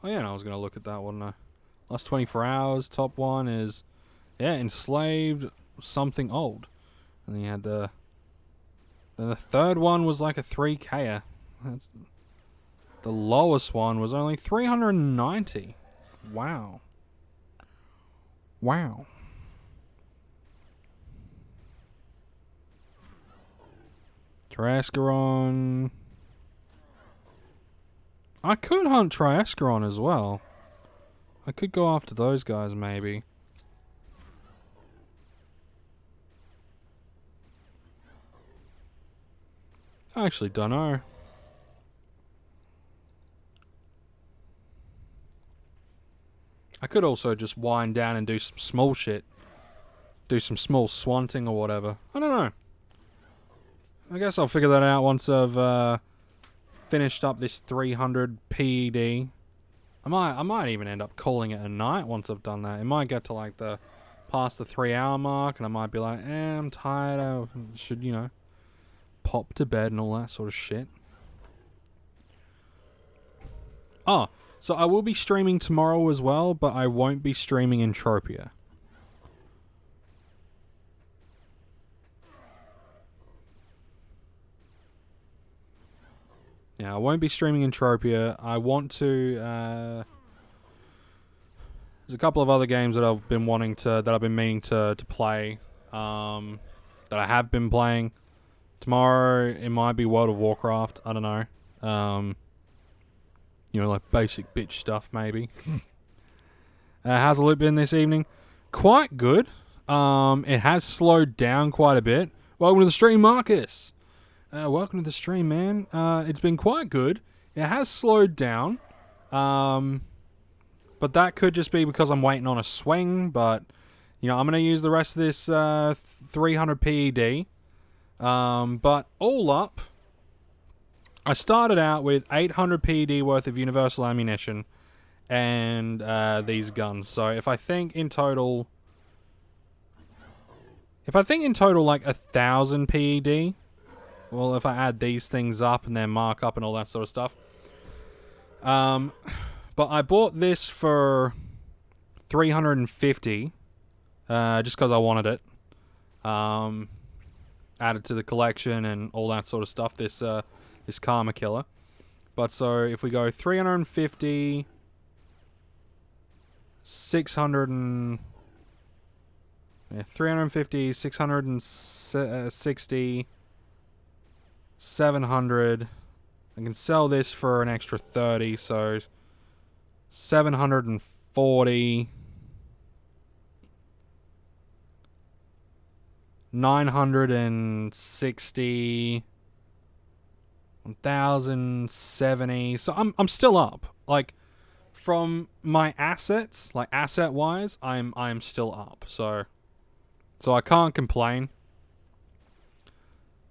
Speaker 1: Oh yeah, no, I was going to look at that, wasn't I? Last 24 hours, top one is... Yeah, enslaved something old. And then you had then the third one was like a 3K. That's the lowest one was only 390. Wow. Triascaron. I could hunt Triascaron as well. I could go after those guys maybe. I actually don't know. I could also just wind down and do some small shit. Do some small swanting or whatever. I don't know. I guess I'll figure that out once I've finished up this 300 PED. I might even end up calling it a night once I've done that. It might get to like past the 3-hour mark and I might be like, I'm tired. I should, you know, pop to bed and all that sort of shit. Oh, so I will be streaming tomorrow as well, but I won't be streaming Entropia. Yeah, I won't be streaming Entropia. I want to... there's a couple of other games that I've been meaning to play, that I have been playing. Tomorrow, it might be World of Warcraft. I don't know. You know, like basic bitch stuff, maybe. How's the loot been this evening? Quite good. It has slowed down quite a bit. Welcome to the stream, Marcus. Welcome to the stream, man. It's been quite good. It has slowed down. But that could just be because I'm waiting on a swing. But, you know, I'm going to use the rest of this 300 PED. But all up, I started out with 800 PED worth of universal ammunition and these guns. So if I think in total like 1,000 PED, well, if I add these things up and then mark up and all that sort of stuff. But I bought this for 350, just because I wanted it. Added to the collection and all that sort of stuff. This Karma Killer. But so if we go 350, 600 and 350, 660, 700. I can sell this for an extra 30, so 740, 960, 1,070. So I'm still up. Like from my assets, like asset wise, I'm still up. So I can't complain.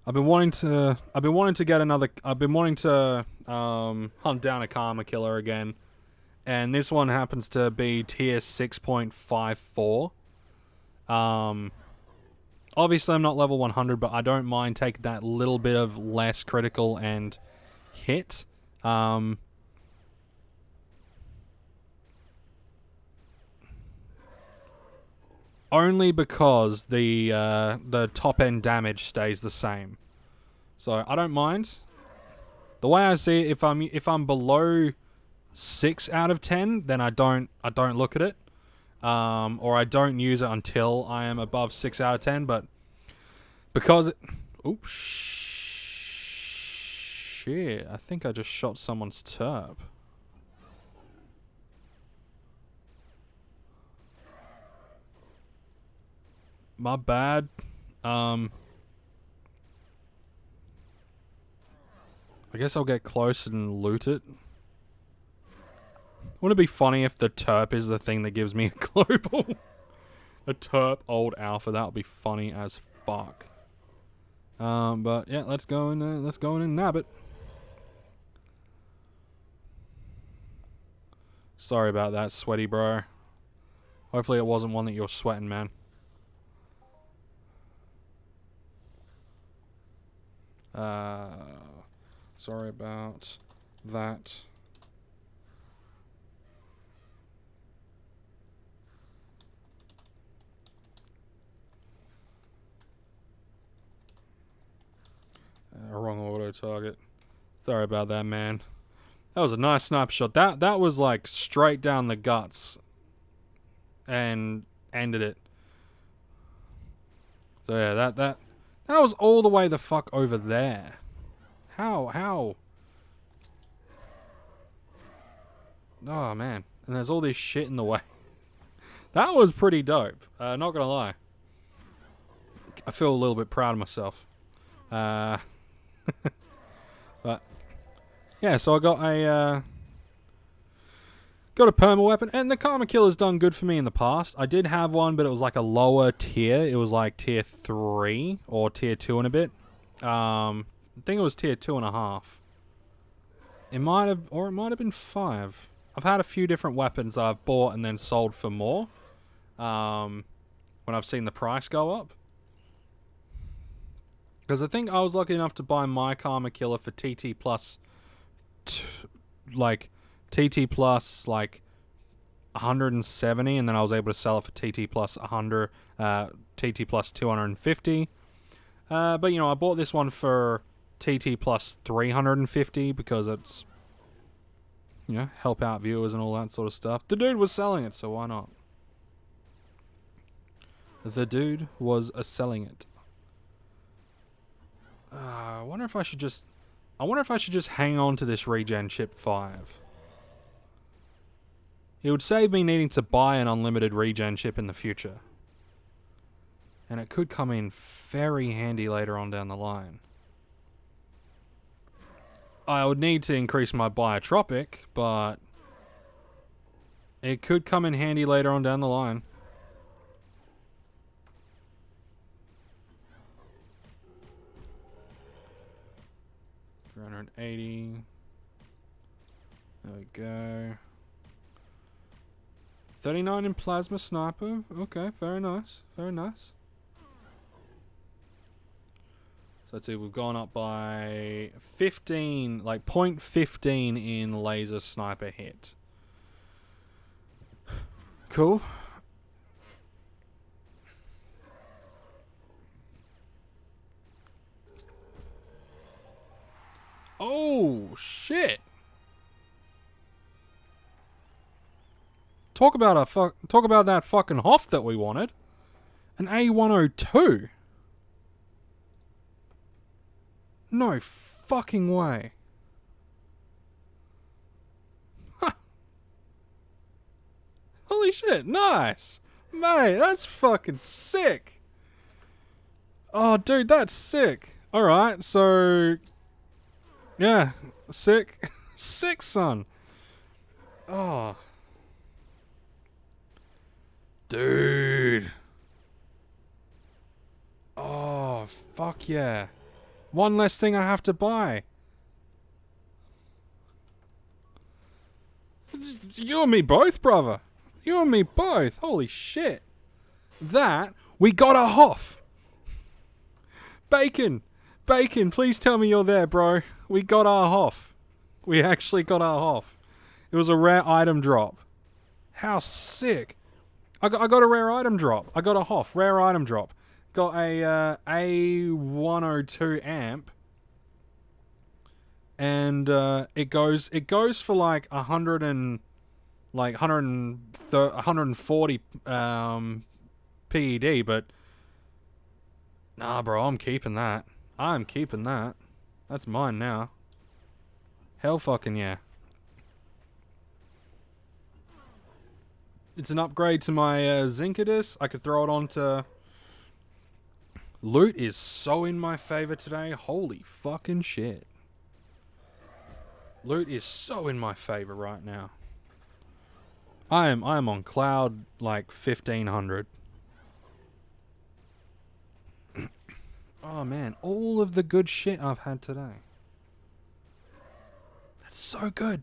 Speaker 1: I've been wanting to get another. I've been wanting to hunt down a karma killer again, and this one happens to be tier 6.54. Obviously I'm not level 100, but I don't mind taking that little bit of less critical and hit. Only because the top end damage stays the same, so I don't mind. The way I see it, if I'm below 6 out of 10, then I don't look at it, or I don't use it until I am above 6 out of 10. But because oops, shit! I think I just shot someone's turb. My bad. I guess I'll get close and loot it. Wouldn't it be funny if the terp is the thing that gives me a global? A terp old alpha, that would be funny as fuck. But yeah, let's go and nab it. Sorry about that, sweaty bro. Hopefully it wasn't one that you're sweating, man. Sorry about that. Wrong auto target. Sorry about that, man. That was a nice sniper shot. That was like straight down the guts and ended it. So yeah, that was all the way the fuck over there. How? Oh man, and there's all this shit in the way. That was pretty dope. Not gonna lie. I feel a little bit proud of myself. But yeah, so I got a perma weapon, and the karma killer's done good for me in the past. I did have one, but it was like a lower tier. It was like tier 3 or tier 2 and a bit. I think it was tier 2.5. It might have been 5. I've had a few different weapons I've bought and then sold for more. When I've seen the price go up. Because I think I was lucky enough to buy my karma killer for TT plus, like 170, and then I was able to sell it for TT plus 100, TT plus 250. But you know, I bought this one for TT plus 350 because it's, you know, help out viewers and all that sort of stuff. The dude was selling it, so why not? The dude was selling it. I wonder if I should just hang on to this regen chip 5. It would save me needing to buy an unlimited regen chip in the future. And it could come in very handy later on down the line. I would need to increase my biotropic, but it could come in handy later on down the line. $380. There we go. 39 in plasma sniper. Okay, very nice. Very nice. So let's see, we've gone up by 15, like 0.15 in laser sniper hit. Cool. Oh, shit. Talk about that fucking HOF that we wanted. An A102. No fucking way. Huh. Holy shit, nice. Mate, that's fucking sick. Oh, dude, that's sick. Alright, so... yeah, sick. Sick, son. Oh. Dude. Oh, fuck yeah. One less thing I have to buy. You and me both, brother. You and me both. Holy shit. That, we got a HOF. Bacon. Bacon, please tell me you're there, bro. We got our HOF. We actually got our HOF. It was a rare item drop. How sick. I got a rare item drop. I got a HOF, rare item drop. Got a A102 amp. And it goes for like 140 PED, but nah, bro, I'm keeping that. I'm keeping that. That's mine now. Hell fucking yeah. It's an upgrade to my Zincadus. I could throw it on to... Loot is so in my favor today. Holy fucking shit. Loot is so in my favor right now. I am on cloud like 1500. Oh man, all of the good shit I've had today. That's so good.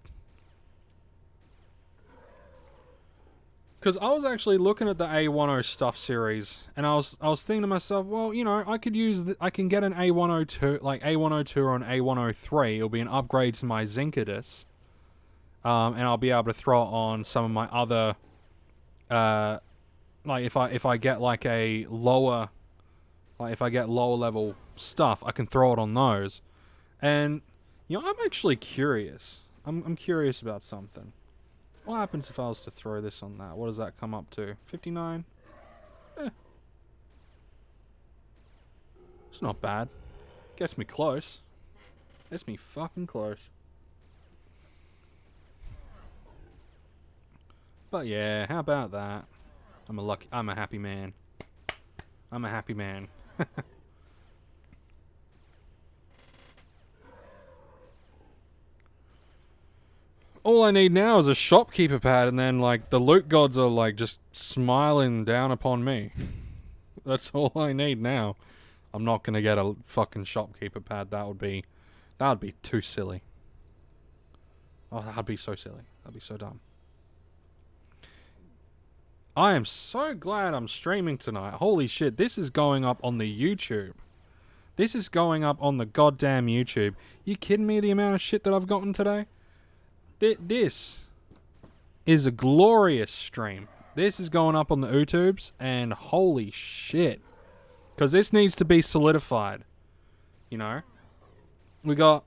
Speaker 1: Because I was actually looking at the A10 stuff series, and I was thinking to myself, well, you know, I could use I can get an A102, like A102 or an A103. It'll be an upgrade to my Zincadus, and I'll be able to throw it on some of my other, like if I get like a lower, like if I get lower level stuff, I can throw it on those, and you know, I'm actually curious. I'm curious about something. What happens if I was to throw this on that? What does that come up to? 59? It's not bad. Gets me close. Gets me fucking close. But yeah, how about that? I'm a happy man. I'm a happy man. All I need now is a shopkeeper pad, and then like the loot gods are like just smiling down upon me. That's all I need now. I'm not gonna get a fucking shopkeeper pad. That would be too silly. Oh, that'd be so silly. That'd be so dumb. I am so glad I'm streaming tonight. Holy shit, this is going up on the YouTube. This is going up on the goddamn YouTube. You kidding me, the amount of shit that I've gotten today? This is a glorious stream. This is going up on the YouTubes, and holy shit. Because this needs to be solidified. You know? We got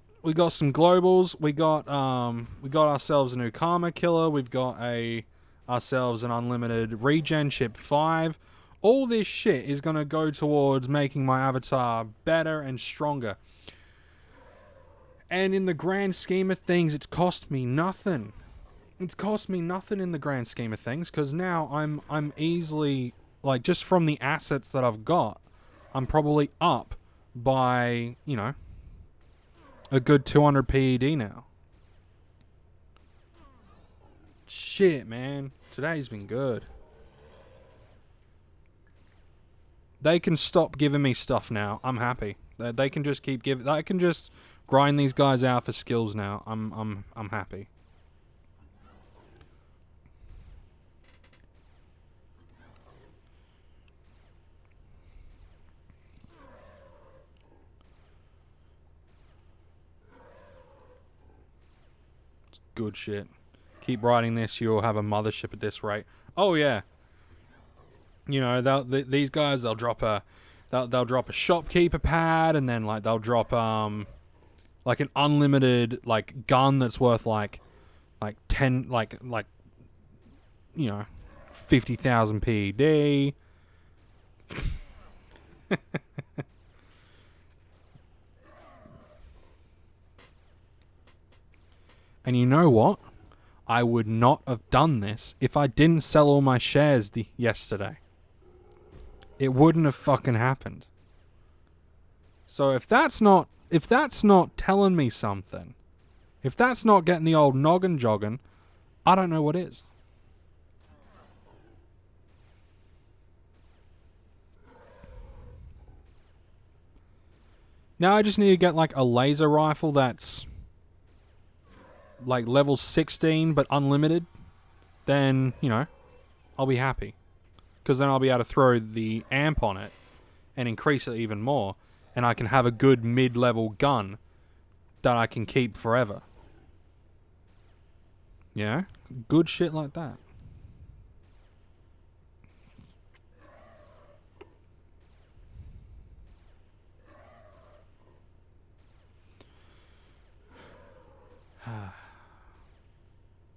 Speaker 1: some globals. We got ourselves a new Karma Killer. We've got ourselves an unlimited regen chip 5. All this shit is going to go towards making my avatar better and stronger. And in the grand scheme of things, it's cost me nothing. It's cost me nothing in the grand scheme of things, because now I'm easily, like, just from the assets that I've got, I'm probably up by, you know, a good 200 PED now. Shit, man. Today's been good. They can stop giving me stuff now. I'm happy. They can just keep giving... I can just grind these guys out for skills now. I'm happy. It's good shit. Keep writing this, you'll have a mothership at this rate. Oh yeah. You know, these guys, they'll drop a shopkeeper pad, and then like they'll drop like an unlimited like gun that's worth like 10 like you know 50,000 PED. And you know what? I would not have done this if I didn't sell all my shares yesterday. It wouldn't have fucking happened. So if that's not telling me something, if that's not getting the old noggin jogging, I don't know what is. Now I just need to get like a laser rifle that's like level 16 but unlimited. Then, you know, I'll be happy. Because then I'll be able to throw the amp on it and increase it even more. And I can have a good mid-level gun that I can keep forever. Yeah? Good shit like that.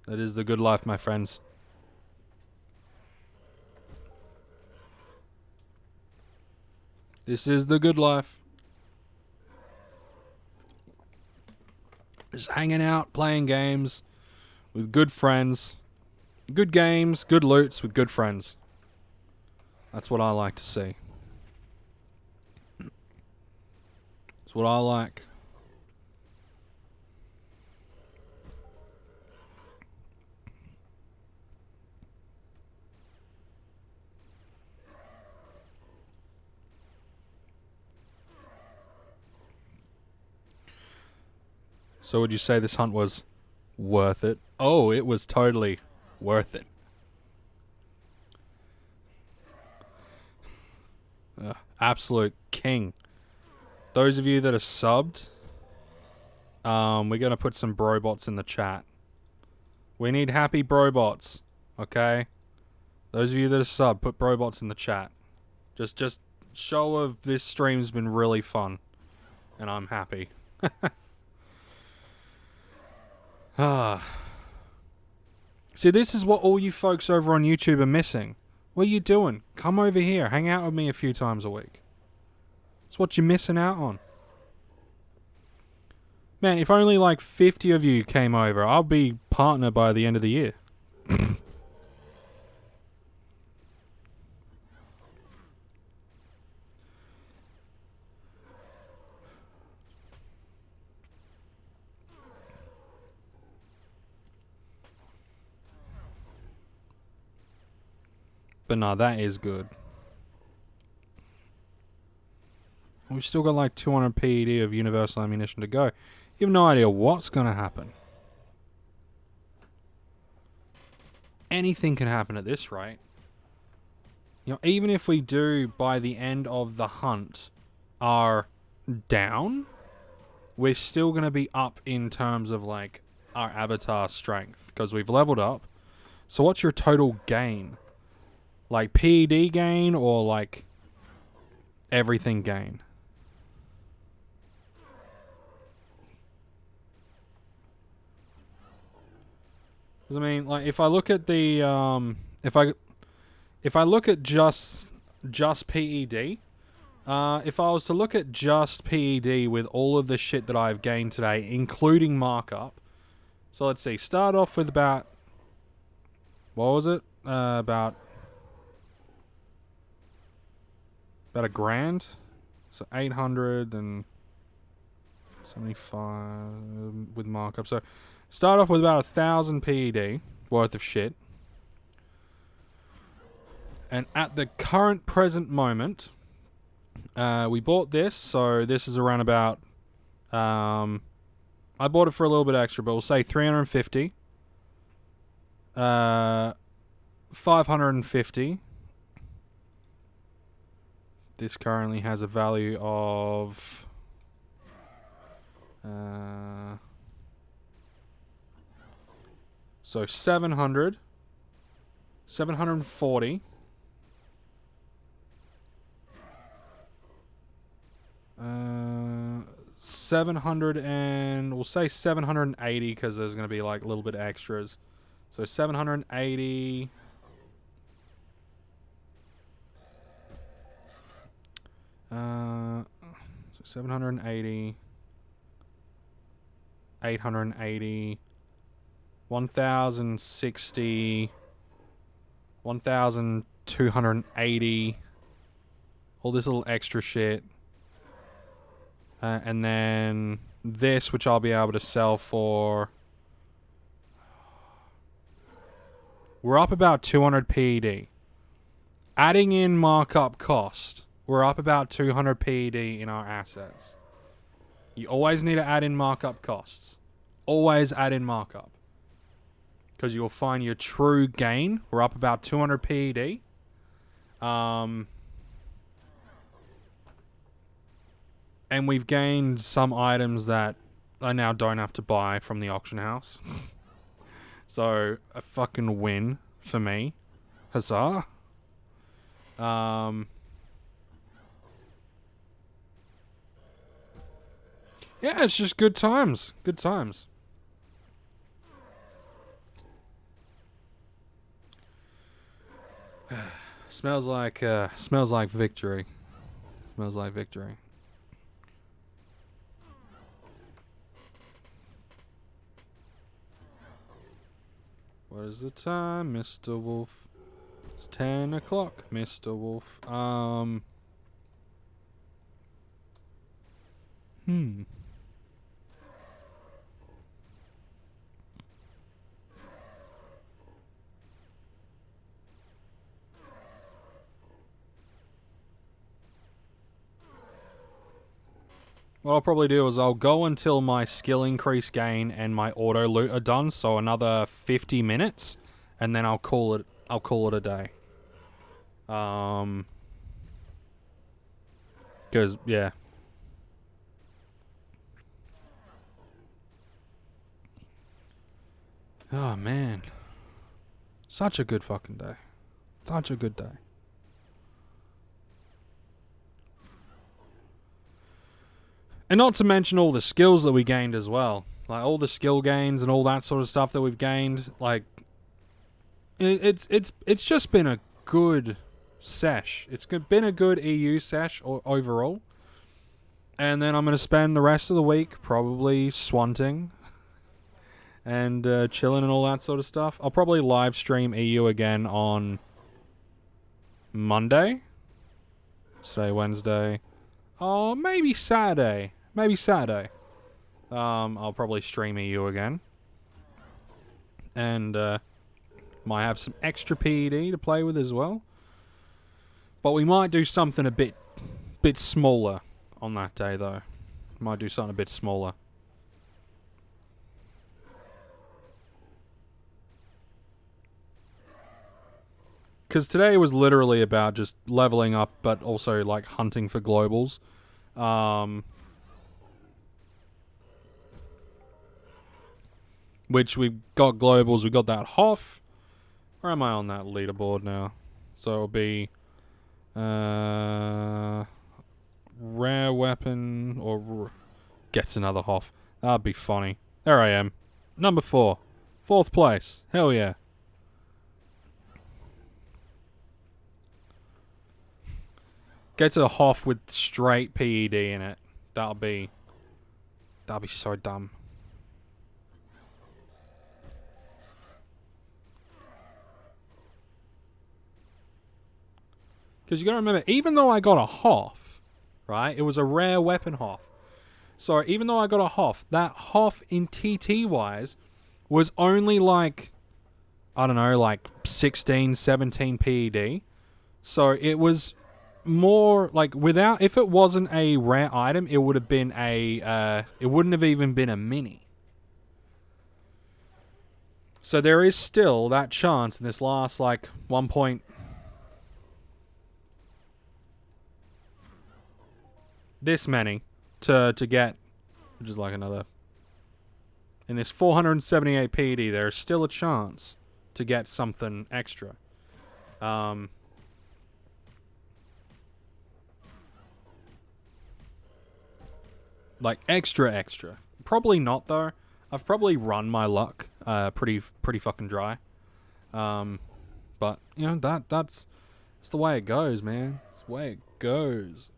Speaker 1: That is the good life, my friends. This is the good life. Just hanging out, playing games with good friends. Good games, good loots with good friends. That's what I like to see. That's what I like. So would you say this hunt was worth it? Oh, it was totally worth it. Absolute king. Those of you that are subbed, we're going to put some brobots in the chat. We need happy brobots, okay? Those of you that are subbed, put brobots in the chat. Just show of this stream's been really fun. And I'm happy. See, this is what all you folks over on YouTube are missing. What are you doing? Come over here. Hang out with me a few times a week. It's what you're missing out on. Man, if only like 50 of you came over, I'll be partner by the end of the year. But nah, that is good. We've still got like 200 PED of universal ammunition to go. You have no idea what's going to happen. Anything can happen at this rate. You know, even if we do, by the end of the hunt, are down, we're still going to be up in terms of like our avatar strength because we've leveled up. So what's your total gain? Like PED gain or like everything gain? Because I mean, like if I look at the if I look at just PED, if I was to look at just PED with all of the shit that I've gained today, including markup, so let's see, start off with about, what was it? About $1,000, so 875 with markup. So start off with about 1,000 PED worth of shit, and at the current present moment, we bought this. So this is around about. I bought it for a little bit extra, but we'll say 350, 550. This currently has a value of so 700, 740, 700 and we'll say 780 because there's going to be like a little bit extras. So 780. So 780, 880, 1,060, 1,280, all this little extra shit. And then this, which I'll be able to sell for. We're up about 200 PED. Adding in markup cost, we're up about 200 PED in our assets. You always need to add in markup costs. Always add in markup. Because you'll find your true gain. We're up about 200 PED. And we've gained some items that I now don't have to buy from the auction house. So, a fucking win for me. Huzzah. Yeah, it's just good times. Good times. Smells like victory. Smells like victory. What is the time, Mr. Wolf? It's 10 o'clock, Mr. Wolf. What I'll probably do is I'll go until my skill increase gain and my auto loot are done, so another 50 minutes, and then I'll call it a day. Because yeah. Oh man. Such a good fucking day. Such a good day. And not to mention all the skills that we gained as well. Like all the skill gains and all that sort of stuff that we've gained. Like it's just been a good sesh. It's been a good EU sesh overall. And then I'm going to spend the rest of the week probably swanting and chilling and all that sort of stuff. I'll probably live stream EU again on Monday. Today, Wednesday. Oh, maybe Saturday. I'll probably stream EU again. And might have some extra PED to play with as well. But we might do something a bit smaller on that day though. Might do something a bit smaller. Because today was literally about just leveling up, but also like hunting for globals. Which we got globals. We got that HOF. Where am I on that leaderboard now? So it'll be rare weapon or gets another HOF. That'd be funny. There I am. Number 4. 4th place. Hell yeah. Gets a HOF with straight PED in it. That'll be so dumb. Because you got to remember, even though I got a HOF, right? It was a rare weapon HOF. So even though I got a HOF, that HOF in TT wise was only like, I don't know, like 16, 17 PED. So it was more like without, if it wasn't a rare item, it would have been it wouldn't have even been a mini. So there is still that chance in this last like 1 point. This many to get, which is like another. In this 478 PED, there is still a chance to get something extra. Like extra. Probably not though. I've probably run my luck pretty fucking dry. But you know that's the way it goes, man. It's the way it goes.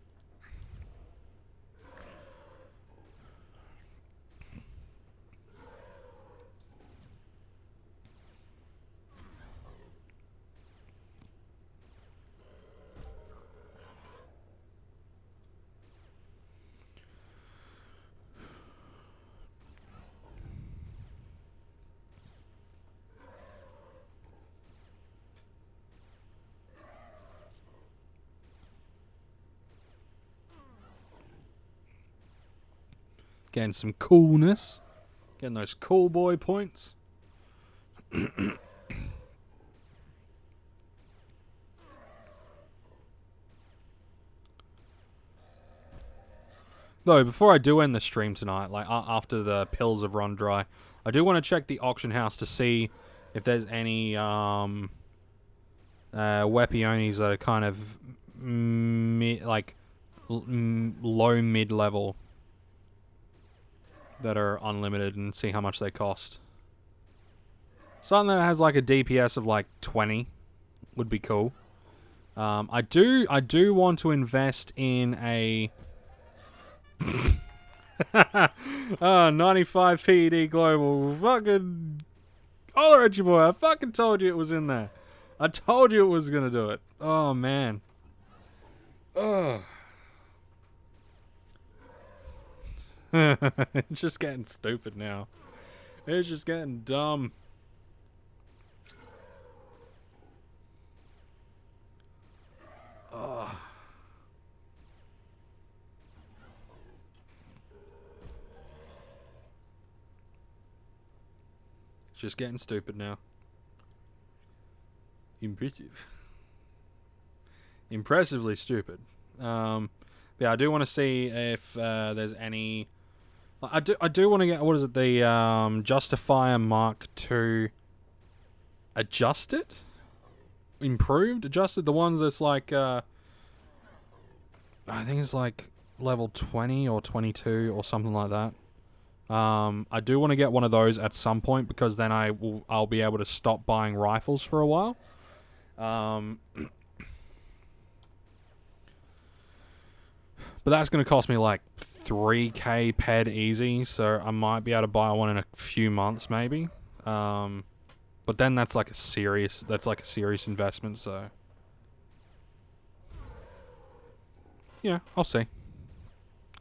Speaker 1: Getting some coolness. Getting those cool boy points. Though, before I do end the stream tonight, like after the pills have run dry, I do want to check the auction house to see if there's any Wepionis that are kind of low mid level that are unlimited, and see how much they cost. Something that has like a DPS of like 20 would be cool. I do want to invest in a 95 PED global. Fucking holler at your boy. I fucking told you it was in there. I told you it was gonna do it. Oh man. Ugh. It's just getting stupid now. It's just getting dumb. Ugh. It's just getting stupid now. Impressive. Impressively stupid. Yeah, I do want to see if there's any. I do want to get, what is it, the Justifier Mark II adjusted, improved, adjusted, the ones that's like I think it's like level 20 or 22 or something like that. I do want to get one of those at some point, because then I'll be able to stop buying rifles for a while. But that's going to cost me like 3k ped easy, so I might be able to buy one in a few months maybe. But then that's like a serious investment, so yeah, I'll see.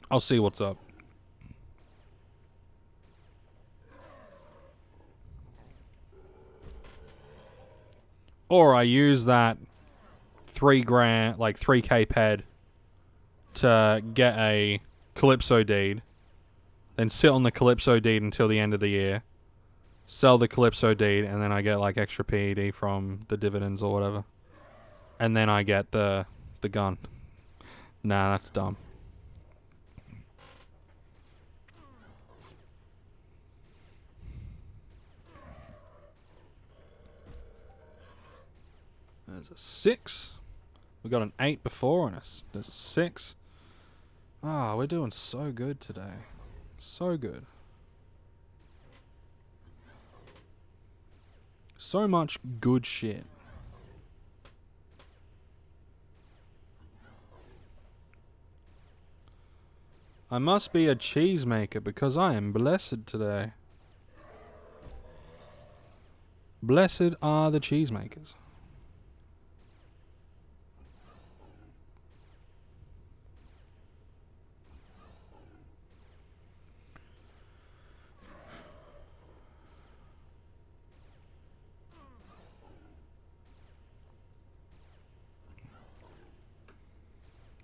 Speaker 1: I'll see what's up. Or I use that $3,000, like 3k ped, to get a Calypso deed, then sit on the Calypso deed until the end of the year, sell the Calypso deed, and then I get like extra PED from the dividends or whatever, and then I get the gun. Nah, that's dumb. There's a 6. We got an 8 before, and there's a 6. Ah, we're doing so good today. So good. So much good shit. I must be a cheesemaker because I am blessed today. Blessed are the cheesemakers.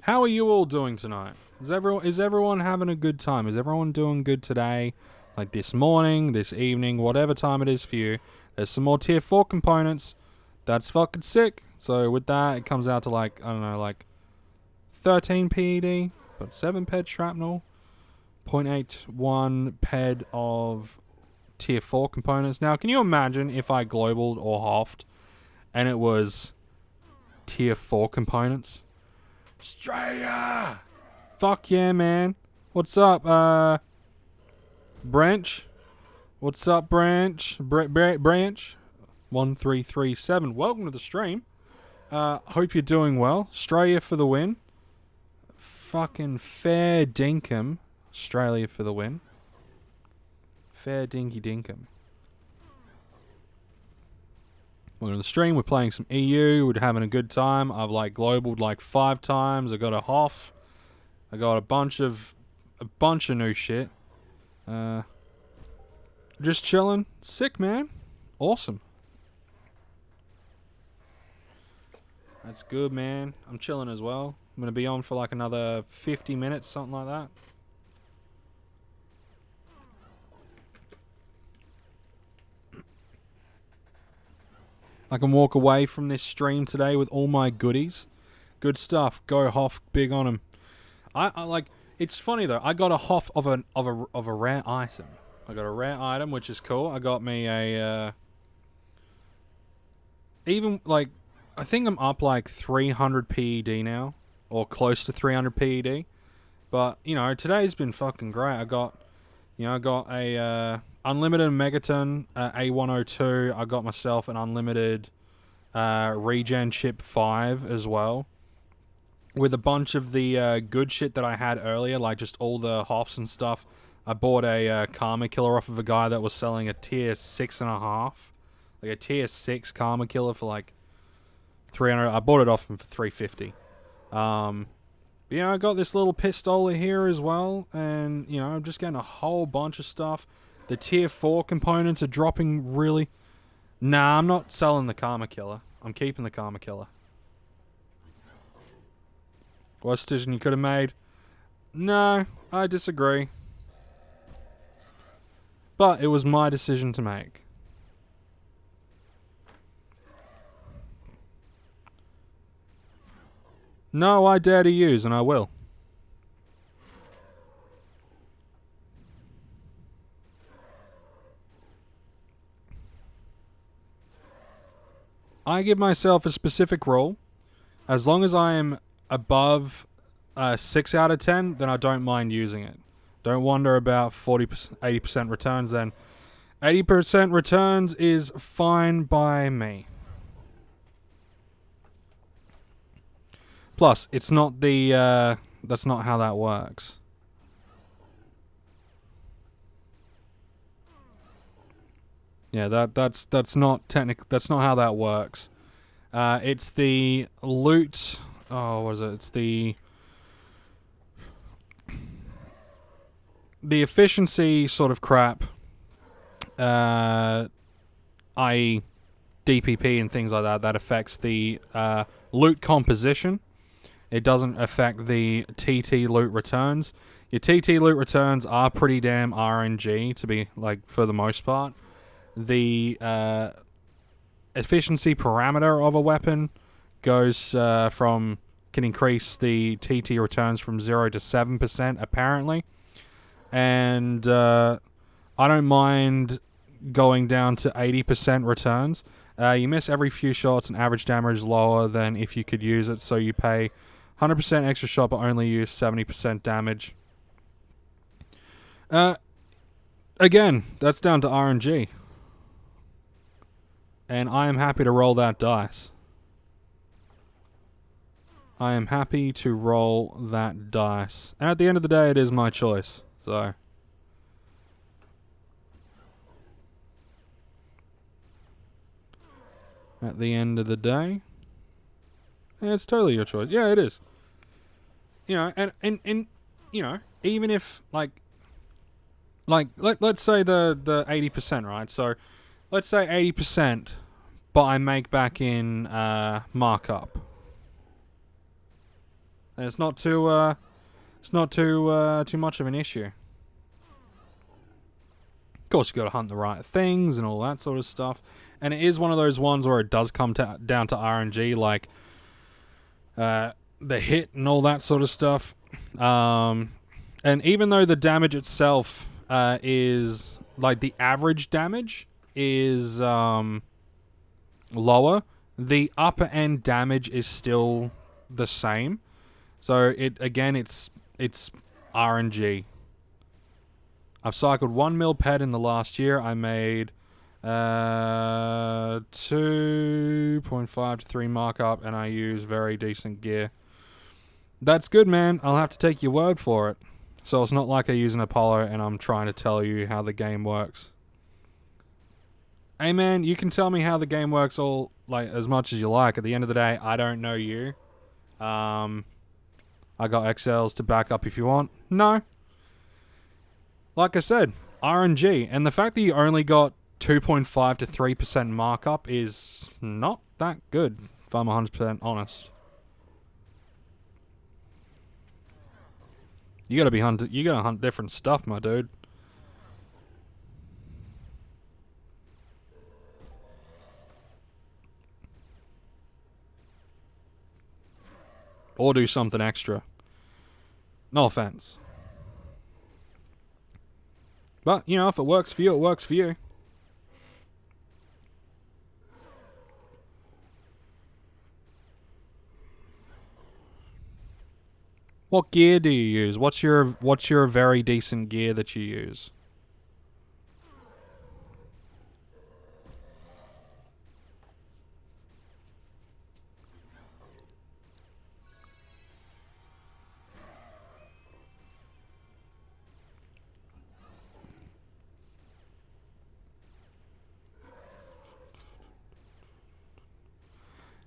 Speaker 1: How are you all doing tonight? Is everyone having a good time? Is everyone doing good today? Like this morning, this evening, whatever time it is for you. There's some more tier 4 components. That's fucking sick. So with that, it comes out to like, I don't know, like 13 PED, but 7 ped shrapnel, 0.81 ped of tier 4 components. Now, can you imagine if I globaled or HOF'd and it was tier 4 components? Australia! Fuck yeah, man. What's up, Branch? What's up, Branch? Branch? 1337. Welcome to the stream. Hope you're doing well. Australia for the win. Fucking fair dinkum. Australia for the win. Fair dinky dinkum. We're on the stream, we're playing some EU, we're having a good time. I've like globaled like 5 times. I got a HOF. I got a bunch of new shit. Just chilling. Sick, man. Awesome. That's good, man. I'm chilling as well. I'm gonna be on for like another 50 minutes, something like that. I can walk away from this stream today with all my goodies. Good stuff. Go HOF, big on him. I like. It's funny though. I got a HOF of a rare item. I got a rare item, which is cool. I got me a even like I think I'm up like 300 PED now, or close to 300 PED. But you know, today's been fucking great. I got a unlimited Megaton A102. I got myself an unlimited regen chip 5 as well, with a bunch of the good shit that I had earlier, like just all the HOFs and stuff. I bought a Karma Killer off of a guy that was selling a tier 6.5, like a tier 6 Karma Killer for like 300. I bought it off him for 350. Yeah, I got this little pistola here as well, and you know, I'm just getting a whole bunch of stuff. The tier 4 components are dropping really. Nah, I'm not selling the Karma Killer. I'm keeping the Karma Killer. Worst decision you could have made? No, I disagree. But it was my decision to make. No, I dare to use, and I will. I give myself a specific rule. As long as I am above 6 out of 10, then I don't mind using it. Don't wonder about 40%, 80% returns then. 80% returns is fine by me. Plus, it's not the, that's not how that works. Yeah, that's not that's not how that works. It's the loot, oh, what is it? It's the efficiency sort of crap, i.e. DPP and things like that, that affects the loot composition. It doesn't affect the TT loot returns. Your TT loot returns are pretty damn RNG, to be, like, for the most part. The efficiency parameter of a weapon goes from, can increase the TT returns from 0 to 7%, apparently. And I don't mind going down to 80% returns. You miss every few shots and average damage lower than if you could use it, so you pay 100% extra shot but only use 70% damage. Again, that's down to RNG. And I am happy to roll that dice. I am happy to roll that dice. And at the end of the day, it is my choice. So, at the end of the day, yeah, it's totally your choice. Yeah, it is. You know, and you know, even if like let's say the 80%, right? So let's say 80%, but I make back in markup. And it's not too much of an issue. Of course, you got to hunt the right things and all that sort of stuff. And it is one of those ones where it does come down to RNG, like the hit and all that sort of stuff. And even though the damage itself is, like, the average damage is lower, the upper end damage is still the same. So it's RNG. I've cycled 1 mil ped in the last year. I made 2.5 to 3 markup, and I use very decent gear. That's good, man. I'll have to take your word for it. So it's not like I use an Apollo and I'm trying to tell you how the game works. Hey, man, you can tell me how the game works all, like, as much as you like. At the end of the day, I don't know you. I got XLs to back up if you want. No. Like I said, RNG. And the fact that you only got 2.5 to 3% markup is not that good, if I'm 100% honest. You gotta hunt different stuff, my dude. Or do something extra. No offense. But, you know, if it works for you, it works for you. What gear do you use? What's your very decent gear that you use?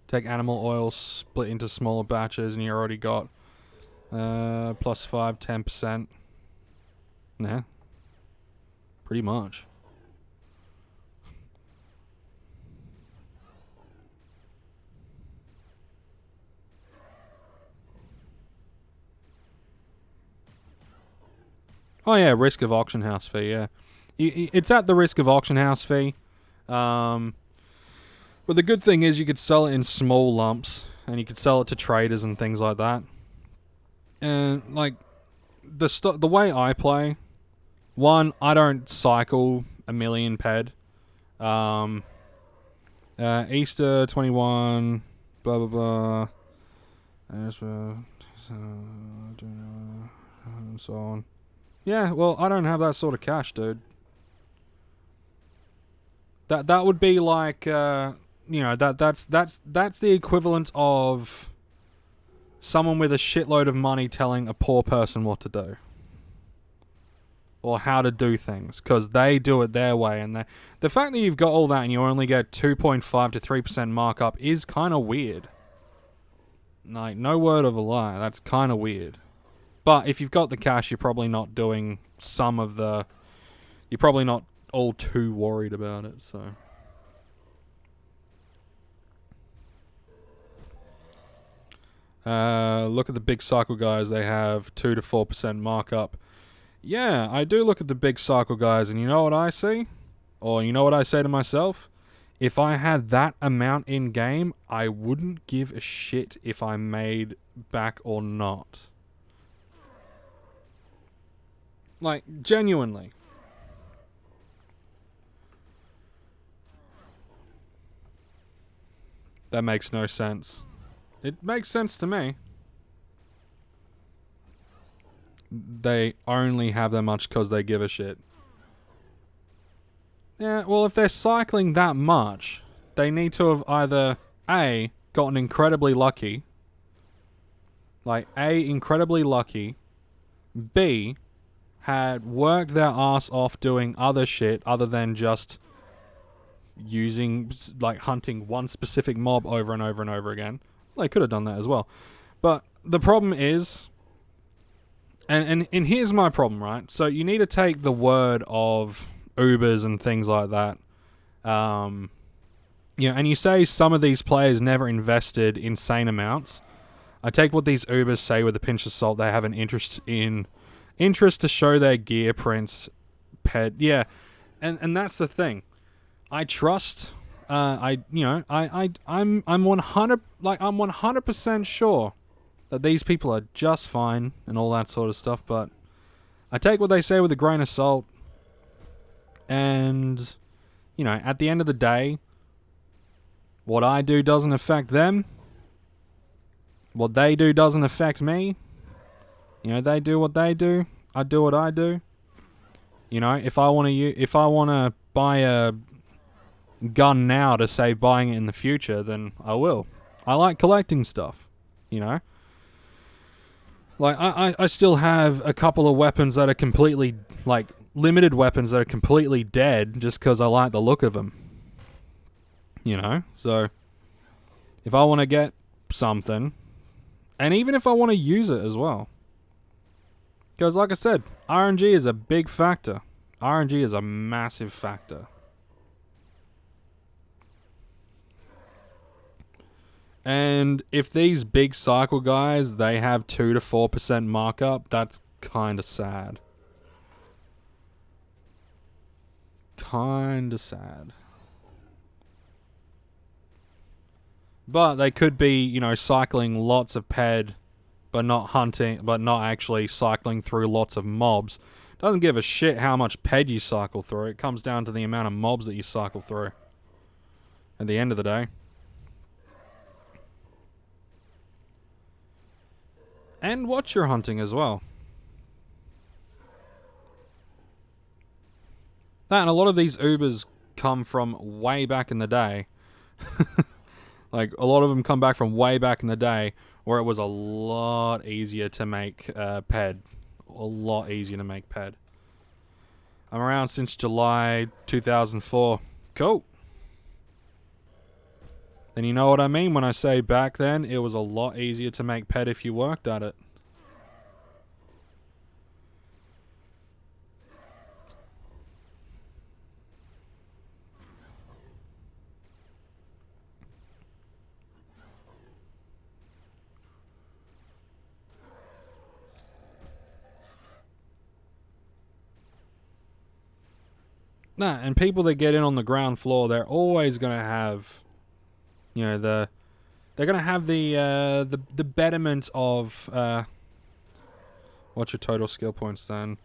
Speaker 1: Take animal oil, split into smaller batches, and you already got plus 5, 10%. Nah. Pretty much. Oh yeah, risk of auction house fee, yeah. It's at the risk of auction house fee. But the good thing is you could sell it in small lumps, and you could sell it to traders and things like that. And like the way I play, one, I don't cycle a million ped. Easter 21, blah blah blah, and so on. Yeah, well, I don't have that sort of cash, dude. That would be like that's the equivalent of someone with a shitload of money telling a poor person what to do or how to do things, because they do it their way, and the fact that you've got all that and you only get 2.5 to 3% markup is kind of weird. Like, no word of a lie, that's kind of weird. But if you've got the cash, you're probably not doing you're probably not all too worried about it, so. Look at the big cycle guys, they have 2 to 4% markup. Yeah, I do look at the big cycle guys, and you know what I see? Or you know what I say to myself? If I had that amount in game, I wouldn't give a shit if I made back or not. Like, genuinely. That makes no sense. It makes sense to me. They only have that much because they give a shit. Yeah, well, if they're cycling that much, they need to have either A, gotten incredibly lucky. Like, A, incredibly lucky. B, had worked their ass off doing other shit other than just hunting one specific mob over and over and over again. Well, they could have done that as well. But the problem is, and here's my problem, right? So you need to take the word of Ubers and things like that. And you say some of these players never invested insane amounts. I take what these Ubers say with a pinch of salt. They have an interest to show their gear prints, yeah, and that's the thing. I trust. I'm 100% sure that these people are just fine and all that sort of stuff. But I take what they say with a grain of salt. And at the end of the day, what I do doesn't affect them. What they do doesn't affect me. They do what they do. I do what I do. If I want to buy a gun now to save buying it in the future, then I will. I like collecting stuff. Like, I still have a couple of weapons that are completely, limited weapons that are completely dead just because I like the look of them. So if I want to get something, and even if I want to use it as well. Because like I said, RNG is a big factor. RNG is a massive factor. And if these big cycle guys, they have 2 to 4% markup, that's kind of sad. Kind of sad. But they could be, cycling lots of ped but not hunting, but not actually cycling through lots of mobs. Doesn't give a shit how much ped you cycle through. It comes down to the amount of mobs that you cycle through. At the end of the day. And what you're hunting as well. That and a lot of these Ubers come from way back in the day. Like, a lot of them come back from way back in the day where it was a lot easier to make ped. A lot easier to make ped. I'm around since July 2004. Cool. And you know what I mean when I say back then, it was a lot easier to make ped if you worked at it. Nah, and people that get in on the ground floor, they're always going to have, you know, they're going to have the betterment of, what's your total skill points then?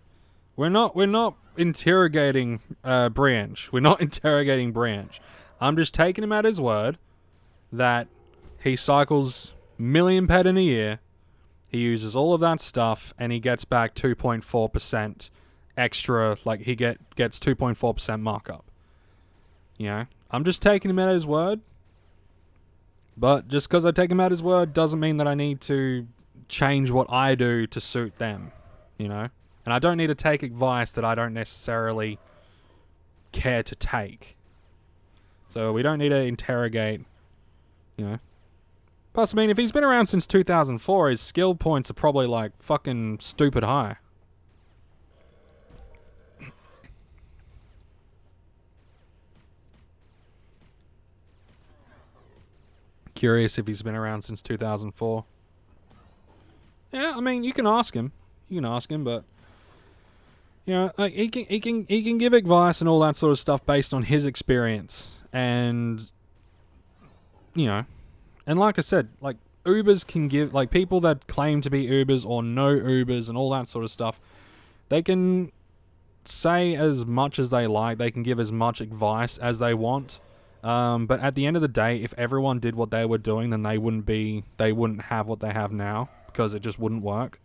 Speaker 1: We're not interrogating Branch. We're not interrogating Branch. I'm just taking him at his word that he cycles million ped in a year. He uses all of that stuff, and he gets back 2.4% extra. Like, he gets 2.4% markup. You know, I'm just taking him at his word. But just because I take him at his word doesn't mean that I need to change what I do to suit them. You know, and I don't need to take advice that I don't necessarily care to take. So we don't need to interrogate. You know. Plus, I mean, if he's been around since 2004, his skill points are probably like fucking stupid high. Curious if he's been around since 2004. Yeah, I mean, you can ask him. You can ask him, but you know, like he can give advice and all that sort of stuff based on his experience, and you know. And like I said, like, Ubers can give, like, people that claim to be Ubers or know Ubers and all that sort of stuff, they can say as much as they like, they can give as much advice as they want, but at the end of the day, if everyone did what they were doing, then they wouldn't have what they have now, because it just wouldn't work.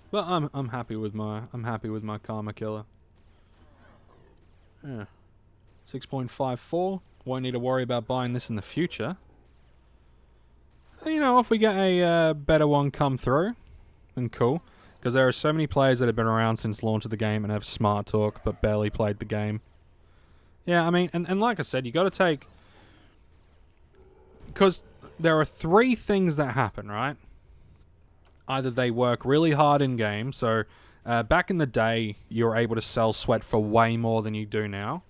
Speaker 1: But I'm happy with my Karma Killer. Yeah. 6.54. Won't need to worry about buying this in the future. You know, if we get a better one come through, then cool. Because there are so many players that have been around since launch of the game and have smart talk but barely played the game. Yeah, I mean, and like I said, you got to take... Because there are three things that happen, right? Either they work really hard in game, so back in the day, you were able to sell sweat for way more than you do now.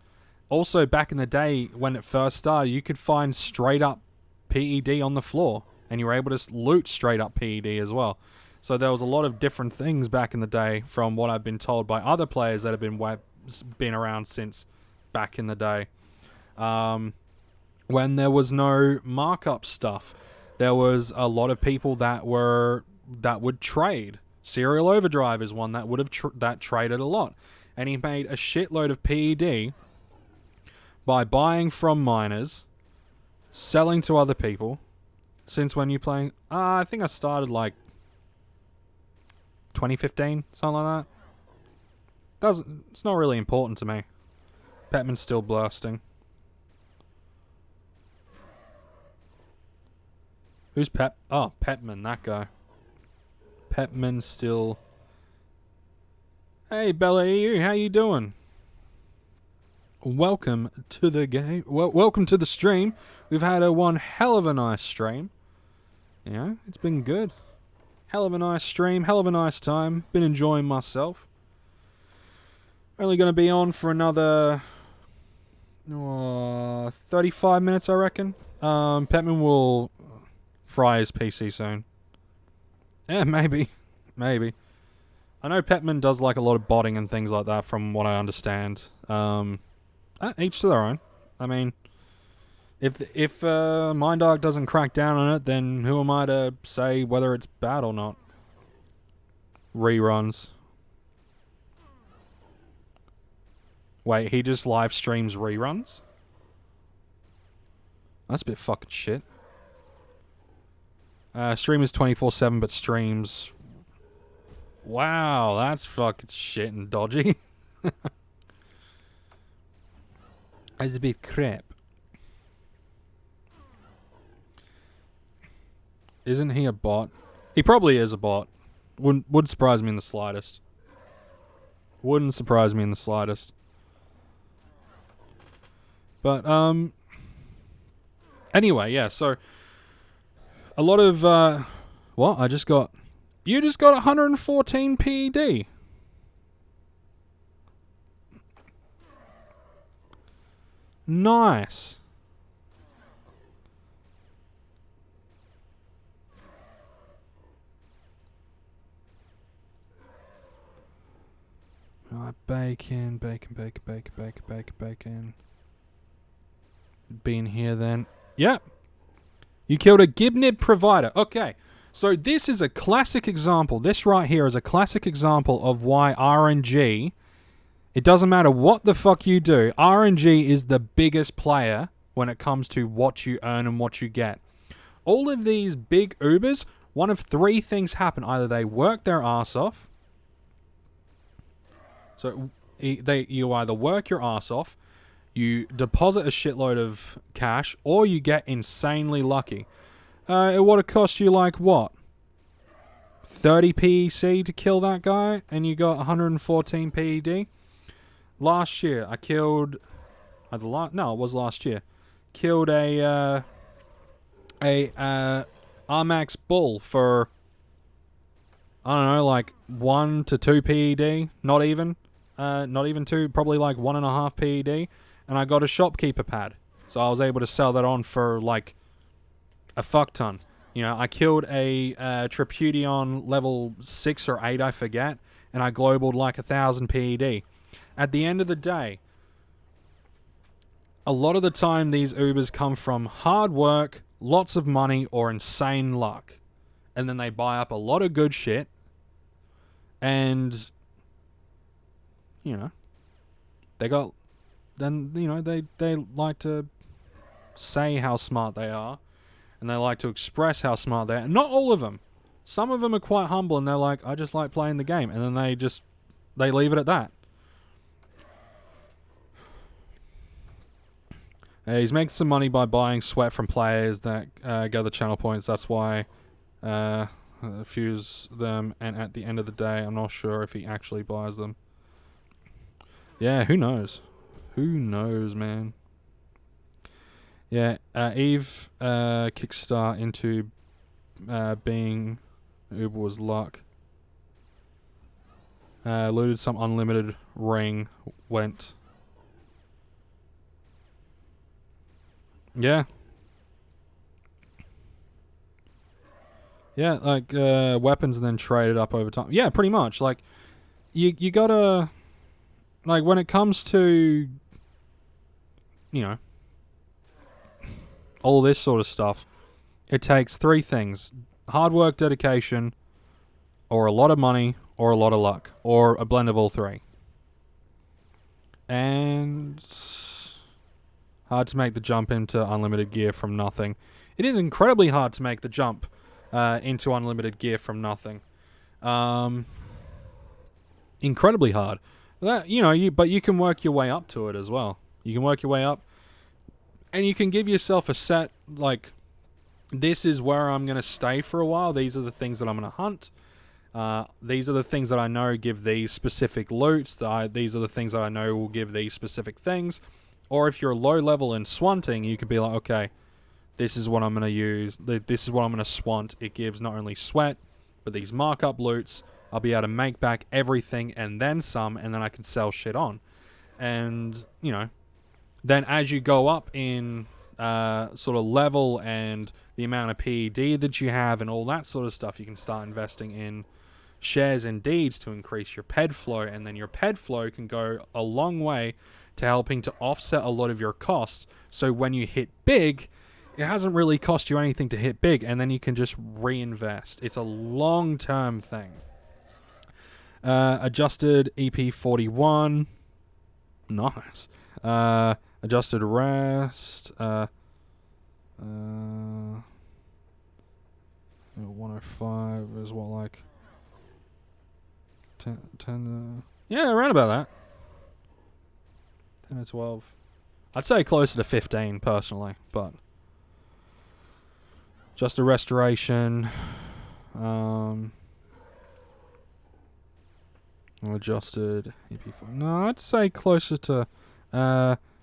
Speaker 1: Also, back in the day, when it first started, you could find straight up PED on the floor, and you were able to loot straight up PED as well. So there was a lot of different things back in the day, from what I've been told by other players that have been around since back in the day. When there was no markup stuff, there was a lot of people that would trade. Serial Overdrive is one that would have that traded a lot, and he made a shitload of PED by buying from miners, selling to other people. Since when you playing? I think I started like 2015, something like that. It's not really important to me. Petman's still blasting. Who's Pep? Oh, Petman, that guy. Petman still... Hey, Bella EU, how you doing? Welcome to the game. Welcome to the stream. We've had one hell of a nice stream. Yeah, it's been good. Hell of a nice stream. Hell of a nice time. Been enjoying myself. Only going to be on for another 35 minutes, I reckon. Petman will fry his PC soon. Yeah, maybe. Maybe. I know Petman does like a lot of botting and things like that from what I understand. Each to their own. I mean, if Mindark doesn't crack down on it, then who am I to say whether it's bad or not? Reruns. Wait, he just live streams reruns? That's a bit fucking shit. Streamers 24/7, but streams. Wow, that's fucking shit and dodgy. That's a bit crap. Isn't he a bot? He probably is a bot. Would surprise me in the slightest. Wouldn't surprise me in the slightest. But anyway, yeah. So a lot of what I just got. You just got 114 PED. Nice. Right, bacon. Be in here then. Yep. You killed a Gibnib provider. Okay. So this is a classic example. This right here is a classic example of why RNG, it doesn't matter what the fuck you do, RNG is the biggest player when it comes to what you earn and what you get. All of these big Ubers, one of three things happen. Either they work their ass off. So you either work your ass off, you deposit a shitload of cash, or you get insanely lucky. It would have cost you like what? 30 PEC to kill that guy, and you got 114 PED. Last year, I killed. It was last year. Killed a Armax bull for, I don't know, like 1 to 2 PED. Not even 2. Probably like 1.5 PED. And I got a shopkeeper pad, so I was able to sell that on for like a fuck ton. You know, I killed a Tripudion level 6 or 8, I forget, and I globaled like 1,000 PED. At the end of the day, a lot of the time these Ubers come from hard work, lots of money, or insane luck. And then they buy up a lot of good shit, and, you know, they like to say how smart they are, and they like to express how smart they are. Not all of them. Some of them are quite humble, and they're like, I just like playing the game, and then they leave it at that. He's making some money by buying sweat from players that gather channel points. That's why fuse them, and at the end of the day, I'm not sure if he actually buys them. Yeah, who knows? Who knows, man? Yeah, Eve kickstart into being Uber was luck. Looted some unlimited ring, went. Yeah. Yeah, like weapons and then traded up over time. Yeah, pretty much. Like you gotta, like, when it comes to, you know, all this sort of stuff, it takes three things: hard work, dedication, or a lot of money, or a lot of luck, or a blend of all three. And hard to make the jump into unlimited gear from nothing. It is incredibly hard to make the jump into unlimited gear from nothing. Incredibly hard. That, you know, but you can work your way up to it as well. You can work your way up, and you can give yourself a set, like, this is where I'm going to stay for a while. These are the things that I'm going to hunt. These are the things that I know give these specific loots. These are the things that I know will give these specific things. Or if you're low level in swanting, you could be like, okay, this is what I'm going to use. This is what I'm going to swant. It gives not only sweat, with these markup loots, I'll be able to make back everything and then some, and then I can sell shit on. And, you know, then as you go up in sort of level and the amount of PED that you have and all that sort of stuff, you can start investing in shares and deeds to increase your PED flow, and then your PED flow can go a long way to helping to offset a lot of your costs. So when you hit big, it hasn't really cost you anything to hit big, and then you can just reinvest. It's a long-term thing. Adjusted EP41. Nice. Adjusted rest. 105 is what, like 10 yeah, around about that. 10 or 12. I'd say closer to 15 personally, but just a restoration. Adjusted EP4. No, I'd say closer to.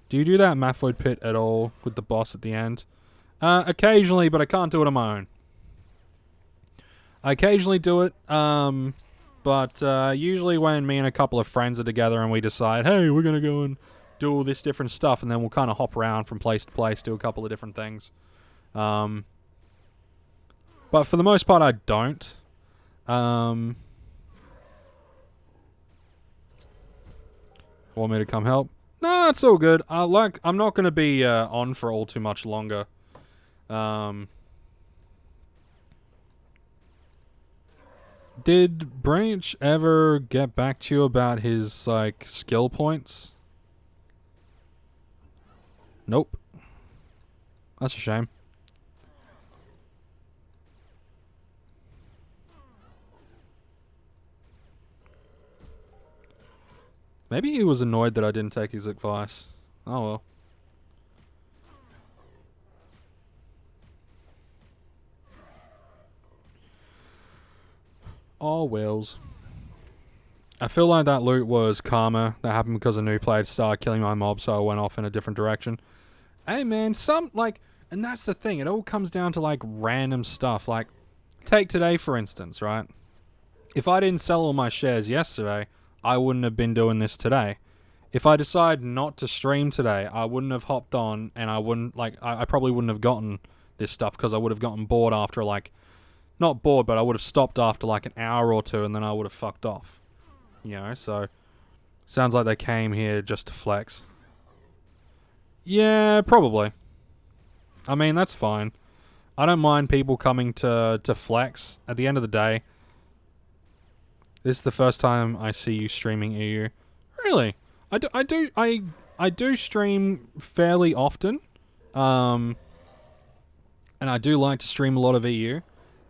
Speaker 1: Do you do that maploid pit at all with the boss at the end? Occasionally, but I can't do it on my own. I occasionally do it, but usually when me and a couple of friends are together and we decide, hey, we're gonna go and do all this different stuff, and then we'll kind of hop around from place to place, do a couple of different things. But for the most part, I don't. Want me to come help? No, it's all good. I'm not going to be on for all too much longer. Did Branch ever get back to you about his, like, skill points? Nope. That's a shame. Maybe he was annoyed that I didn't take his advice. Oh well. All wills. I feel like that loot was karma. That happened because a new player started killing my mob, so I went off in a different direction. Hey man, and that's the thing, it all comes down to like random stuff. Like, take today for instance, right? If I didn't sell all my shares yesterday, I wouldn't have been doing this today. If I decide not to stream today, I wouldn't have hopped on, and I probably wouldn't have gotten this stuff because I would have gotten bored after, like, not bored, but I would have stopped after like an hour or two, and then I would have fucked off. You know, so sounds like they came here just to flex. Yeah, probably. I mean, that's fine. I don't mind people coming to flex. At the end of the day, this is the first time I see you streaming EU. Really? I do stream fairly often. And I do like to stream a lot of EU.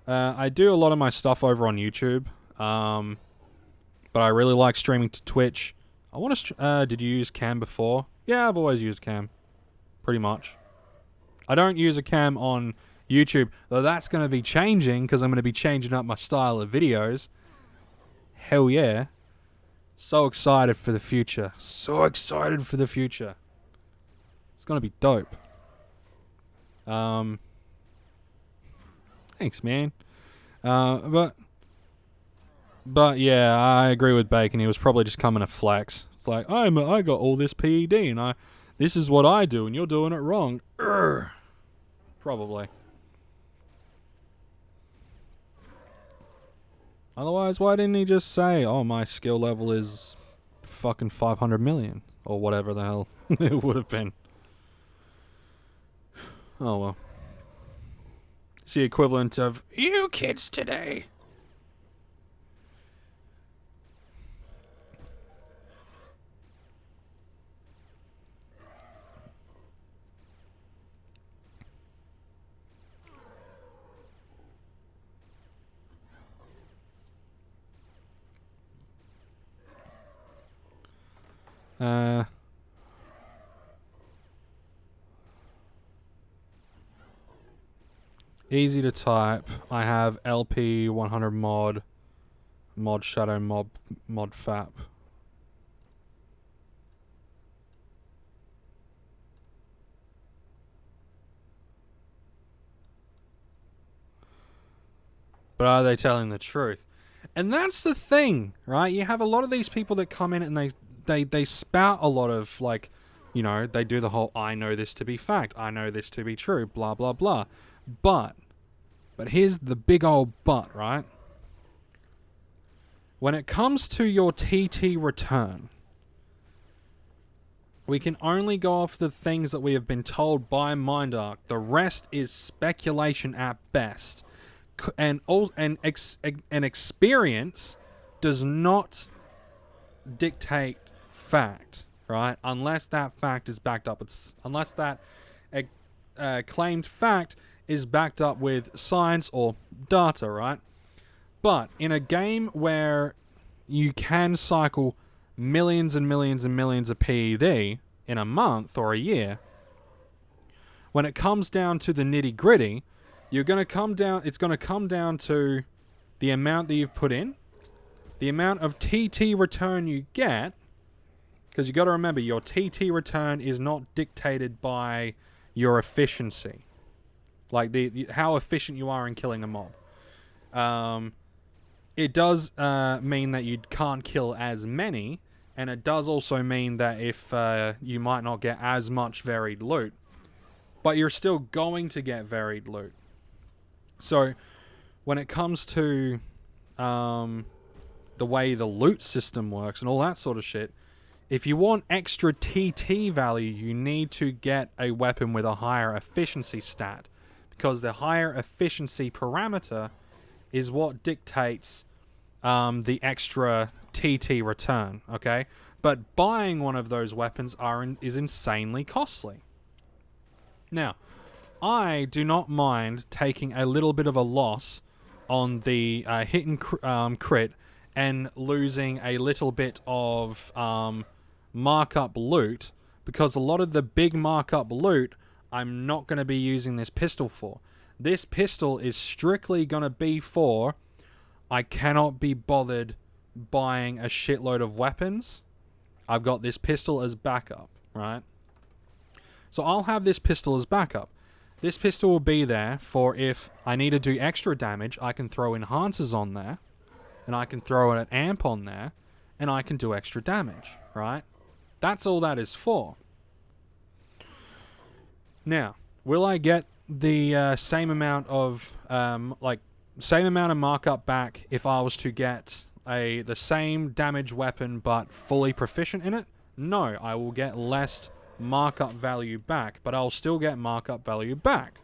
Speaker 1: I do a lot of my stuff over on YouTube. But I really like streaming to Twitch. I want to did you use cam before? Yeah, I've always used cam. Pretty much. I don't use a cam on YouTube, though that's going to be changing because I'm going to be changing up my style of videos. Hell yeah. So excited for the future. So excited for the future. It's going to be dope. Thanks, man. But yeah, I agree with Bacon. He was probably just coming to flex. It's like, I got all this PED and this is what I do and you're doing it wrong. Urgh. Probably. Otherwise, why didn't he just say, oh, my skill level is fucking 500 million? Or whatever the hell it would have been. Oh, well. It's the equivalent of, you kids today. Easy to type. I have LP 100 mod shadow mod fap. But are they telling the truth? And that's the thing, right? You have a lot of these people that come in and they spout a lot of, like, you know, they do the whole, I know this to be fact, I know this to be true, blah, blah, blah. But here's the big old but, right? When it comes to your TT return, we can only go off the things that we have been told by MindArc. The rest is speculation at best. And experience does not dictate fact, right? Unless that fact is backed up. Unless that claimed fact is backed up with science or data, right? But in a game where you can cycle millions and millions and millions of PED in a month or a year, when it comes down to the nitty gritty, it's going to come down to the amount that you've put in, the amount of TT return you get, because you got to remember your TT return is not dictated by your efficiency, like how efficient you are in killing a mob. It does mean that you can't kill as many, and it does also mean that if you might not get as much varied loot, but you're still going to get varied loot. So when it comes to the way the loot system works and all that sort of shit, if you want extra TT value, you need to get a weapon with a higher efficiency stat, because the higher efficiency parameter is what dictates the extra TT return, okay? But buying one of those weapons is insanely costly. Now, I do not mind taking a little bit of a loss on the hit and crit and losing a little bit of markup loot, because a lot of the big markup loot I'm not going to be using this pistol for. This pistol is strictly going to be for, I cannot be bothered buying a shitload of weapons. I've got this pistol as backup, right? So I'll have this pistol as backup. This pistol will be there for if I need to do extra damage, I can throw enhancers on there, and I can throw an amp on there, and I can do extra damage, right? That's all that is for. Now, will I get the same amount of markup back if I was to get the same damage weapon but fully proficient in it? No, I will get less markup value back, but I'll still get markup value back.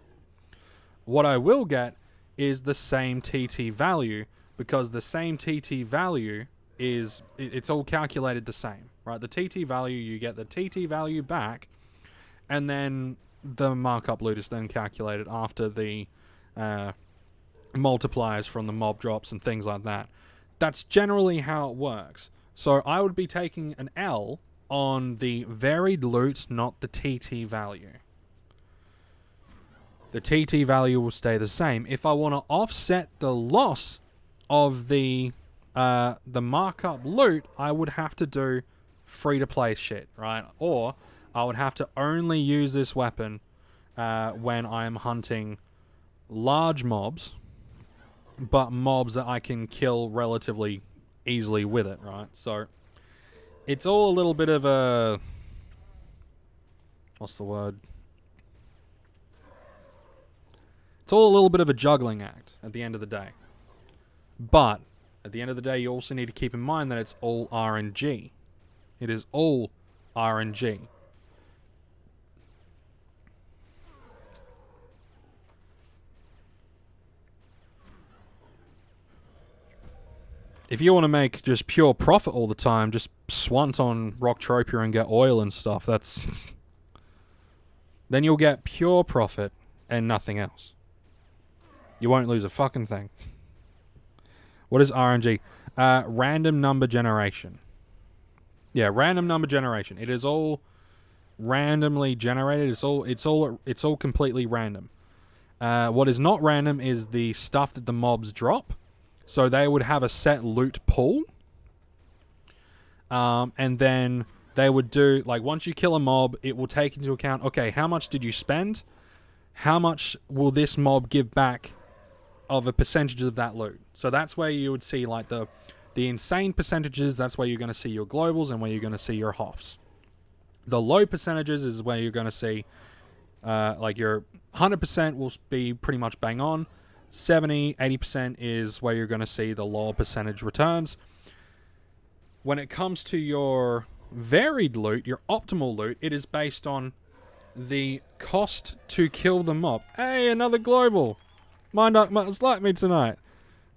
Speaker 1: What I will get is the same TT value, because the same TT value it's all calculated the same, right? The TT value, you get the TT value back, and then the markup loot is then calculated after the multipliers from the mob drops and things like that. That's generally how it works. So I would be taking an L on the varied loot, not the TT value. The TT value will stay the same. If I want to offset the loss of the markup loot, I would have to do free-to-play shit, right? Or I would have to only use this weapon when I'm hunting large mobs, but mobs that I can kill relatively easily with it, right? So it's all a little bit of a... what's the word? It's all a little bit of a juggling act at the end of the day. But at the end of the day, you also need to keep in mind that it's all RNG. It is all RNG. If you want to make just pure profit all the time, just swant on Rocktropia and get oil and stuff, that's... then you'll get pure profit and nothing else. You won't lose a fucking thing. What is RNG? Random number generation. Yeah, random number generation. It is all randomly generated. It's all completely random. What is not random is the stuff that the mobs drop. So they would have a set loot pool. And then they would do, like, once you kill a mob, it will take into account, okay, how much did you spend? How much will this mob give back of a percentage of that loot. So that's where you would see like the insane percentages. That's where you're going to see your globals and where you're going to see your HOFs. The low percentages is where you're going to see like your 100% will be pretty much bang on. 70, 80% is where you're going to see the lower percentage returns. When it comes to your varied loot, your optimal loot, it is based on the cost to kill the mob. Hey, another global. Mind Dark Mutters like me tonight.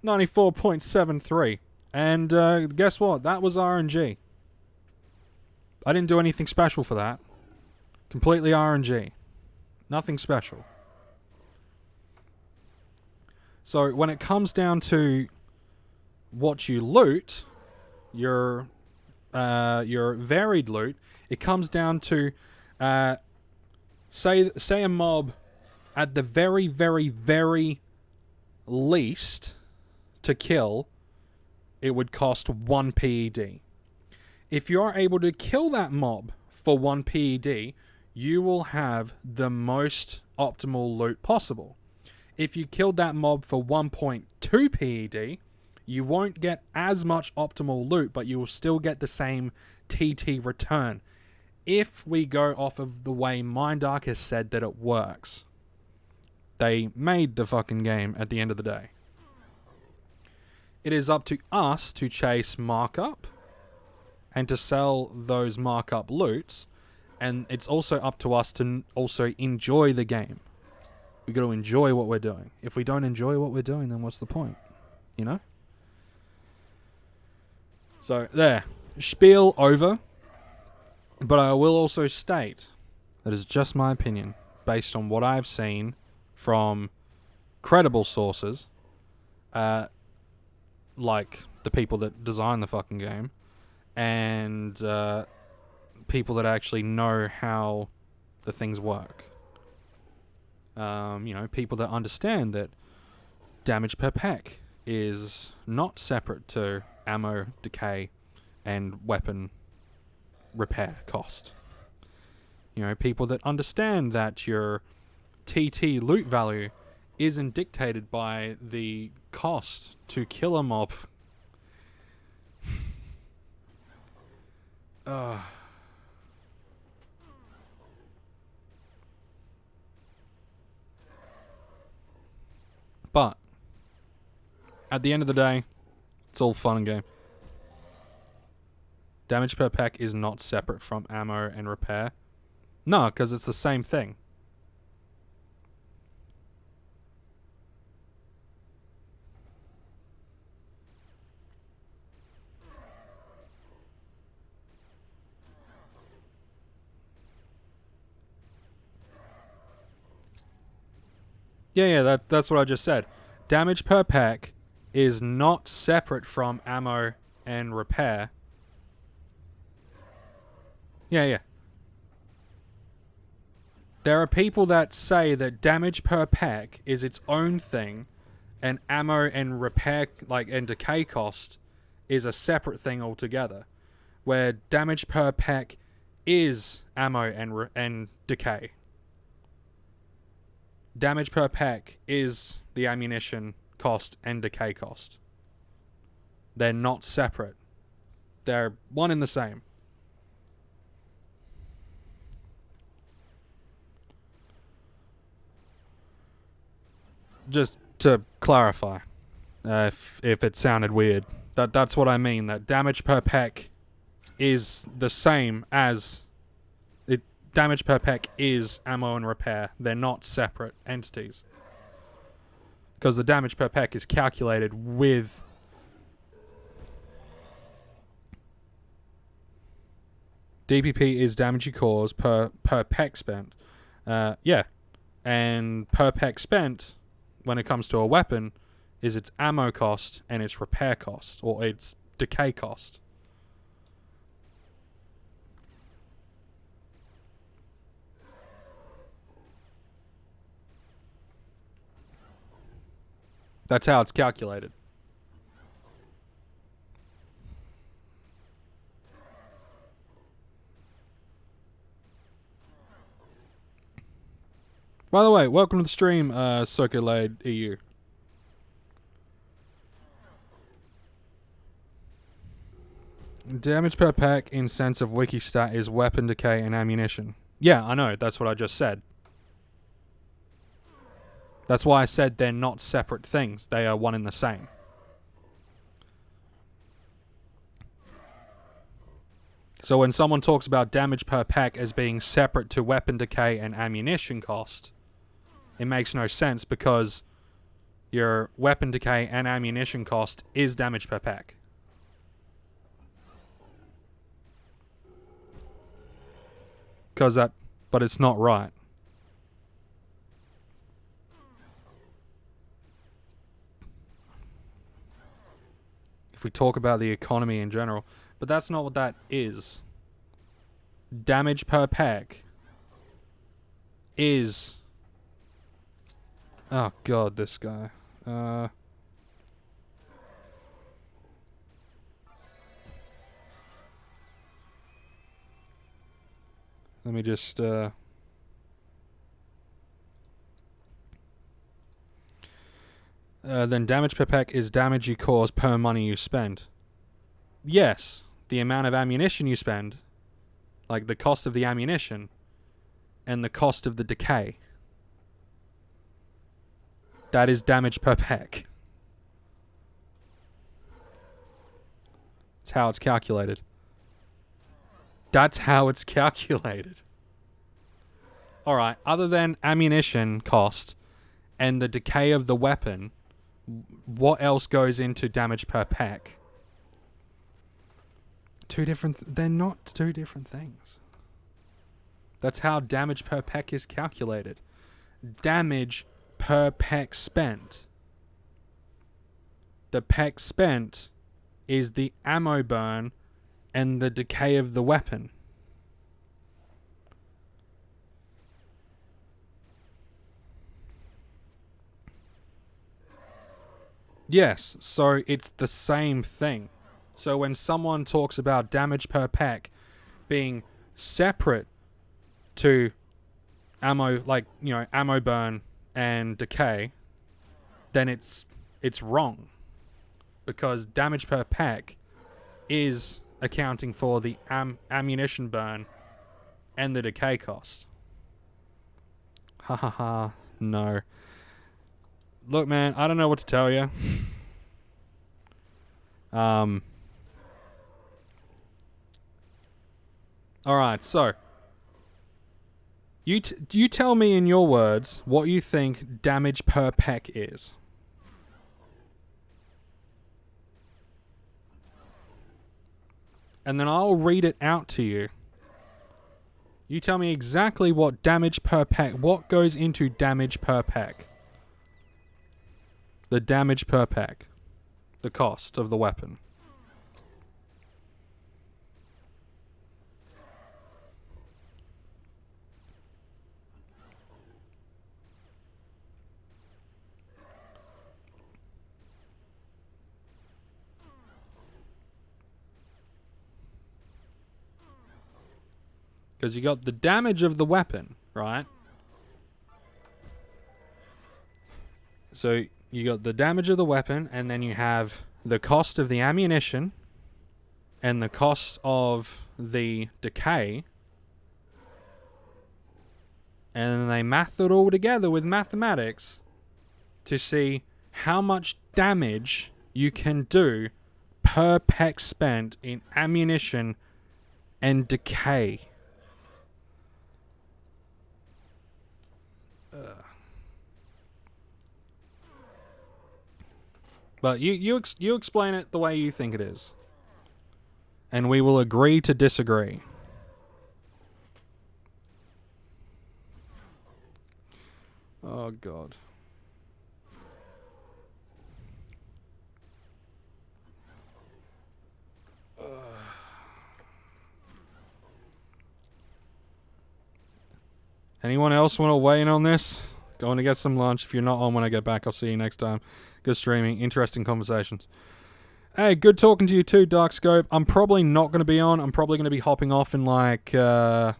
Speaker 1: 94.73. And guess what? That was RNG. I didn't do anything special for that. Completely RNG. Nothing special. So when it comes down to what you loot, your varied loot, it comes down to say a mob at the very, very, very least to kill, it would cost 1 PED. If you're able to kill that mob for 1 PED, you will have the most optimal loot possible. If you killed that mob for 1.2 PED, you won't get as much optimal loot, but you will still get the same TT return. If we go off of the way Mindark has said that it works. They made the fucking game at the end of the day. It is up to us to chase markup and to sell those markup loots, and it's also up to us to also enjoy the game. We got to enjoy what we're doing. If we don't enjoy what we're doing, then what's the point? You know? So, there. Spiel over. But I will also state that is just my opinion, based on what I've seen from credible sources, like the people that design the fucking game, and people that actually know how the things work. People that understand that damage per pack is not separate to ammo decay and weapon repair cost. People that understand that your TT loot value isn't dictated by the cost to kill a mob. But at the end of the day, it's all fun and game. Damage per pack is not separate from ammo and repair. No, because it's the same thing. Yeah, that's what I just said. Damage per pack is not separate from ammo and repair. Yeah. There are people that say that damage per pack is its own thing, and ammo and repair, and decay cost, is a separate thing altogether. Where damage per pack is ammo and decay. Damage per pack is the ammunition cost and decay cost. They're not separate. They're one and the same. Just to clarify, if it sounded weird, that's what I mean. That damage per pack is the same as damage per pack is ammo and repair. They're not separate entities. Because the damage per pack is calculated with DPP is damage you cause per pack spent. And per pack spent, when it comes to a weapon, is its ammo cost and its repair cost, or its decay cost. That's how it's calculated. By the way, welcome to the stream, Circulade EU. Damage per pack in sense of wiki stat is weapon decay and ammunition. Yeah, I know. That's what I just said. That's why I said they're not separate things. They are one and the same. So when someone talks about damage per pack as being separate to weapon decay and ammunition cost, it makes no sense because your weapon decay and ammunition cost is damage per pack. But it's not right. If we talk about the economy in general, but that's not what that is. Damage per pack is... Oh god, this guy. Let me just... then damage per pack is damage you cause per money you spend. Yes, the amount of ammunition you spend, like the cost of the ammunition, and the cost of the decay. That is damage per pack. That's how it's calculated. That's how it's calculated. Alright, other than ammunition cost and the decay of the weapon, what else goes into damage per pack? They're not two different things. That's how damage per pack is calculated. Damage per pack spent. The pack spent is the ammo burn and the decay of the weapon. Yes, so it's the same thing. So when someone talks about damage per pack being separate to ammo, like, ammo burn and decay, then it's wrong. Because damage per pack is accounting for the ammunition burn and the decay cost. Ha ha ha, no. Look, man, I don't know what to tell you. Alright, so you tell me in your words what you think damage per pack is. And then I'll read it out to you. You tell me exactly what damage per pack, what goes into damage per pack. The damage per pack. The cost of the weapon. Because you got the damage of the weapon, right? So you got the damage of the weapon, and then you have the cost of the ammunition, and the cost of the decay, and then they math it all together with mathematics to see how much damage you can do per pack spent in ammunition and decay. But you explain it the way you think it is. And we will agree to disagree. Oh, God. Anyone else want to weigh in on this? Going to get some lunch. If you're not on when I get back, I'll see you next time. Good streaming. Interesting conversations. Hey, good talking to you too, Dark Scope. I'm probably not going to be on. I'm probably going to be hopping off in like 10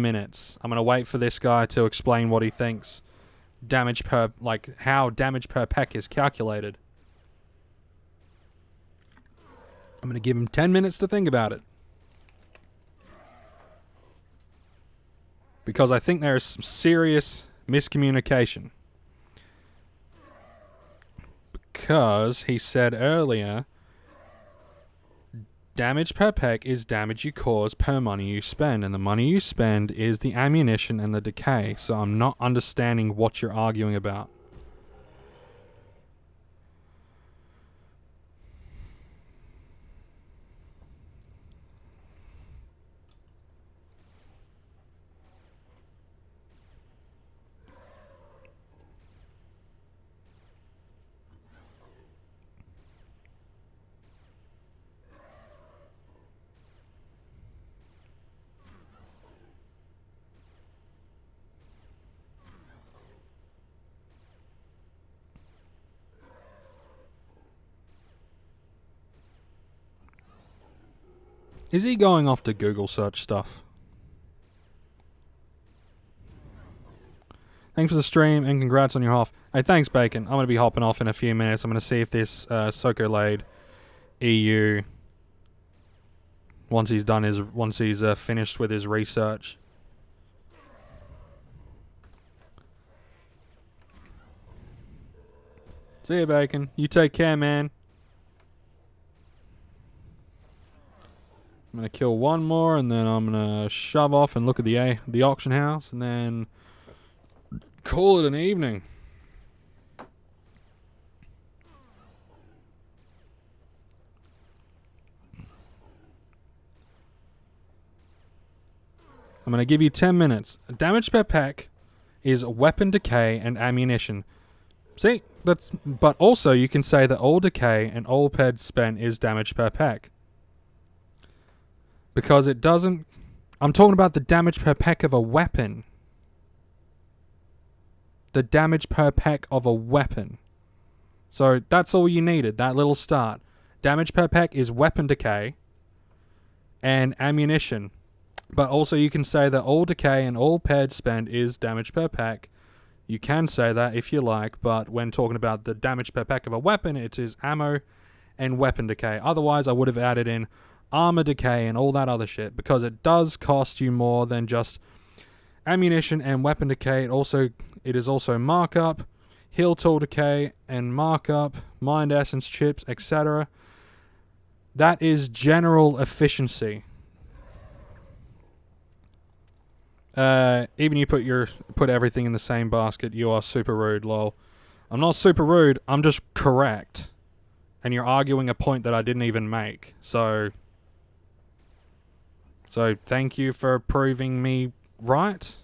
Speaker 1: minutes. I'm going to wait for this guy to explain what he thinks how damage per pack is calculated. I'm going to give him 10 minutes to think about it. Because I think there is some serious miscommunication. Because he said earlier, damage per peck is damage you cause per money you spend, and the money you spend is the ammunition and the decay, so I'm not understanding what you're arguing about. Is he going off to Google search stuff? Thanks for the stream and congrats on your HOF. Hey, thanks, Bacon. I'm going to be hopping off in a few minutes. I'm going to see if this Soko Lade EU, once he's finished with his research. See you, Bacon. You take care, man. I'm going to kill one more, and then I'm going to shove off and look at the auction house, and then call it an evening. I'm going to give you 10 minutes. Damage per pack is weapon decay and ammunition. See, but also you can say that all decay and all ped spent is damage per pack. Because it doesn't... I'm talking about the damage per pack of a weapon. The damage per pack of a weapon. So that's all you needed, that little start. Damage per pack is weapon decay and ammunition. But also you can say that all decay and all ped spend is damage per pack. You can say that if you like, but when talking about the damage per pack of a weapon, it is ammo and weapon decay. Otherwise, I would have added in armor decay and all that other shit, because it does cost you more than just ammunition and weapon decay. It is also markup, heal tool decay and markup, mind essence chips, etc. That is general efficiency. Even you put everything in the same basket, you are super rude, lol. I'm not super rude, I'm just correct. And you're arguing a point that I didn't even make. So thank you for proving me right.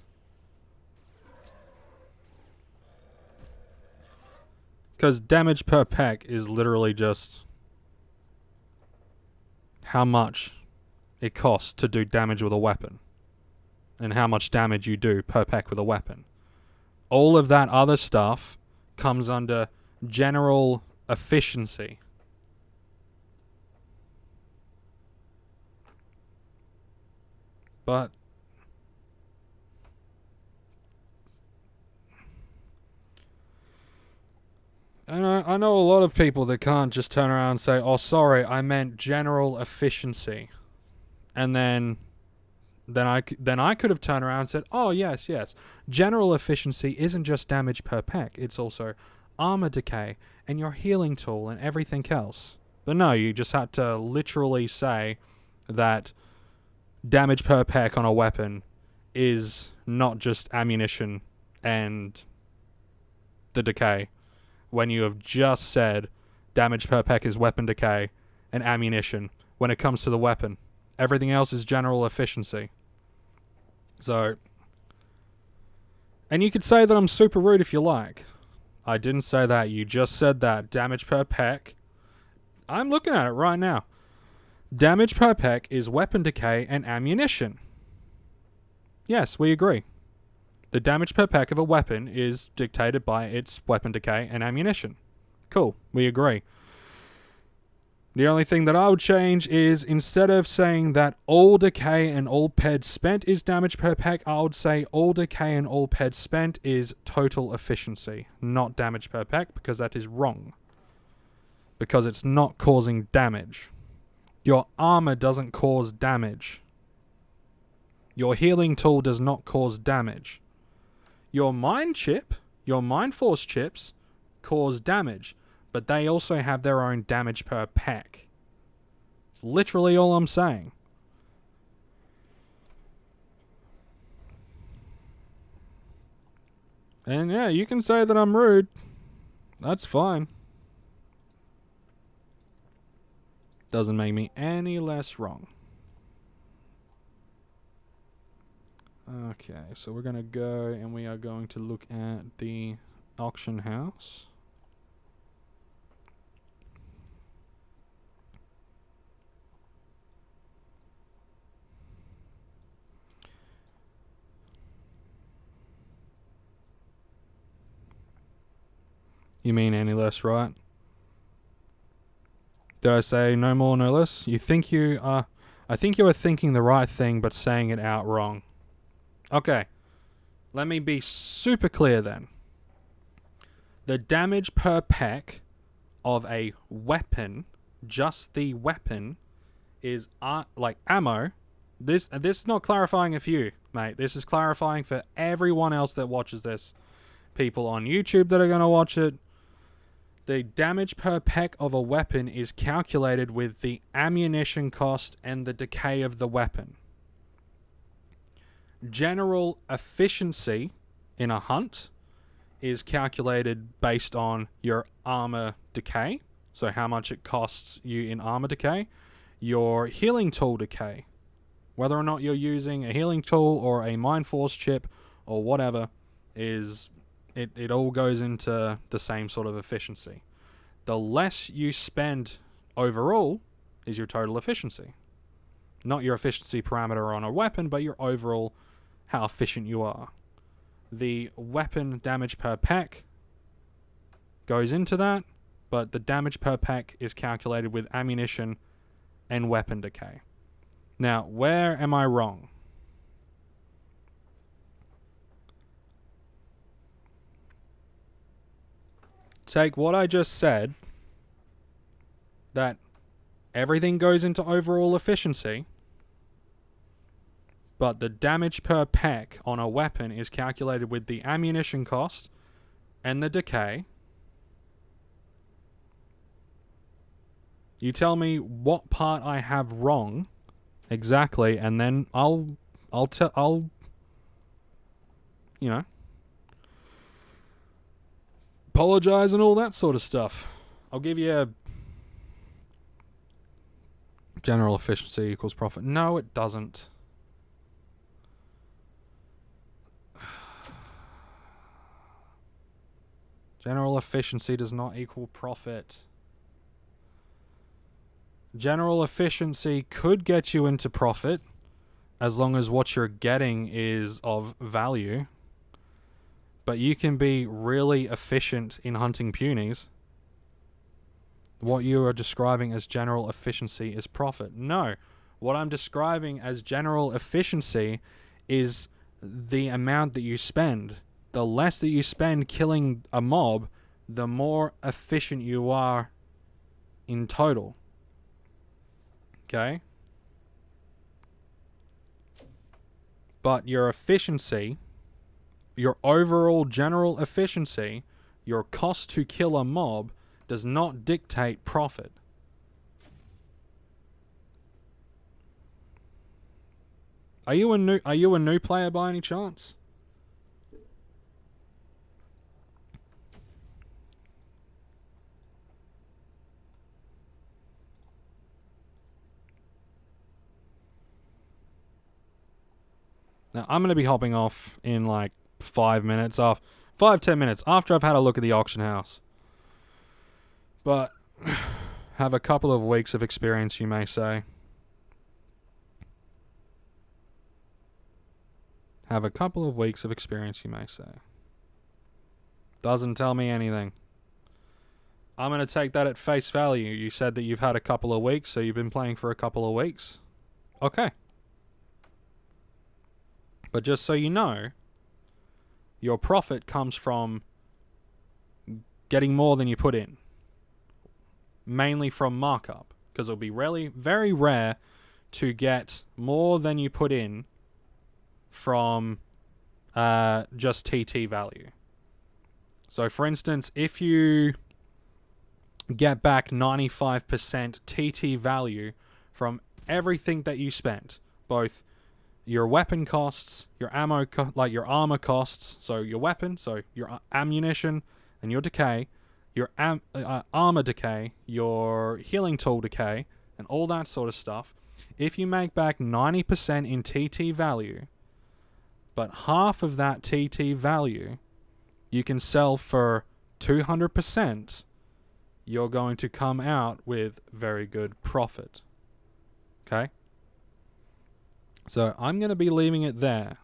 Speaker 1: Because damage per pack is literally just how much it costs to do damage with a weapon. And how much damage you do per pack with a weapon. All of that other stuff comes under general efficiency. But I know a lot of people that can't just turn around and say, "Oh, sorry, I meant general efficiency," and then I could have turned around and said, "Oh, yes, general efficiency isn't just damage per pack; it's also armor decay and your healing tool and everything else." But no, you just had to literally say that damage per pack on a weapon is not just ammunition and the decay, when you have just said damage per pack is weapon decay and ammunition when it comes to the weapon. Everything else is general efficiency. So, and you could say that I'm super rude if you like. I didn't say that. You just said that damage per pack. I'm looking at it right now. Damage per pack is weapon decay and ammunition. Yes, we agree. The damage per pack of a weapon is dictated by its weapon decay and ammunition. Cool, we agree. The only thing that I would change is, instead of saying that all decay and all ped spent is damage per pack, I would say all decay and all ped spent is total efficiency, not damage per pack, because that is wrong. Because it's not causing damage. Your armor doesn't cause damage. Your healing tool does not cause damage. Your mind chip, your mind force chips, cause damage, but they also have their own damage per pack. It's literally all I'm saying. And yeah, you can say that I'm rude. That's fine. Doesn't make me any less wrong. Okay, so we're going to go and we are going to look at the auction house. You mean any less, right? Did I say no more, no less? You think you are... I think you are thinking the right thing, but saying it out wrong. Okay. Let me be super clear then. The damage per pack of a weapon, just the weapon, is like ammo. This is not clarifying for you, mate. This is clarifying for everyone else that watches this. People on YouTube that are going to watch it. The damage per pack of a weapon is calculated with the ammunition cost and the decay of the weapon. General efficiency in a hunt is calculated based on your armor decay, so how much it costs you in armor decay, your healing tool decay, whether or not you're using a healing tool or a mind force chip or whatever, is it all goes into the same sort of efficiency. The less you spend overall is your total efficiency. Not your efficiency parameter on a weapon, but your overall how efficient you are. The weapon damage per pack goes into that, but the damage per pack is calculated with ammunition and weapon decay. Now, where am I wrong? Take what I just said, that everything goes into overall efficiency, but the damage per pack on a weapon is calculated with the ammunition cost and the decay. You tell me what part I have wrong exactly, and then I'll you know, apologize and all that sort of stuff. I'll give you a general efficiency equals profit. No, it doesn't. General efficiency does not equal profit. General efficiency could get you into profit as long as what you're getting is of value. But you can be really efficient in hunting punies. What you are describing as general efficiency is profit. No. What I'm describing as general efficiency is the amount that you spend. The less that you spend killing a mob, the more efficient you are in total. Okay? But your efficiency, your overall general efficiency, your cost to kill a mob, does not dictate profit. Are you a new player by any chance? Now, I'm going to be hopping off in like 5 minutes, 5-10 minutes after I've had a look at the auction house. But have a couple of weeks of experience, you may say. Have a couple of weeks of experience, you may say. Doesn't tell me anything. I'm going to take that at face value. You said that you've had a couple of weeks, so you've been playing for a couple of weeks. Okay. But just so you know, your profit comes from getting more than you put in. Mainly from markup. because it'll be really very rare to get more than you put in from just TT value. So for instance, if you get back 95% TT value from everything that you spent, both your weapon costs, your ammo, your armor costs, so your weapon, so your ammunition and your decay, your armor decay, your healing tool decay, and all that sort of stuff. If you make back 90% in TT value, but half of that TT value you can sell for 200%, you're going to come out with very good profit. Okay? So I'm going to be leaving it there.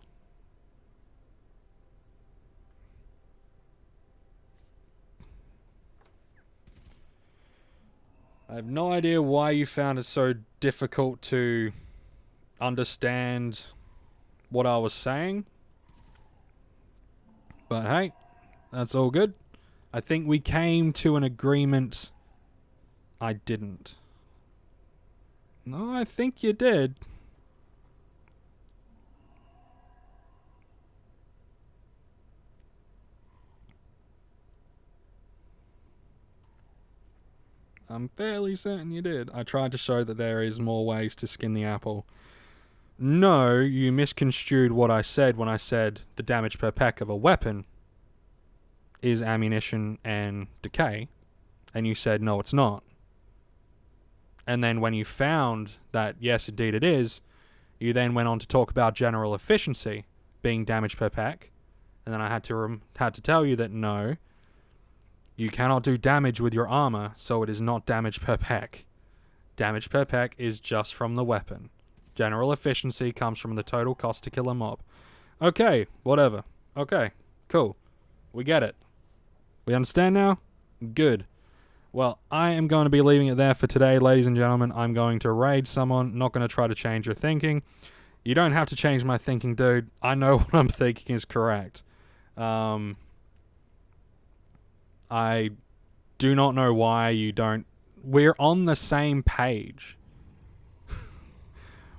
Speaker 1: I have no idea why you found it so difficult to understand what I was saying. But hey, that's all good. I think we came to an agreement. I didn't. No, I think you did. I'm fairly certain you did. I tried to show that there is more ways to skin the apple. No, you misconstrued what I said when I said the damage per pack of a weapon is ammunition and decay. And you said, no, it's not. And then when you found that, yes, indeed it is, you then went on to talk about general efficiency being damage per pack. And then I had to tell you that no, you cannot do damage with your armor, so it is not damage per pack. Damage per pack is just from the weapon. General efficiency comes from the total cost to kill a mob. Okay, whatever. Okay, cool. We get it. We understand now? Good. Well, I am going to be leaving it there for today, ladies and gentlemen. I'm going to raid someone, not going to try to change your thinking. You don't have to change my thinking, dude. I know what I'm thinking is correct. I do not know why you don't. We're on the same page.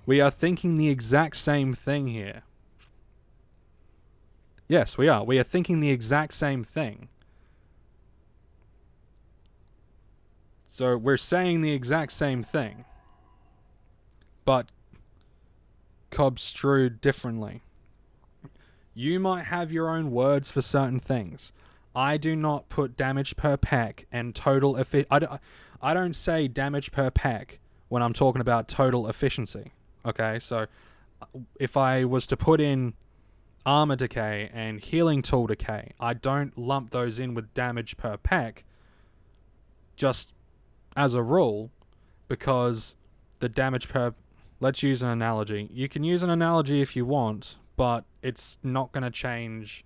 Speaker 1: We are thinking the exact same thing here. Yes, we are. We are thinking the exact same thing. So we're saying the exact same thing, but construed differently. You might have your own words for certain things. I do not put damage per pack and total I don't say damage per pack when I'm talking about total efficiency. Okay, so if I was to put in armor decay and healing tool decay, I don't lump those in with damage per pack just as a rule, because the damage per... Let's use an analogy. You can use an analogy if you want, but it's not going to change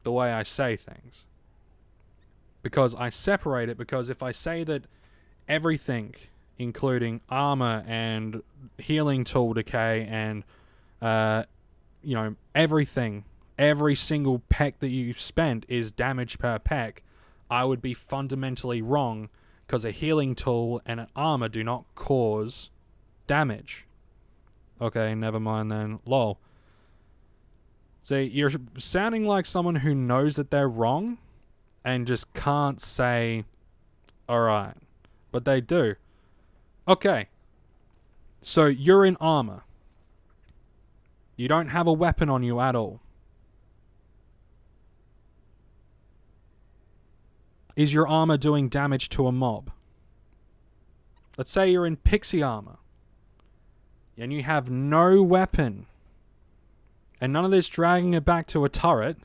Speaker 1: the way I say things. Because I separate it, because if I say that everything, including armor and healing tool decay and, everything, every single pack that you've spent is damage per pack, I would be fundamentally wrong, because a healing tool and an armor do not cause damage. Okay, never mind then. Lol. See, you're sounding like someone who knows that they're wrong and just can't say, alright. But they do. Okay. So you're in armor. You don't have a weapon on you at all. Is your armor doing damage to a mob? Let's say you're in pixie armor and you have no weapon, and none of this dragging it back to a turret.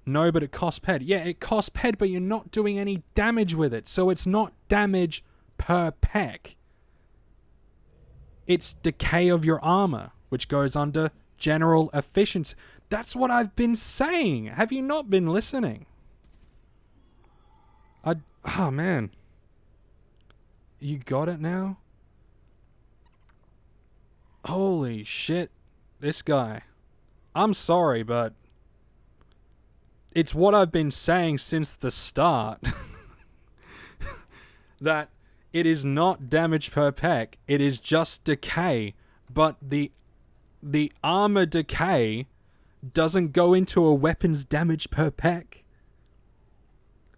Speaker 1: No, but it costs ped. Yeah, it costs ped, but you're not doing any damage with it, so it's not damage per pack. It's decay of your armor, which goes under general efficiency. That's what I've been saying. Have you not been listening? Oh, man. You got it now? Holy shit. This guy. I'm sorry, but it's what I've been saying since the start. that it is not damage per peck. It is just decay. But the armor decay doesn't go into a weapon's damage per peck.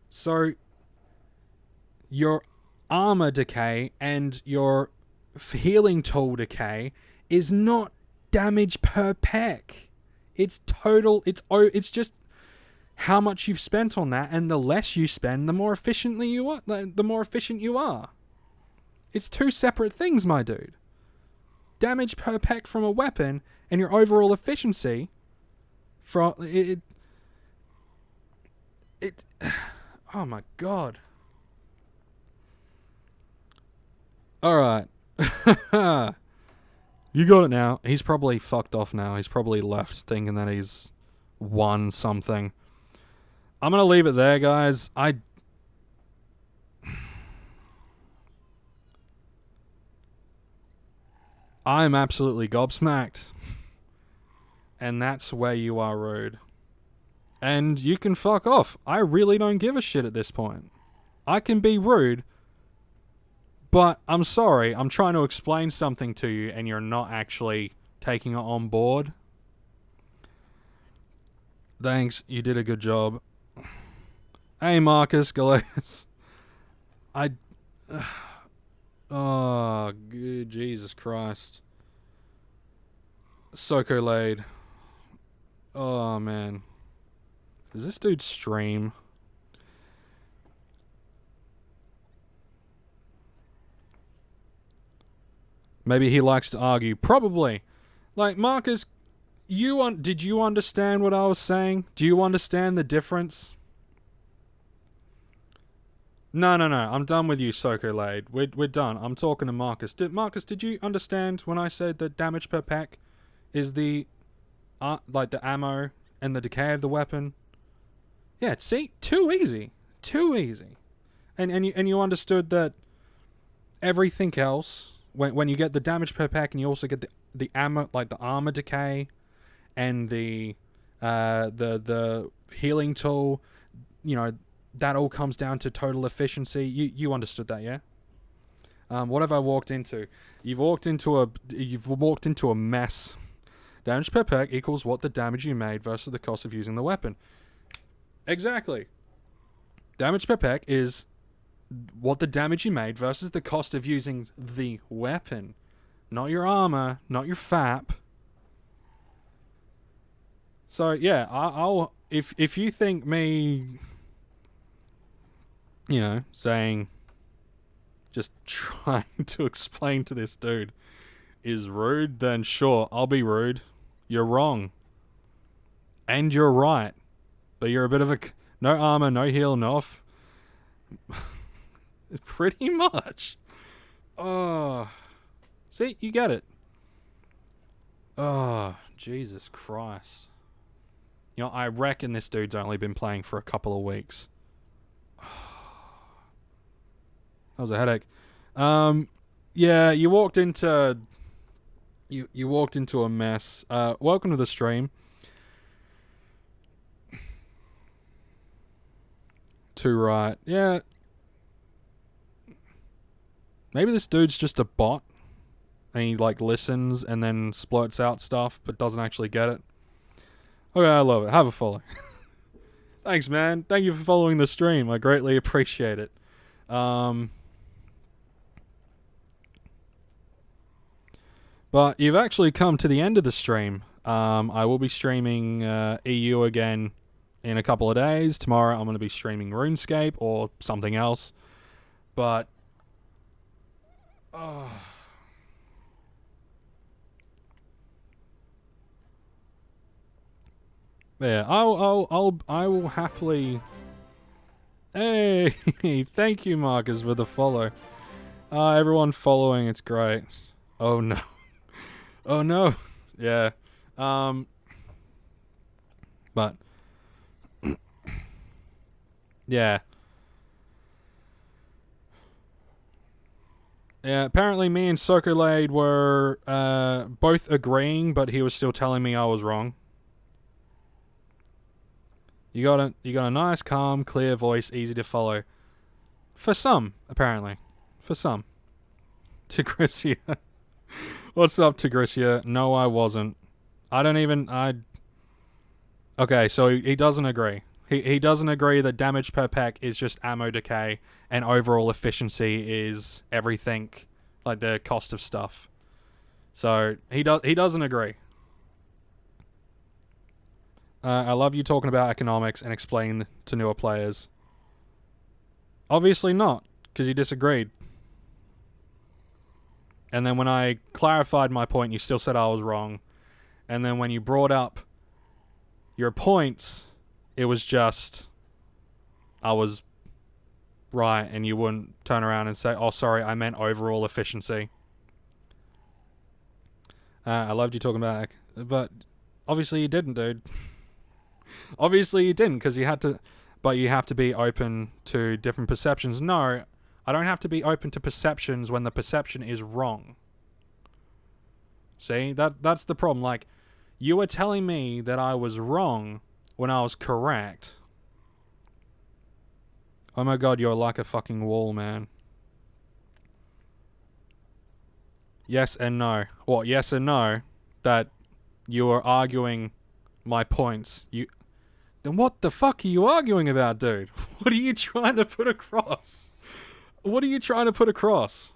Speaker 1: So your armor decay and your healing tool decay is not damage per peck. It's total. It's just how much you've spent on that, and the less you spend, the more efficiently you are. The more efficient you are. It's two separate things, my dude. Damage per peck from a weapon and your overall efficiency from it. Oh my god. Alright. You got it now. He's probably fucked off now. He's probably left thinking that he's won something. I'm gonna leave it there, guys. I'm absolutely gobsmacked. And that's where you are rude. And you can fuck off. I really don't give a shit at this point. I can be rude, but I'm sorry, I'm trying to explain something to you and you're not actually taking it on board. Thanks, you did a good job. Hey, Marcus Galeas. Oh, good Jesus Christ. Soko laid. Oh, man. Does this dude stream? Maybe he likes to argue. Probably. Like, Marcus, did you understand what I was saying? Do you understand the difference? No. I'm done with you, Soko Lade. We're done. I'm talking to Marcus. Marcus, did you understand when I said that damage per pack is the ammo and the decay of the weapon? Yeah, see? Too easy. And you understood that everything else, when you get the damage per pack and you also get the ammo, like the armor decay and the healing tool, you know, that all comes down to total efficiency. You understood that, yeah? What have I walked into? You've walked into a mess. Damage per pack equals what the damage you made versus the cost of using the weapon. Exactly. Damage per pack is what the damage you made versus the cost of using the weapon. Not your armor, not your FAP. So yeah, I'll if you think me, you know, saying, just trying to explain to this dude is rude, then sure, I'll be rude. You're wrong. And you're right. But you're a bit of a... No armor, no heal, no off. Pretty much. Oh. See, you get it. Oh, Jesus Christ. You know, I reckon this dude's only been playing for a couple of weeks. That was a headache. Yeah, you walked into... You walked into a mess. Welcome to the stream. Too right. Yeah. Maybe this dude's just a bot. And he, like, listens and then splurts out stuff, but doesn't actually get it. Okay, I love it. Have a follow. Thanks, man. Thank you for following the stream. I greatly appreciate it. But you've actually come to the end of the stream. I will be streaming EU again in a couple of days. Tomorrow I'm going to be streaming RuneScape or something else. But... yeah, I will happily... Hey! Thank you, Marcus, for the follow. Everyone following, it's great. Oh no. Oh no. Yeah. But... yeah. Yeah, apparently me and Sokolade were both agreeing, but he was still telling me I was wrong. You got a nice, calm, clear voice, easy to follow. For some, apparently. For some. Tigricia. What's up, Tigricia? No, I wasn't. Okay, so he doesn't agree. He doesn't agree that damage per pack is just ammo decay and overall efficiency is everything, like the cost of stuff. So he doesn't agree. I love you talking about economics and explaining to newer players. Obviously not, because you disagreed. And then when I clarified my point, you still said I was wrong. And then when you brought up your points, it was just I was right, and you wouldn't turn around and say, "Oh, sorry, I meant overall efficiency." I loved you talking about it, but obviously you didn't, dude. Obviously you didn't, because you had to. But you have to be open to different perceptions. No, I don't have to be open to perceptions when the perception is wrong. See, that's the problem. Like, you were telling me that I was wrong when I was correct. Oh my god, you're like a fucking wall, man. Yes and no. What, yes and no? That you are arguing my points. Then what the fuck are you arguing about, dude? What are you trying to put across? What are you trying to put across?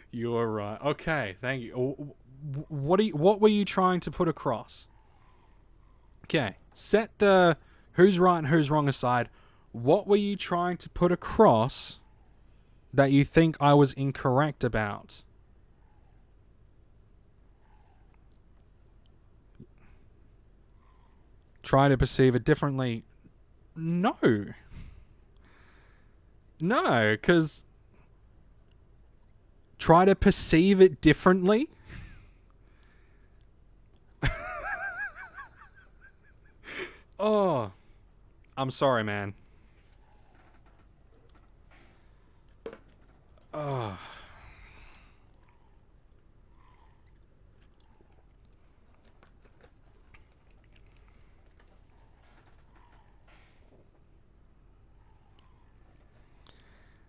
Speaker 1: You are right. Okay, thank you. What were you trying to put across? Okay, set the who's right and who's wrong aside. What were you trying to put across that you think I was incorrect about? Try to perceive it differently. No. No, because try to perceive it differently? Oh, I'm sorry, man. Oh.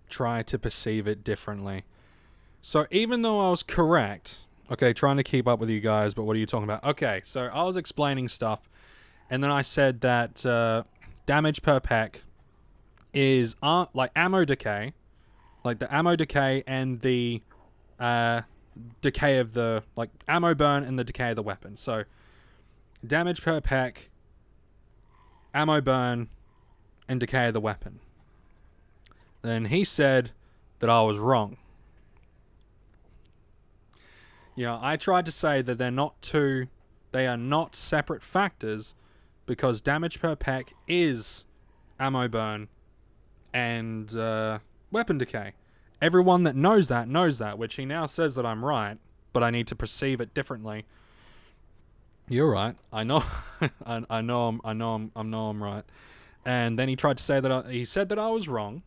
Speaker 1: Try to perceive it differently. So even though I was correct, okay, trying to keep up with you guys, but what are you talking about? Okay, so I was explaining stuff, and then I said that damage per pack is like ammo decay, like the ammo decay and the decay of the, like, ammo burn and the decay of the weapon. So damage per pack, ammo burn, and decay of the weapon. Then he said that I was wrong. You know, I tried to say that they are not separate factors, because damage per pack is ammo burn and weapon decay. Everyone that knows that, which he now says that I'm right, but I need to perceive it differently. You're right. I know. I know I'm right. And then he tried to say that he said that I was wrong,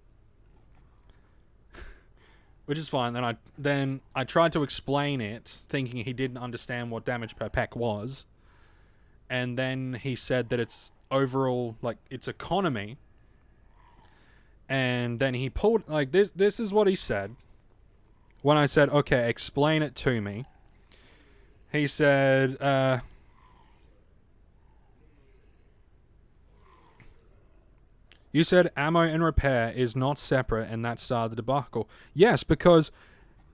Speaker 1: which is fine. Then I tried to explain it, thinking he didn't understand what damage per pack was. And then he said that it's overall, like, its economy. And then he pulled, like, this is what he said. When I said, okay, explain it to me. He said, you said ammo and repair is not separate, and that started the debacle. Yes, because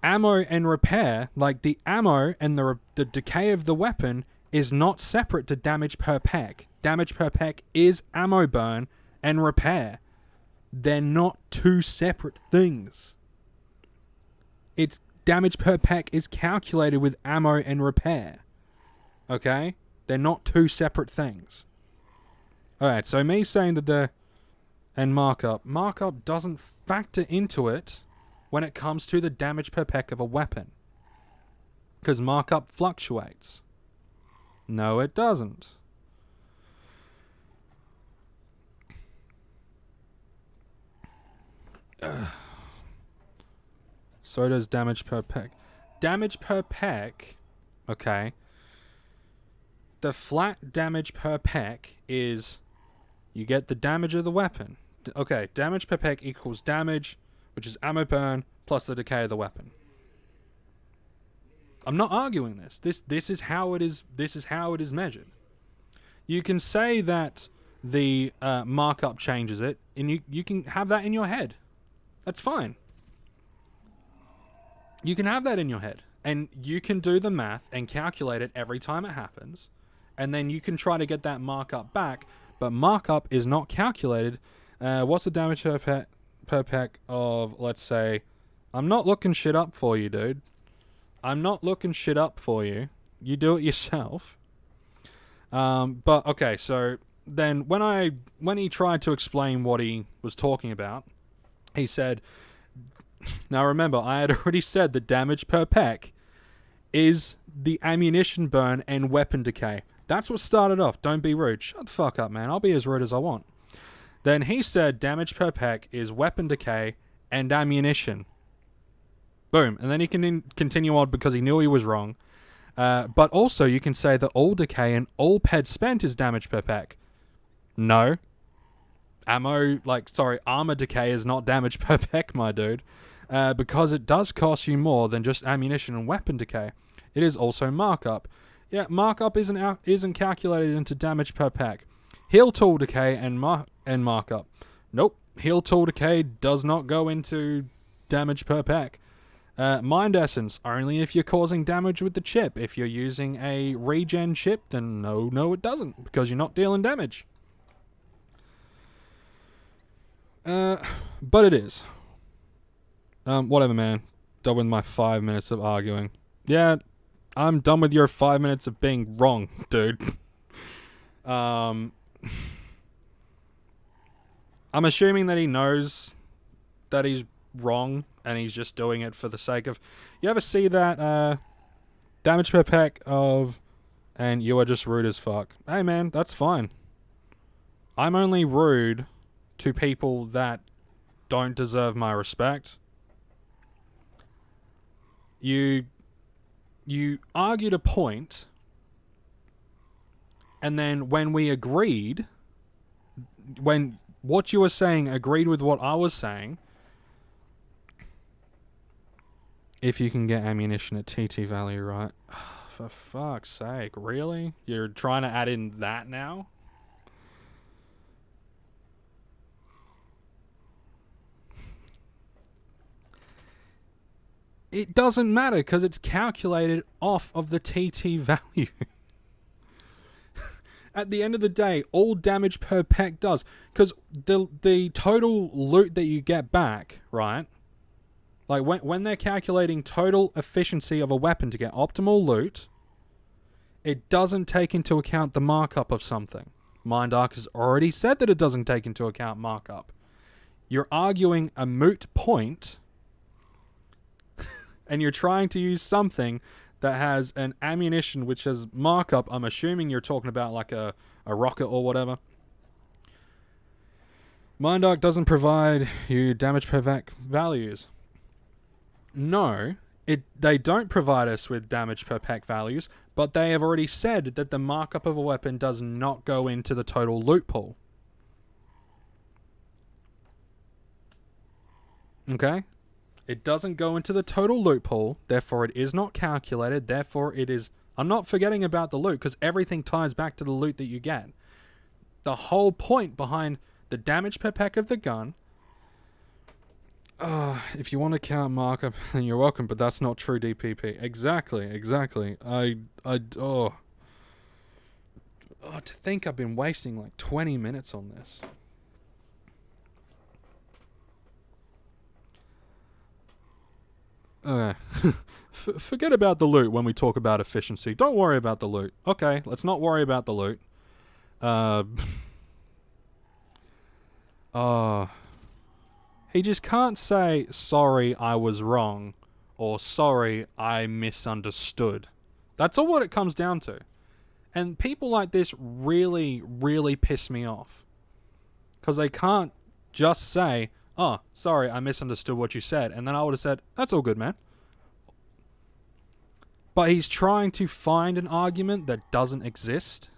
Speaker 1: ammo and repair, like the ammo and the decay of the weapon, is not separate to damage per pack. Damage per pack is ammo burn and repair. They're not two separate things. It's damage per pack is calculated with ammo and repair. Okay? They're not two separate things. Alright, so me saying that and markup doesn't factor into it when it comes to the damage per pack of a weapon, because markup fluctuates. No, it doesn't. So does damage per pack. Damage per pack, okay, the flat damage per peck is you get the damage of the weapon. Okay, damage per peck equals damage, which is ammo burn, plus the decay of the weapon. I'm not arguing this. This is how it is. This is how it is measured. You can say that the markup changes it, and you can have that in your head. That's fine. You can have that in your head, and you can do the math and calculate it every time it happens, and then you can try to get that markup back. But markup is not calculated. What's the damage per peck of, let's say, I'm not looking shit up for you, dude. I'm not looking shit up for you. You do it yourself. But okay, so then when he tried to explain what he was talking about, he said, now remember, I had already said the damage per peck is the ammunition burn and weapon decay. That's what started off. Don't be rude. Shut the fuck up, man. I'll be as rude as I want. Then he said damage per peck is weapon decay and ammunition. Boom. And then he can continue on because he knew he was wrong. But also you can say that all decay and all ped spent is damage per peck. No. Armor decay is not damage per peck, my dude. Because it does cost you more than just ammunition and weapon decay. It is also markup. Yeah, markup isn't calculated into damage per pack. Heal tool decay and markup. Nope. Heal tool decay does not go into damage per pack. Mind essence, only if you're causing damage with the chip. If you're using a regen chip, then no it doesn't, because you're not dealing damage. But it is. Whatever, man. Done with my 5 minutes of arguing. Yeah, I'm done with your 5 minutes of being wrong, dude. I'm assuming that he knows that he's wrong and he's just doing it for the sake of... You ever see that damage per pack of... And you are just rude as fuck. Hey, man, that's fine. I'm only rude to people that don't deserve my respect. You argued a point, and then when we agreed, when what you were saying agreed with what I was saying, if you can get ammunition at TT value, right? For fuck's sake, really? You're trying to add in that now? It doesn't matter because it's calculated off of the TT value. At the end of the day, all damage per pack does. Because the total loot that you get back, right? Like when they're calculating total efficiency of a weapon to get optimal loot, it doesn't take into account the markup of something. Mindark has already said that it doesn't take into account markup. You're arguing a moot point... and you're trying to use something that has an ammunition which has markup. I'm assuming you're talking about like a rocket or whatever. Mindark doesn't provide you damage per vac values. No, they don't provide us with damage per pack values, but they have already said that the markup of a weapon does not go into the total loot pool. Okay? It doesn't go into the total loot pool, therefore it is not calculated, therefore it is... I'm not forgetting about the loot, because everything ties back to the loot that you get. The whole point behind the damage per pack of the gun... if you want to count markup, then you're welcome, but that's not true DPP. Exactly. To think I've been wasting like 20 minutes on this. Okay. Forget about the loot when we talk about efficiency. Don't worry about the loot. Okay, let's not worry about the loot. He just can't say, sorry, I was wrong, or sorry, I misunderstood. That's all what it comes down to. And people like this really, really piss me off. Because they can't just say, oh, sorry, I misunderstood what you said. And then I would have said, that's all good, man. But he's trying to find an argument that doesn't exist,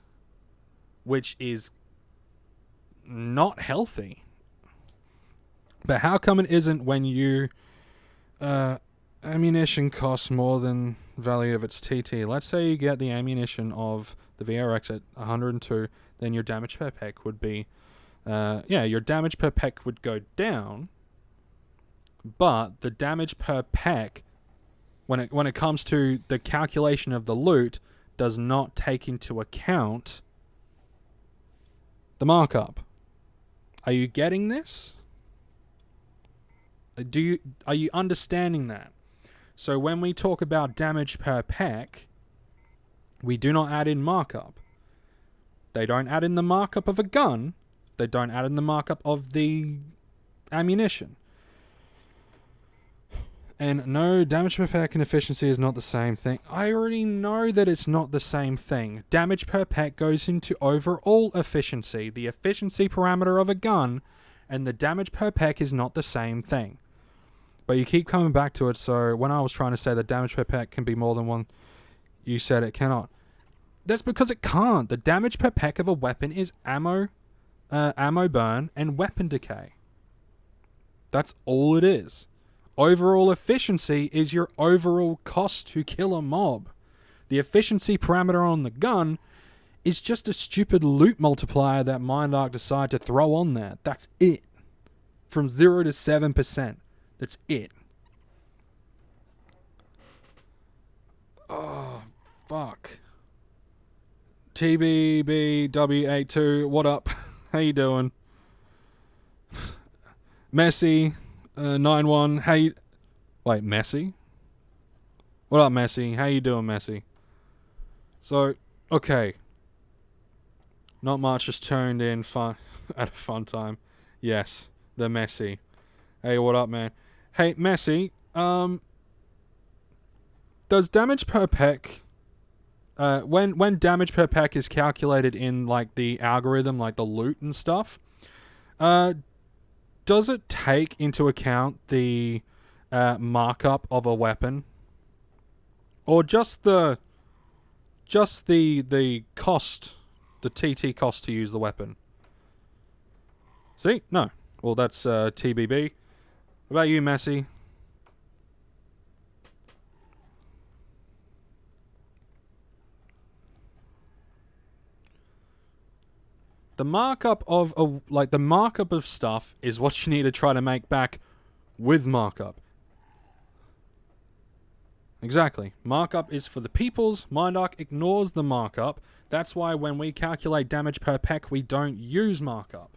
Speaker 1: which is not healthy. But how come it isn't when ammunition costs more than value of its TT? Let's say you get the ammunition of the VRX at 102, then your damage per peck would be, your damage per peck would go down, but the damage per peck, when it comes to the calculation of the loot, does not take into account the markup. Are you getting this? Are you understanding that? So when we talk about damage per pack, we do not add in markup. They don't add in the markup of a gun. They don't add in the markup of the ammunition. And no, damage per pack and efficiency is not the same thing. I already know that it's not the same thing. Damage per pack goes into overall efficiency, the efficiency parameter of a gun, and the damage per pack is not the same thing. But you keep coming back to it, so when I was trying to say that damage per pack can be more than one, you said it cannot. That's because it can't. The damage per pack of a weapon is ammo burn, and weapon decay. That's all it is. Overall efficiency is your overall cost to kill a mob. The efficiency parameter on the gun is just a stupid loot multiplier that Mindark decided to throw on there. That's it. From 0 to 7%. That's it. Oh, fuck. TBBW82, what up? How you doing? Messi, 91, how you... Wait, Messi? What up, Messi? How you doing, Messi? So, okay. Not much, just tuned in at a fun time. Yes, the Messi. Hey, what up, man? Hey, Messi, does damage per peck... when damage per pack is calculated in like the algorithm, like the loot and stuff, does it take into account the markup of a weapon, or just the cost, the TT cost to use the weapon? See, no. Well, that's TBB. What about you, Messi? The markup of stuff is what you need to try to make back with markup. Exactly. Markup is for the peoples. Mindark ignores the markup. That's why when we calculate damage per pack, we don't use markup.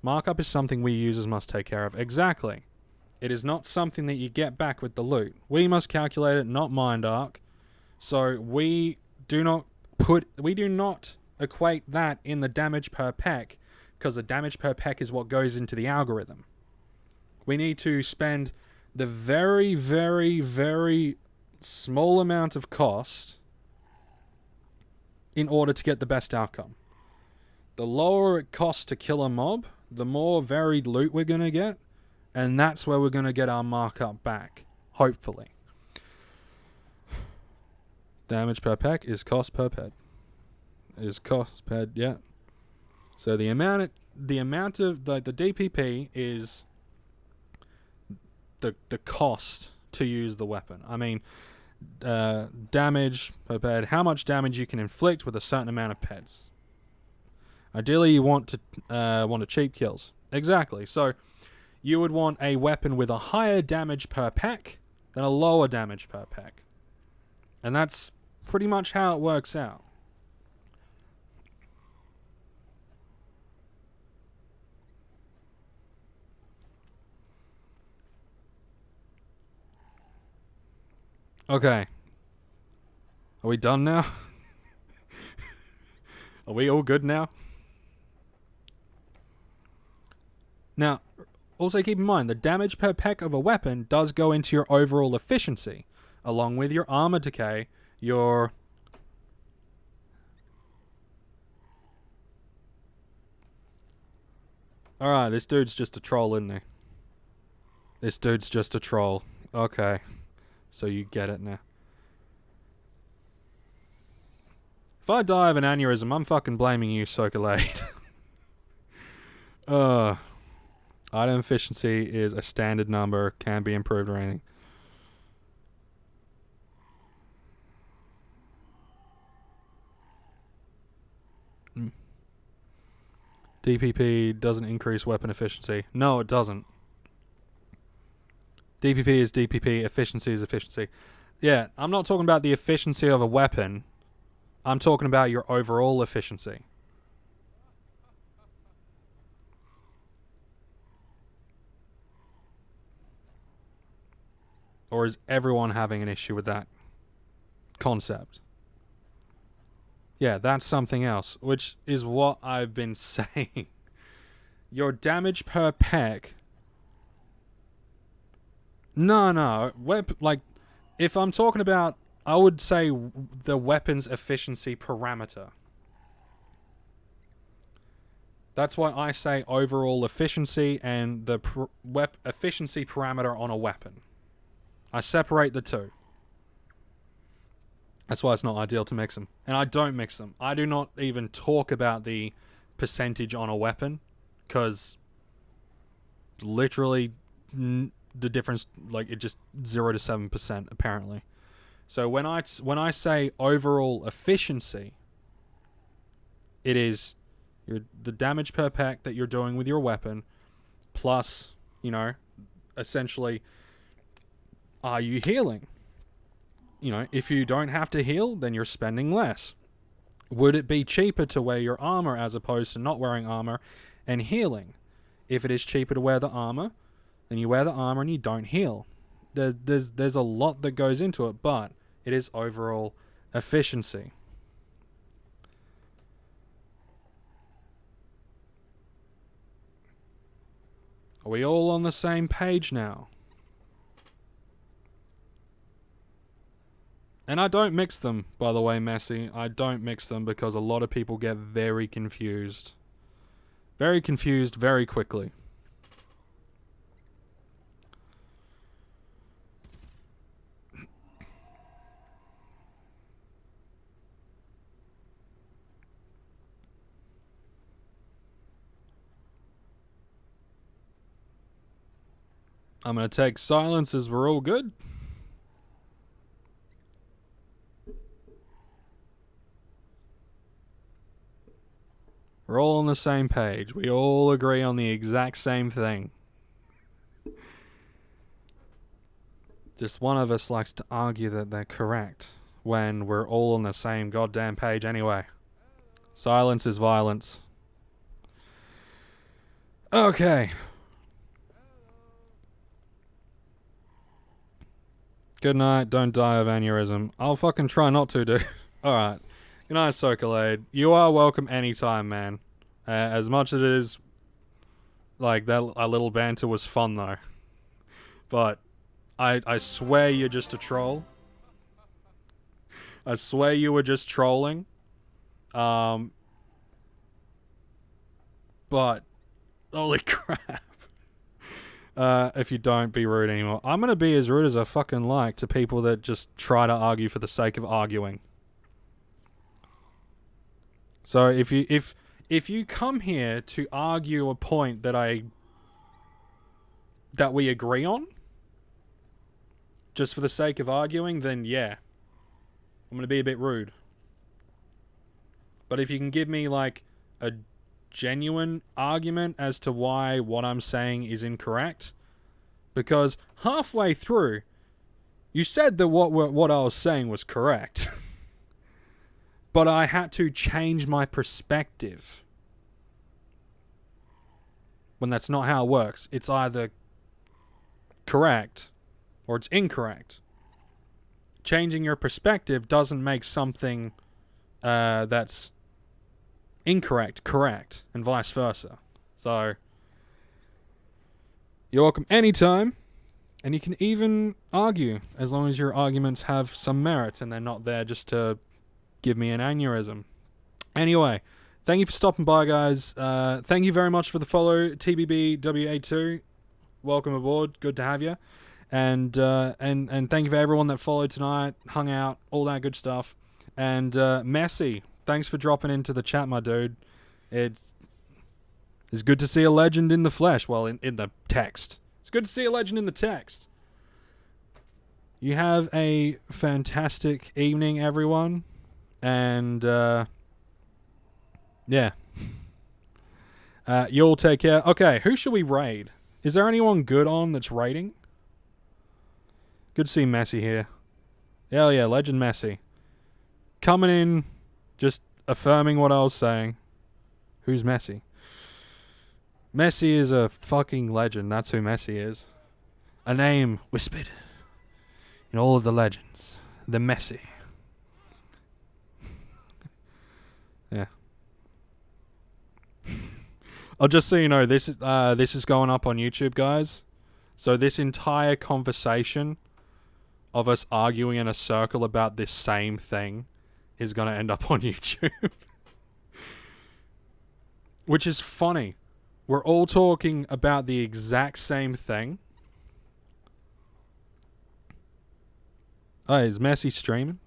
Speaker 1: Markup is something we users must take care of. Exactly. It is not something that you get back with the loot. We must calculate it, not Mindark. So we do not equate that in the damage per pack, because the damage per pack is what goes into the algorithm. We need to spend the very, very, very small amount of cost in order to get the best outcome. The lower it costs to kill a mob, the more varied loot we're going to get, and that's where we're going to get our markup back, hopefully. Damage per pack is cost per pet. Is cost per, yeah. So the amount of the DPP is the cost to use the weapon. I mean, damage per pet, how much damage you can inflict with a certain amount of pets. Ideally, you want to cheap kills. Exactly. So you would want a weapon with a higher damage per pack than a lower damage per pack, and that's pretty much how it works out. Okay. Are we done now? Are we all good now? Now, also keep in mind, the damage per pack of a weapon does go into your overall efficiency, along with your armor decay, your... Alright, this dude's just a troll, isn't he? This dude's just a troll. Okay. So you get it now. If I die of an aneurysm, I'm fucking blaming you, Sokolade. Item efficiency is a standard number, can be improved or anything. DPP doesn't increase weapon efficiency. No, it doesn't. DPP is DPP, efficiency is efficiency. Yeah, I'm not talking about the efficiency of a weapon. I'm talking about your overall efficiency. Or is everyone having an issue with that concept? Yeah, that's something else, which is what I've been saying. Your damage per peck. No. Like, if I'm talking about, I would say the weapon's efficiency parameter. That's why I say overall efficiency and the efficiency parameter on a weapon. I separate the two. That's why it's not ideal to mix them. And I don't mix them. I do not even talk about the percentage on a weapon, because literally the difference, like, it just 0 to 7% apparently. So when I say overall efficiency, it is the damage per pack that you're doing with your weapon, plus, you know, essentially, are you healing? You know, if you don't have to heal, then you're spending less. Would it be cheaper to wear your armor as opposed to not wearing armor and healing? If it is cheaper to wear the armor, then you wear the armor and you don't heal. There's a lot that goes into it, but it is overall efficiency. Are we all on the same page now? And I don't mix them, by the way, Messi. I don't mix them because a lot of people get very confused. Very confused very quickly. I'm going to take silence as we're all good. We're all on the same page. We all agree on the exact same thing. Just one of us likes to argue that they're correct when we're all on the same goddamn page anyway. Silence is violence. Okay. Good night, don't die of aneurysm. I'll fucking try not to, dude. Alright. Good night, Sokolade. You are welcome anytime, man. As much as it is, like, that a little banter was fun, though. But I swear you're just a troll. I swear you were just trolling. But holy crap. If you don't, be rude anymore. I'm gonna be as rude as I fucking like to people that just try to argue for the sake of arguing. So if you come here to argue a point that we agree on, just for the sake of arguing, then yeah, I'm gonna be a bit rude. But if you can give me like a genuine argument as to why what I'm saying is incorrect, because halfway through, you said that what I was saying was correct. But I had to change my perspective. When that's not how it works. It's either correct or it's incorrect. Changing your perspective doesn't make something that's incorrect correct, and vice versa. So, you're welcome anytime. And you can even argue, as long as your arguments have some merit and they're not there just to give me an aneurysm. Anyway, thank you for stopping by, guys. Thank you very much for the follow, TBBWA2. Welcome aboard. Good to have you. And thank you for everyone that followed tonight, hung out, all that good stuff. And Messi, Thanks for dropping into the chat, my dude. It's good to see a legend in the flesh. Well, in the text. It's good to see a legend in the text. You have a fantastic evening, everyone. And, yeah. You all take care. Okay, who should we raid? Is there anyone good on that's raiding? Good to see Messi here. Hell yeah, Legend Messi. Coming in, just affirming what I was saying. Who's Messi? Messi is a fucking legend. That's who Messi is. A name whispered in all of the legends. The Messi. Yeah. Just so you know, this is going up on YouTube, guys. So this entire conversation of us arguing in a circle about this same thing is going to end up on YouTube. Which is funny. We're all talking about the exact same thing. Oh, is Messi streaming?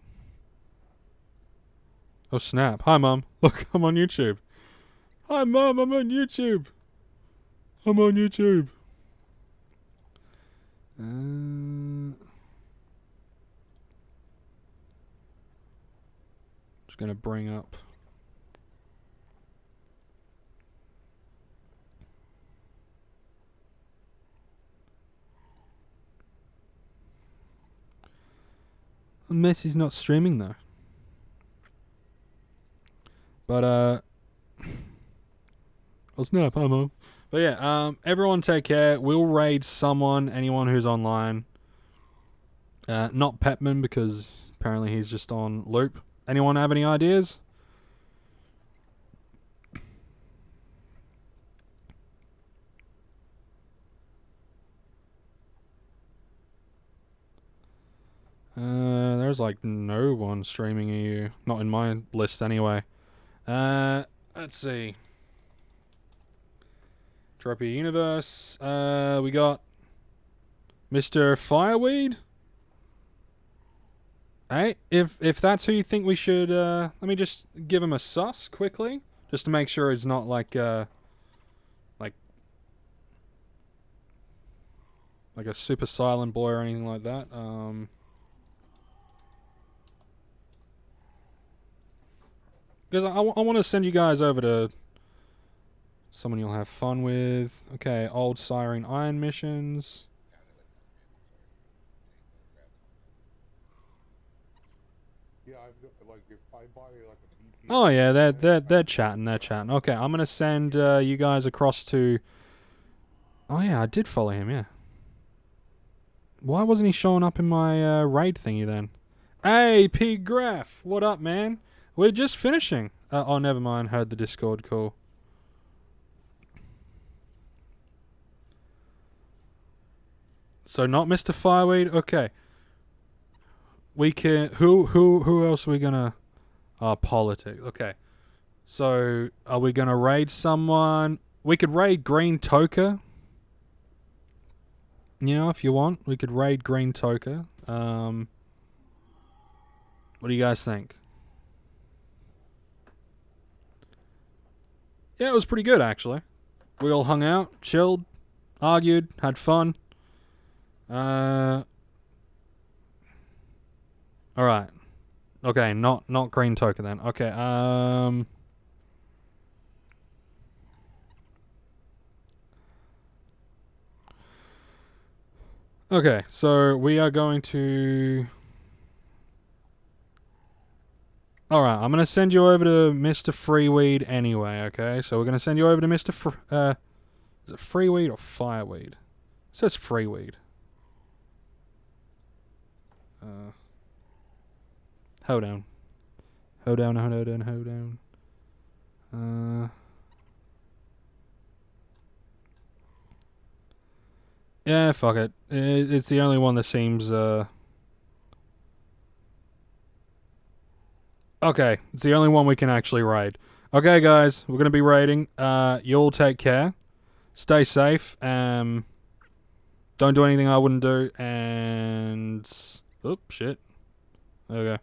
Speaker 1: Oh, snap. Hi, Mum. Look, I'm on YouTube. Hi, Mum. I'm on YouTube. I'm on YouTube. Just going to bring up... Messi's not streaming though. But oh snap, hi Mum. But yeah, everyone take care. We'll raid anyone who's online. Not Pepman because apparently he's just on loop. Anyone have any ideas? There's like no one streaming EU. Not in my list anyway. Let's see. Entropia Universe. We got Mr. Fireweed. Hey, if that's who you think we should, let me just give him a sus quickly, just to make sure it's not like a super silent boy or anything like that. Because I want to send you guys over to someone you'll have fun with. Okay, old Siren Iron missions.
Speaker 3: Yeah, I've got, like, if I buy like a BP.
Speaker 1: Oh yeah, they're chatting. Okay, I'm gonna send you guys across to. Oh yeah, I did follow him. Yeah. Why wasn't he showing up in my raid thingy then? Hey, P Graph, what up, man? We're just finishing. Oh, never mind. Heard the Discord call. So not Mr. Fireweed. Okay. We can. Who else are we gonna? Politics. Okay. So are we gonna raid someone? We could raid Green Toker. Yeah, if you want, we could raid Green Toker. What do you guys think? Yeah, it was pretty good actually. We all hung out, chilled, argued, had fun. All right. Okay, not Green Token then. Okay. Okay, so we are going to. All right, I'm gonna send you over to Mr. Freeweed anyway. Okay, so we're gonna send you over to Mr. Is it Freeweed or Fireweed? It says Freeweed. Hold on. Yeah, fuck it. It's the only one that seems, Okay, it's the only one we can actually raid. Okay, guys, we're gonna be raiding. You all take care. Stay safe. Don't do anything I wouldn't do. And... Oop, shit. There we go.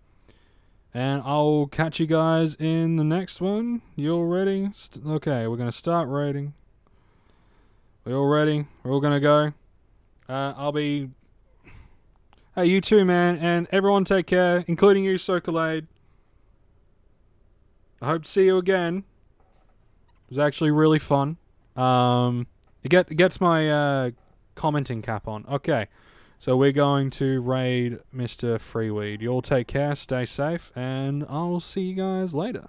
Speaker 1: And I'll catch you guys in the next one. You all ready? Okay, we're going to start raiding. We all ready? We're all going to go? I'll be... Hey, you too, man. And everyone take care, including you, Sokolade. I hope to see you again. It was actually really fun. It gets my commenting cap on. Okay. So we're going to raid Mr. Freeweed. You all take care, stay safe, and I'll see you guys later.